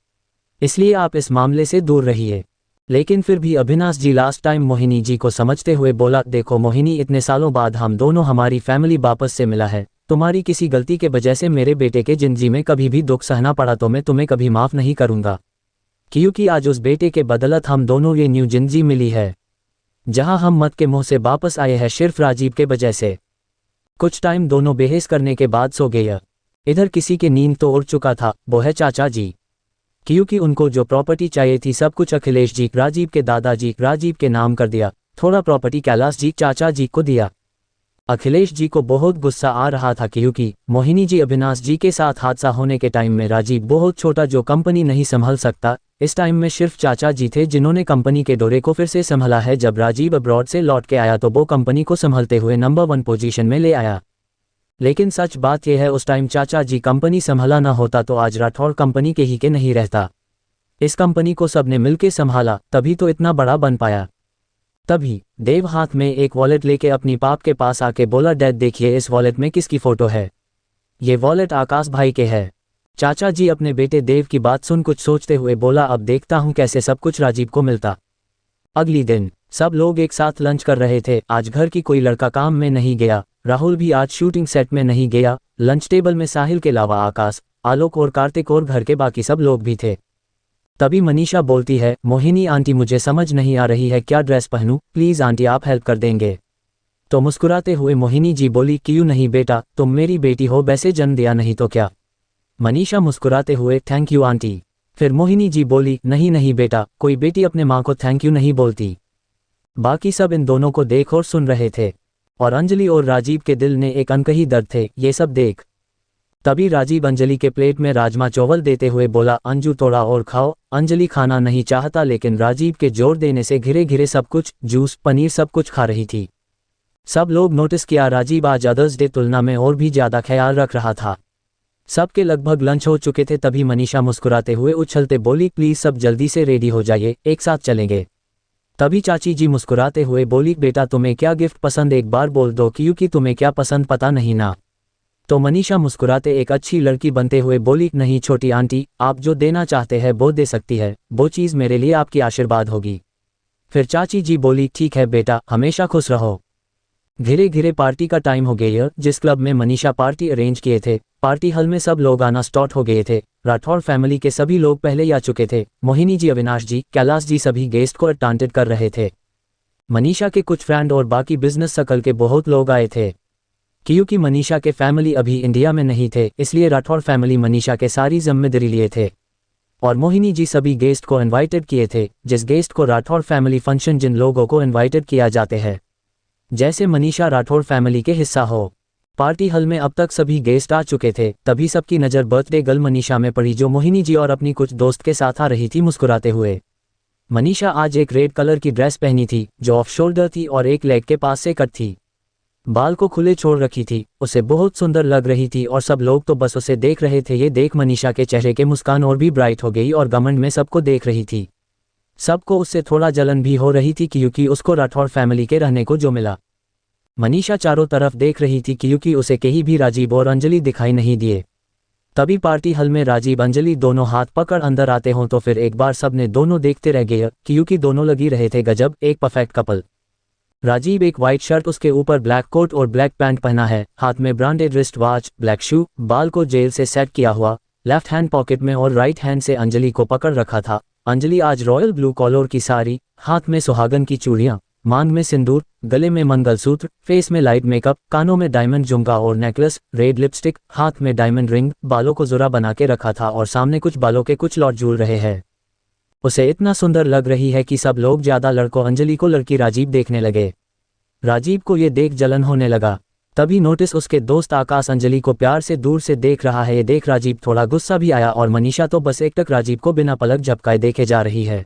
Speaker 1: इसलिए आप इस मामले से दूर रहिए। लेकिन फिर भी अविनाश जी लास्ट टाइम मोहिनी जी को समझते हुए बोला, देखो मोहिनी, इतने सालों बाद हम दोनों हमारी फैमिली वापस से मिला है। तुम्हारी किसी गलती के वजह से मेरे बेटे के जिंदगी में कभी भी दुख सहना पड़ा तो मैं तुम्हें कभी माफ नहीं करूंगा, क्योंकि आज उस बेटे के बदलत हम दोनों ये न्यू जिंदगी मिली है, जहां हम मत के मुंह से वापस आए हैं सिर्फ राजीव के वजह से। कुछ टाइम दोनों बेहस करने के बाद सो गए। इधर किसी की नींद तो उड़ चुका था, वो है चाचा जी, क्योंकि उनको जो प्रॉपर्टी चाहिए थी सब कुछ अखिलेश जी राजीव के दादाजी राजीव के नाम कर दिया। थोड़ा प्रॉपर्टी कैलाश जी चाचा जी को दिया। अखिलेश जी को बहुत गुस्सा आ रहा था क्योंकि मोहिनी जी अविनाश जी के साथ हादसा होने के टाइम में राजीव बहुत छोटा जो कंपनी नहीं संभल सकता, इस टाइम में सिर्फ चाचा जी थे जिन्होंने कंपनी के दौरे को फिर से संभाला है। जब राजीव अब्रॉड से लौट के आया तो वो कंपनी को संभालते हुए नंबर 1 पोजीशन में ले आया। लेकिन सच बात यह है उस टाइम चाचा जी कंपनी संभाला ना होता तो आज राठौर कंपनी के ही के नहीं रहता। इस कंपनी को सबने मिलके संभाला तभी तो इतना बड़ा बन पाया। तभी देव हाथ में एक वॉलेट लेके अपनी पाप के पास आके बोला, डैड देखिए इस वॉलेट में किसकी फोटो है। ये वॉलेट आकाश भाई के है। चाचा जी अपने बेटे देव की बात सुन कुछ सोचते हुए बोला, अब देखता हूँ कैसे सब कुछ राजीव को मिलता। अगली दिन सब लोग एक साथ लंच कर रहे थे। आज घर की कोई लड़का काम में नहीं गया। राहुल भी आज शूटिंग सेट में नहीं गया। लंच टेबल में साहिल के अलावा आकाश, आलोक और कार्तिक और घर के बाकी सब लोग भी थे। तभी मनीषा बोलती है, मोहिनी आंटी मुझे समझ नहीं आ रही है क्या ड्रेस पहनूं, प्लीज आंटी आप हेल्प कर देंगे। तो मुस्कुराते हुए मोहिनी जी बोली, क्यों नहीं बेटा, तुम मेरी बेटी हो, वैसे जन्म दिया नहीं तो क्या। मनीषा मुस्कुराते हुए, थैंक यू आंटी। फिर मोहिनी जी बोली, नहीं नहीं बेटा, कोई बेटी अपने माँ को थैंक यू नहीं बोलती। बाकी सब इन दोनों को देख और सुन रहे थे और अंजलि और राजीव के दिल ने एक अनकही दर्द थे ये सब देख। तभी राजीव अंजलि के प्लेट में राजमा चावल देते हुए बोला, अंजू थोड़ा और खाओ। अंजलि खाना नहीं चाहता लेकिन राजीव के जोर देने से घिरे घिरे सब कुछ, जूस पनीर सब कुछ खा रही थी। सब लोग नोटिस किया राजीव आज अदर्स डे तुलना में और भी ज्यादा ख्याल रख रहा था। सबके लगभग लंच हो चुके थे। तभी मनीषा मुस्कुराते हुए उछलते बोली, प्लीज सब जल्दी से रेडी हो जाइए, एक साथ चलेंगे। तभी चाची जी मुस्कुराते हुए बोली, बेटा तुम्हें क्या गिफ्ट पसंद एक बार बोल दो क्योंकि तुम्हें क्या पसंद पता नहीं ना। तो मनीषा मुस्कुराते एक अच्छी लड़की बनते हुए बोली, नहीं छोटी आंटी, आप जो देना चाहते हैं वो दे सकती है, वो चीज़ मेरे लिए आपकी आशीर्वाद होगी। फिर चाची जी बोली, ठीक है बेटा, हमेशा खुश रहो। धीरे धीरे पार्टी का टाइम हो गया। जिस क्लब में मनीषा पार्टी अरेंज किए थे, पार्टी हॉल में सब लोग आना स्टार्ट हो गए थे। राठौर फैमिली के सभी लोग पहले ही आ चुके थे। मोहिनी जी, अविनाश जी, कैलाश जी सभी गेस्ट को अटेंड कर रहे थे। मनीषा के कुछ फ्रेंड और बाकी बिजनेस सर्कल के बहुत लोग आए थे। क्योंकि मनीषा के फैमिली अभी इंडिया में नहीं थे इसलिए राठौर फैमिली मनीषा के सारी जिम्मेदारी लिए थे और मोहिनी जी सभी गेस्ट को इनवाइटेड किए थे। जिस गेस्ट को राठौर फैमिली फंक्शन जिन लोगों को इनवाइटेड किया जाते हैं जैसे मनीषा राठौर फैमिली के हिस्सा हो। पार्टी हॉल में अब तक सभी गेस्ट आ चुके थे। तभी सबकी नज़र बर्थडे गर्ल मनीषा में पड़ी जो मोहिनी जी और अपनी कुछ दोस्त के साथ आ रही थी मुस्कुराते हुए। मनीषा आज एक रेड कलर की ड्रेस पहनी थी जो ऑफ शोल्डर थी और एक लेग के पास से कट थी। बाल को खुले छोड़ रखी थी, उसे बहुत सुंदर लग रही थी और सब लोग तो बस उसे देख रहे थे। ये देख मनीषा के चेहरे के मुस्कान और भी ब्राइट हो गई और घमंड में सबको देख रही थी। सबको उससे थोड़ा जलन भी हो रही थी क्योंकि उसको राठौर फैमिली के रहने को जो मिला। मनीषा चारों तरफ देख रही थी क्योंकि उसे कहीं भी राजीव और अंजलि दिखाई नहीं दिए। तभी पार्टी हॉल में राजीव अंजलि दोनों हाथ पकड़ अंदर आते हों तो फिर एक बार सबने दोनों देखते रह गए क्योंकि दोनों लगी रहे थे गजब, एक परफेक्ट कपल। राजीव एक वाइट शर्ट, उसके ऊपर ब्लैक कोट और ब्लैक पैंट पहना है, हाथ में branded wrist watch, black shoe, बाल को जेल से सेट किया हुआ, लेफ्ट हैंड पॉकेट में और राइट हैंड से अंजलि को पकड़ रखा था। अंजलि आज रॉयल ब्लू कॉलर की साड़ी, हाथ में सुहागन की चूड़ियां, मांग में सिंदूर, गले में मंगलसूत्र, फेस में लाइट मेकअप, कानों में डायमंड झुमका और नेकलेस, रेड लिपस्टिक, हाथ में डायमंड रिंग, बालों को जुरा बना के रखा था और सामने कुछ बालों के कुछ लॉट झूल रहे हैं। उसे इतना सुंदर लग रही है कि सब लोग ज्यादा लड़कों अंजलि को लड़की राजीव देखने लगे। राजीव को ये देख जलन होने लगा। तभी नोटिस उसके दोस्त आकाश अंजलि को प्यार से दूर से देख रहा है। ये देख राजीव थोड़ा गुस्सा भी आया और मनीषा तो बस एकटक राजीव को बिना पलक झपकाए देखे जा रही है।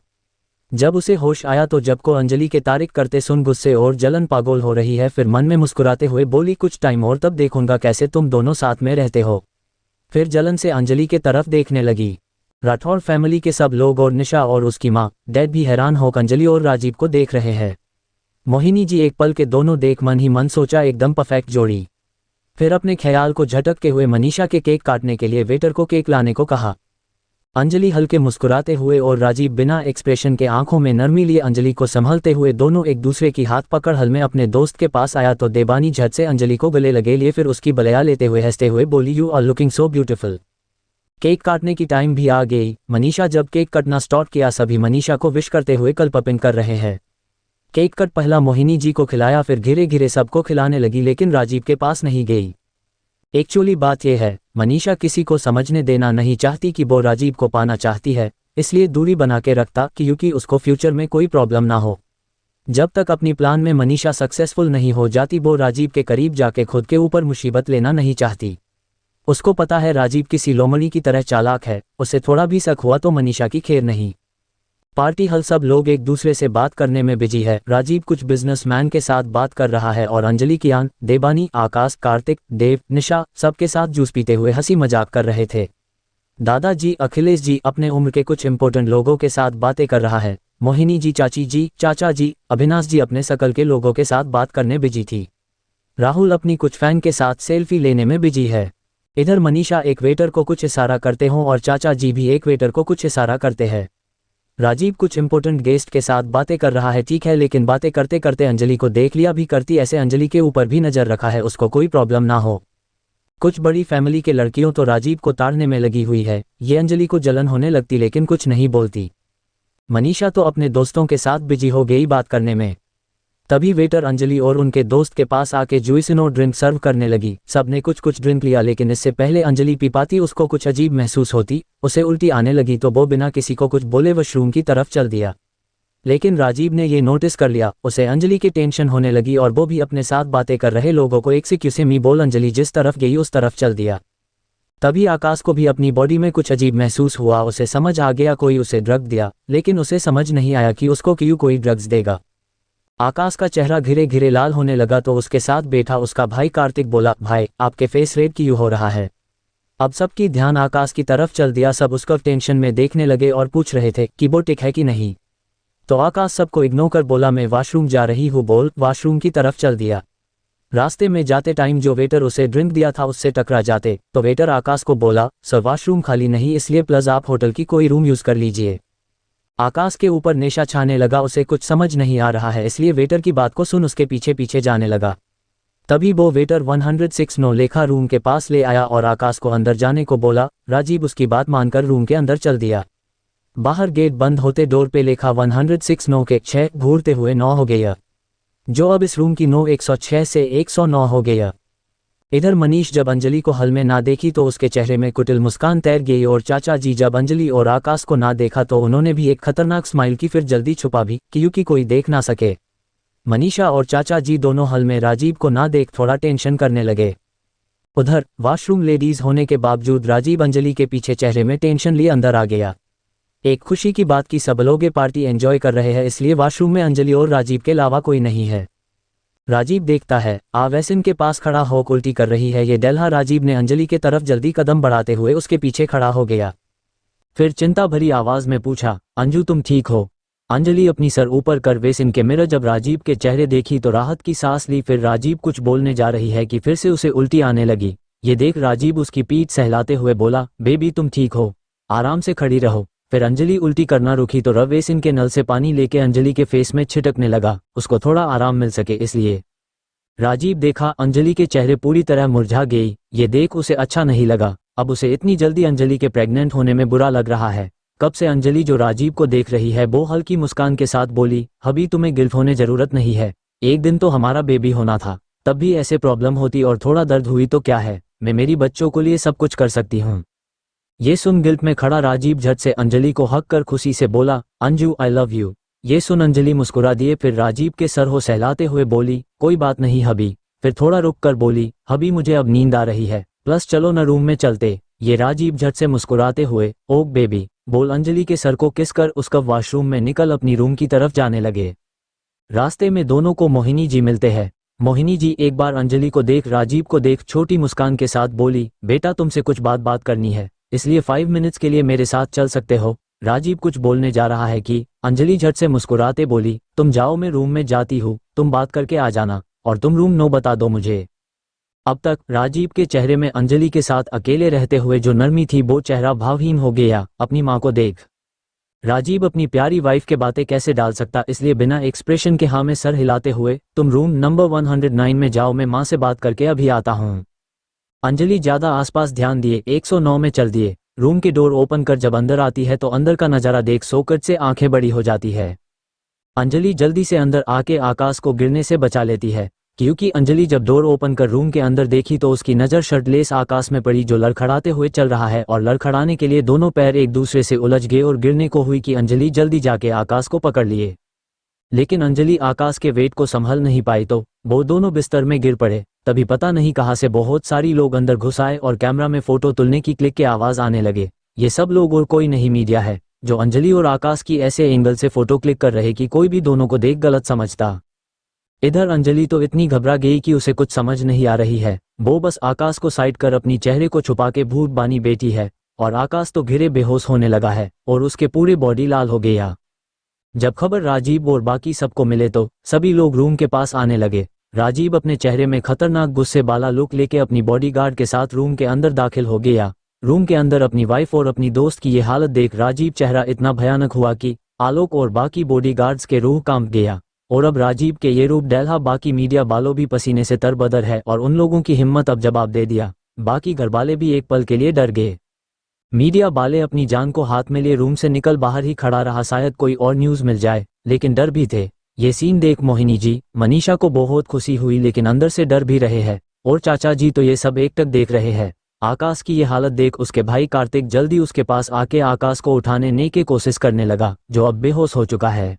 Speaker 1: जब उसे होश आया तो जब को अंजलि के तारीफ करते सुन गुस्से और जलन पागल हो रही है। फिर मन में मुस्कुराते हुए बोली, कुछ टाइम और तब देखूंगा कैसे तुम दोनों साथ में रहते हो। फिर जलन से अंजलि के तरफ देखने लगी। राठौर फैमिली के सब लोग और निशा और उसकी माँ डैड भी हैरान होकर अंजलि और राजीव को देख रहे हैं। मोहिनी जी एक पल के दोनों देख मन ही मन सोचा, एकदम परफेक्ट जोड़ी। फिर अपने ख्याल को झटकते हुए मनीषा के केक काटने के लिए वेटर को केक लाने को कहा। अंजलि हल्के मुस्कुराते हुए और राजीव बिना एक्सप्रेशन के आंखों में नरमी लिए अंजलि को संभालते हुए दोनों एक दूसरे की हाथ पकड़ हल में अपने दोस्त के पास आया तो देबानी झट से अंजलि को गले लगे लिए। फिर उसकी बलया लेते हुए हंसते हुए बोली, you are looking so beautiful. Cake काटने की टाइम भी आ गई। मनीषा जब केक कटना स्टार्ट किया सभी मनीषा को विश करते हुए कलपपिन कर रहे हैं। केक कट पहला मोहिनी जी को खिलाया, फिर धीरे धीरे सबको खिलाने लगी लेकिन राजीव के पास नहीं गई। एक्चुअली बात यह है, मनीषा किसी को समझने देना नहीं चाहती कि वो राजीव को पाना चाहती है, इसलिए दूरी बना के रखता क्योंकि उसको फ्यूचर में कोई प्रॉब्लम ना हो। जब तक अपनी प्लान में मनीषा सक्सेसफुल नहीं हो जाती वो राजीव के करीब जाके खुद के ऊपर मुसीबत लेना नहीं चाहती। उसको पता है राजीव किसी लोमड़ी की तरह चालाक है, उसे थोड़ा भी शक हुआ तो मनीषा की खैर नहीं। पार्टी हल सब लोग एक दूसरे से बात करने में बिजी है। राजीव कुछ बिजनेसमैन के साथ बात कर रहा है और अंजलि, कियान, देबानी, आकाश, कार्तिक, देव, निशा सबके साथ जूस पीते हुए हंसी मजाक कर रहे थे। दादाजी अखिलेश जी अपने उम्र के कुछ इंपॉर्टेंट लोगों के साथ बातें कर रहा है। मोहिनी जी, चाची जी, चाचा जी, अविनाश जी अपने सकल के लोगों के साथ बात करने बिजी थी। राहुल अपनी कुछ फैन के साथ सेल्फी लेने में बिजी है। इधर मनीषा एक वेटर को कुछ इशारा करते हों और चाचा जी भी एक वेटर को कुछ इशारा करते हैं। राजीव कुछ इंपॉर्टेंट गेस्ट के साथ बातें कर रहा है, ठीक है, लेकिन बातें करते करते अंजलि को देख लिया भी करती ऐसे अंजलि के ऊपर भी नजर रखा है, उसको कोई प्रॉब्लम ना हो। कुछ बड़ी फैमिली के लड़कियों तो राजीव को ताड़ने में लगी हुई है। ये अंजलि को जलन होने लगती लेकिन कुछ नहीं बोलती। मनीषा तो अपने दोस्तों के साथ बिजी हो गई बात करने में। तभी वेटर अंजलि और उनके दोस्त के पास आके जुइसिनो ड्रिंक सर्व करने लगी। सबने कुछ कुछ ड्रिंक लिया लेकिन इससे पहले अंजलि पी पाती उसको कुछ अजीब महसूस होती, उसे उल्टी आने लगी तो वो बिना किसी को कुछ बोले वॉशरूम की तरफ चल दिया। लेकिन राजीव ने ये नोटिस कर लिया, उसे अंजलि की टेंशन होने लगी और वो भी अपने साथ बातें कर रहे लोगों को एक्सक्यूज़ मी बोल अंजलि जिस तरफ गई उस तरफ चल दिया। तभी आकाश को भी अपनी बॉडी में कुछ अजीब महसूस हुआ, उसे समझ आ गया कोई उसे ड्रग दिया, लेकिन उसे समझ नहीं आया कि उसको क्यों कोई ड्रग्स देगा। आकाश का चेहरा घिरे घिरे लाल होने लगा तो उसके साथ बैठा उसका भाई कार्तिक बोला, भाई आपके फेस रेड क्यों हो रहा है। अब सबकी ध्यान आकाश की तरफ चल दिया, सब उसको टेंशन में देखने लगे और पूछ रहे थे कि वो ठीक है कि नहीं। तो आकाश सबको इग्नोर कर बोला, मैं वॉशरूम जा रही हूँ, बोल वॉशरूम की तरफ चल दिया। रास्ते में जाते टाइम जो वेटर उसे ड्रिंक दिया था उससे टकरा जाते तो वेटर आकाश को बोला, सर वॉशरूम खाली नहीं इसलिए प्लस आप होटल की कोई रूम यूज कर लीजिए। आकाश के ऊपर नेशा छाने लगा, उसे कुछ समझ नहीं आ रहा है इसलिए वेटर की बात को सुन उसके पीछे पीछे जाने लगा। तभी वो वेटर 106 लेखा रूम के पास ले आया और आकाश को अंदर जाने को बोला। राजीव उसकी बात मानकर रूम के अंदर चल दिया। बाहर गेट बंद होते डोर पे लेखा 106 के 6 घूरते हुए 9 हो गया, जो अब इस रूम की 9 106 से 109 हो गया। इधर मनीष जब अंजलि को हल में ना देखी तो उसके चेहरे में कुटिल मुस्कान तैर गई और चाचा जी जब अंजलि और आकाश को ना देखा तो उन्होंने भी एक खतरनाक स्माइल की, फिर जल्दी छुपा भी क्योंकि कोई देख ना सके। मनीषा और चाचा जी दोनों हल में राजीव को ना देख थोड़ा टेंशन करने लगे। उधर वॉशरूम लेडीज होने के बावजूद राजीव अंजलि के पीछे चेहरे में टेंशन लिए अंदर आ गया। एक खुशी की बात की सब लोग पार्टी एंजॉय कर रहे हैं इसलिए वॉशरूम में अंजलि और राजीव के अलावा कोई नहीं है। राजीव देखता है आवेसिन के पास खड़ा हो उल्टी कर रही है, ये डेल्हा राजीव ने अंजलि के तरफ जल्दी कदम बढ़ाते हुए उसके पीछे खड़ा हो गया। फिर चिंता भरी आवाज में पूछा, अंजू तुम ठीक हो। अंजलि अपनी सर ऊपर कर वेसिन के मिरर जब राजीव के चेहरे देखी तो राहत की सांस ली। फिर राजीव कुछ बोलने जा रही है कि फिर से उसे उल्टी आने लगी। ये देख राजीव उसकी पीठ सहलाते हुए बोला, बेबी तुम ठीक हो, आराम से खड़ी रहो। फिर अंजलि उल्टी करना रुकी तो रवेसिन के नल से पानी लेके अंजलि के फेस में छिटकने लगा, उसको थोड़ा आराम मिल सके इसलिए। राजीव देखा अंजलि के चेहरे पूरी तरह मुरझा गई, ये देख उसे अच्छा नहीं लगा। अब उसे इतनी जल्दी अंजलि के प्रेग्नेंट होने में बुरा लग रहा है। कब से अंजलि जो राजीव को देख रही है वो हल्की मुस्कान के साथ बोली, अभी तुम्हें गिल्ट होने जरूरत नहीं है, एक दिन तो हमारा बेबी होना था, तब भी ऐसे प्रॉब्लम होती और थोड़ा दर्द हुई तो क्या है, मैं मेरी बच्चों को लिए सब कुछ कर सकती हूँ। ये सुन गिल्ट में खड़ा राजीव झट से अंजलि को हक कर खुशी से बोला, अंजू आई लव यू। ये सुन अंजलि मुस्कुरा दिए, फिर राजीव के सर हो सहलाते हुए बोली, कोई बात नहीं हबी। फिर थोड़ा रुक कर बोली, हबी मुझे अब नींद आ रही है, प्लस चलो न रूम में चलते। ये राजीव झट से मुस्कुराते हुए ओक बेबी बोल अंजलि के सर को किस कर उसका वॉशरूम में निकल अपनी रूम की तरफ जाने लगे। रास्ते में दोनों को मोहिनी जी मिलते हैं। मोहिनी जी एक बार अंजलि को देख राजीव को देख छोटी मुस्कान के साथ बोली, बेटा तुमसे कुछ बात करनी है, इसलिए 5 मिनट्स के लिए मेरे साथ चल सकते हो। राजीव कुछ बोलने जा रहा है कि अंजलि झट से मुस्कुराते बोली, तुम जाओ मैं रूम में जाती हूँ, तुम बात करके आ जाना और तुम रूम 9 बता दो मुझे। अब तक राजीव के चेहरे में अंजलि के साथ अकेले रहते हुए जो नरमी थी वो चेहरा भावहीन हो गया अपनी माँ को देख। राजीव अपनी प्यारी वाइफ के बातें कैसे डाल सकता, इसलिए बिना एक्सप्रेशन के हाँ में सर हिलाते हुए, तुम रूम नंबर 109 में जाओ, मैं माँ से बात करके अभी आता हूँ। अंजलि ज्यादा आसपास ध्यान दिए 109 में चल दिए। रूम के डोर ओपन कर जब अंदर आती है तो अंदर का नजारा देख सोकट से आंखें बड़ी हो जाती है। अंजलि जल्दी से अंदर आके आकाश को गिरने से बचा लेती है, क्योंकि अंजलि जब डोर ओपन कर रूम के अंदर देखी तो उसकी नज़र शर्टलेस आकाश में पड़ी जो लड़खड़ाते हुए चल रहा है, और लड़खड़ाने के लिए दोनों पैर एक दूसरे से उलझ गए और गिरने को हुई कि अंजलि जल्दी जाके आकाश को पकड़ लिए। लेकिन अंजलि आकाश के वेट को संभल नहीं पाई तो वो दोनों बिस्तर में गिर पड़े। तभी पता नहीं कहां से बहुत सारी लोग अंदर घुस आए और कैमरा में फोटो तुलने की क्लिक के आवाज आने लगे। ये सब लोग और कोई नहीं मीडिया है जो अंजलि और आकाश की ऐसे एंगल से फोटो क्लिक कर रहे कि कोई भी दोनों को देख गलत समझता। इधर अंजलि तो इतनी घबरा गई कि उसे कुछ समझ नहीं आ रही है। वो बस आकाश को साइड कर अपनी चेहरे को छुपा के भूत बानी बैठी है और आकाश तो घिरे बेहोश होने लगा है और उसके पूरे बॉडी लाल हो गया। जब खबर राजीव और बाकी सबको मिले तो सभी लोग रूम के पास आने लगे। राजीव अपने चेहरे में खतरनाक गुस्से वाला लुक लेके अपनी बॉडीगार्ड के साथ रूम के अंदर दाखिल हो गया। रूम के अंदर अपनी वाइफ और अपनी दोस्त की ये हालत देख राजीव चेहरा इतना भयानक हुआ कि आलोक और बाकी बॉडीगार्ड्स के रूह कांप गया। और अब राजीव के ये रूप डेल्हा बाकी मीडिया वालों भी पसीने से तरबदर है और उन लोगों की हिम्मत अब जवाब दे दिया। बाकी घरवाले भी एक पल के लिए डर गए। मीडिया वाले अपनी जान को हाथ में लिए रूम से निकल बाहर ही खड़ा रहा, शायद कोई और न्यूज़ मिल जाए, लेकिन डर भी थे। ये सीन देख मोहिनी जी मनीषा को बहुत खुशी हुई लेकिन अंदर से डर भी रहे हैं और चाचा जी तो ये सब एकटक देख रहे हैं। आकाश की ये हालत देख उसके भाई कार्तिक जल्दी उसके पास आके आकाश को उठाने की कोशिश करने लगा जो अब बेहोश हो चुका है।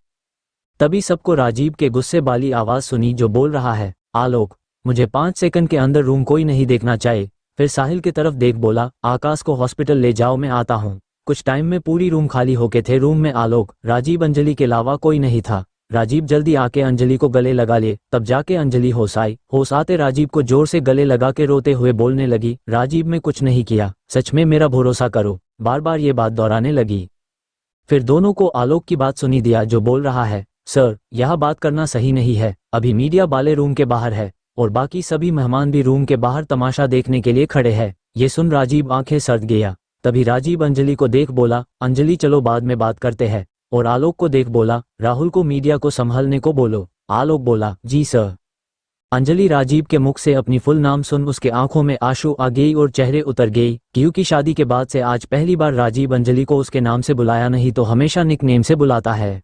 Speaker 1: तभी सबको राजीव के गुस्से वाली आवाज सुनी जो बोल रहा है, आलोक मुझे 5 सेकंड के अंदर रूम कोई नहीं देखना चाहिए। फिर साहिल की तरफ देख बोला, आकाश को हॉस्पिटल ले जाओ, मैं आता हूँ। कुछ टाइम में पूरी रूम खाली होके थे। रूम में आलोक, राजीव, अंजलि के अलावा कोई नहीं था। राजीव जल्दी आके अंजलि को गले लगा ले, तब जाके अंजलि होश आई। होश आते राजीव को जोर से गले लगा के रोते हुए बोलने लगी, राजीव मैं कुछ नहीं किया, सच में मेरा भरोसा करो। बार बार ये बात दोहराने लगी। फिर दोनों को आलोक की बात सुनी दिया जो बोल रहा है, सर यह बात करना सही नहीं है। अभी मीडिया वाले रूम के बाहर है और बाकी सभी मेहमान भी रूम के बाहर तमाशा देखने के लिए खड़े हैं। ये सुन राजीव आंखें सर्द गया। तभी राजीव अंजलि को देख बोला, अंजलि चलो बाद में बात करते हैं। और आलोक को देख बोला, राहुल को मीडिया को संभालने को बोलो। आलोक बोला, जी सर। अंजलि राजीव के मुख से अपनी फुल नाम सुन उसके आंखों में आंसू आ गई और चेहरे उतर गई, क्योंकि शादी के बाद से आज पहली बार राजीव अंजलि को उसके नाम से बुलाया, नहीं तो हमेशा निक नेम से बुलाता है।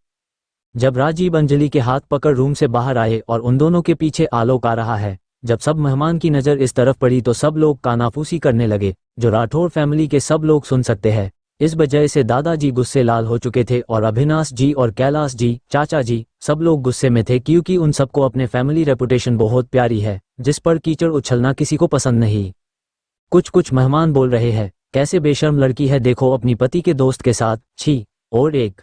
Speaker 1: जब राजीव अंजलि के हाथ पकड़ रूम से बाहर आए और उन दोनों के पीछे आलोक आ रहा है, जब सब मेहमान की नज़र इस तरफ पड़ी तो सब लोग कानाफूसी करने लगे, जो राठौर फैमिली के सब लोग सुन सकते हैं। इस वजह से दादाजी गुस्से लाल हो चुके थे और अभिनाश जी और कैलाश जी, चाचा जी, सब लोग गुस्से में थे, क्योंकि उन सबको अपने फैमिली रेपुटेशन बहुत प्यारी है जिस पर कीचड़ उछलना किसी को पसंद नहीं। कुछ मेहमान बोल रहे हैं, कैसे बेशर्म लड़की है, देखो अपनी पति के दोस्त के साथ, छी। और एक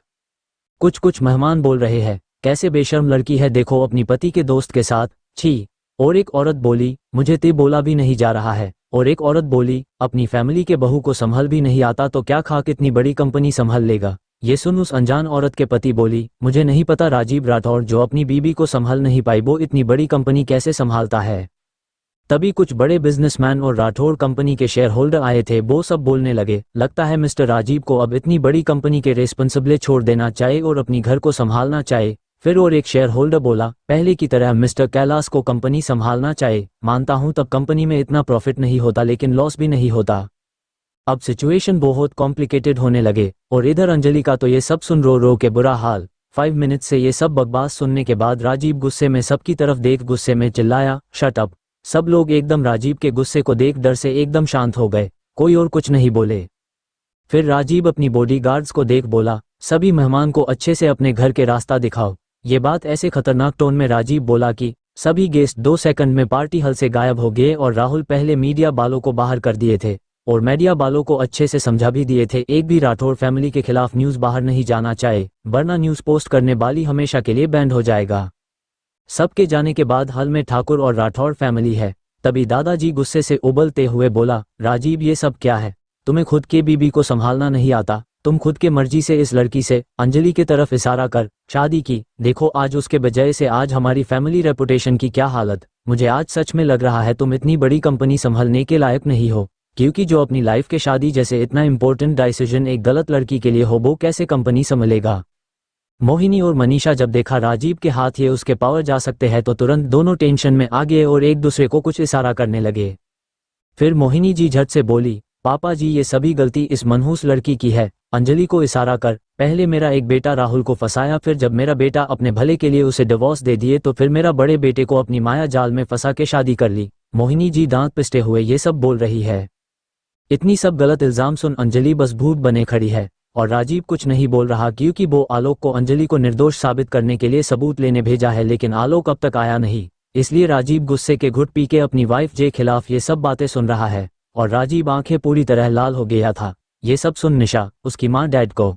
Speaker 1: कुछ मेहमान बोल रहे हैं, कैसे बेशर्म लड़की है, देखो अपनी पति के दोस्त के साथ, छी। और एक औरत बोली, मुझे ते बोला भी नहीं जा रहा है। और एक औरत बोली, अपनी फैमिली के बहू को संभल भी नहीं आता तो क्या खा कितनी बड़ी कंपनी संभल लेगा। ये सुन उस अनजान औरत के पति बोली, मुझे नहीं पता राजीव राठौर जो अपनी बीबी को संभल नहीं पाई वो इतनी बड़ी कंपनी कैसे संभालता है। तभी कुछ बड़े बिजनेसमैन और राठौर कंपनी के शेयर होल्डर आए थे, वो सब बोलने लगे, लगता है मिस्टर राजीव को अब इतनी बड़ी कंपनी के रेस्पॉन्सिबल छोड़ देना चाहिए और अपनी घर को संभालना चाहिए। फिर और एक शेयर होल्डर बोला, पहले की तरह मिस्टर कैलाश को कंपनी संभालना चाहिए। मानता हूं तब कंपनी में इतना प्रॉफिट नहीं होता लेकिन लॉस भी नहीं होता। अब सिचुएशन बहुत कॉम्प्लिकेटेड होने लगे और इधर अंजलि का तो ये सब सुन रो रो के बुरा हाल। 5 मिनट से ये सब बकवास सुनने के बाद राजीव गुस्से में सबकी तरफ देख गुस्से में चिल्लाया, शट अप। सब लोग एकदम राजीव के गुस्से को देख डर से एकदम शांत हो गए, कोई और कुछ नहीं बोले। फिर राजीव अपनी बॉडीगार्ड्स को देख बोला, सभी मेहमान को अच्छे से अपने घर के रास्ता दिखाओ। ये बात ऐसे खतरनाक टोन में राजीव बोला कि सभी गेस्ट 2 सेकंड में पार्टी हॉल से गायब हो गए। और राहुल पहले मीडिया वालों को बाहर कर दिए थे और मीडिया वालों को अच्छे से समझा भी दिए थे, एक भी राठौर फैमिली के खिलाफ न्यूज़ बाहर नहीं जाना चाहिए, वरना न्यूज़ पोस्ट करने वाली हमेशा के लिए बैंड हो जाएगा। सबके जाने के बाद हॉल में ठाकुर और राठौर फैमिली है। तभी दादाजी गुस्से से उबलते हुए बोला, राजीव ये सब क्या है, तुम्हें खुद के बीबी को संभालना नहीं आता, तुम खुद के मर्जी से इस लड़की से, अंजलि की तरफ इशारा कर, शादी की। देखो आज उसके वजह से आज हमारी फैमिली रेपुटेशन की क्या हालत। मुझे आज सच में लग रहा है तुम इतनी बड़ी कंपनी संभालने के लायक नहीं हो, क्योंकि जो अपनी लाइफ के शादी जैसे इतना इंपॉर्टेंट डिसीजन एक गलत लड़की के लिए हो वो कैसे कंपनी संभालेगा। मोहिनी और मनीषा जब देखा राजीव के हाथ ये उसके पावर जा सकते हैं तो तुरंत दोनों टेंशन में आ गए और एक दूसरे को कुछ इशारा करने लगे। फिर मोहिनी जी झट से बोली, पापा जी ये सभी गलती इस मनहूस लड़की की है। अंजलि को इशारा कर, पहले मेरा एक बेटा राहुल को फंसाया, फिर जब मेरा बेटा अपने भले के लिए उसे डिवोर्स दे दिए तो फिर मेरा बड़े बेटे को अपनी माया जाल में फंसा के शादी कर ली। मोहिनी जी दांत पिसते हुए ये सब बोल रही है। इतनी सब गलत इल्जाम सुन अंजलि बस भूत बने खड़ी है। और राजीव कुछ नहीं बोल रहा क्योंकि वो आलोक को अंजलि को निर्दोष साबित करने के लिए सबूत लेने भेजा है, लेकिन आलोक अब तक आया नहीं। इसलिए राजीव गुस्से के घुट पी के अपनी वाइफ जे खिलाफ ये सब बातें सुन रहा है और राजीव आंखें पूरी तरह लाल हो गया था। ये सब सुन निशा, उसकी माँ डैड को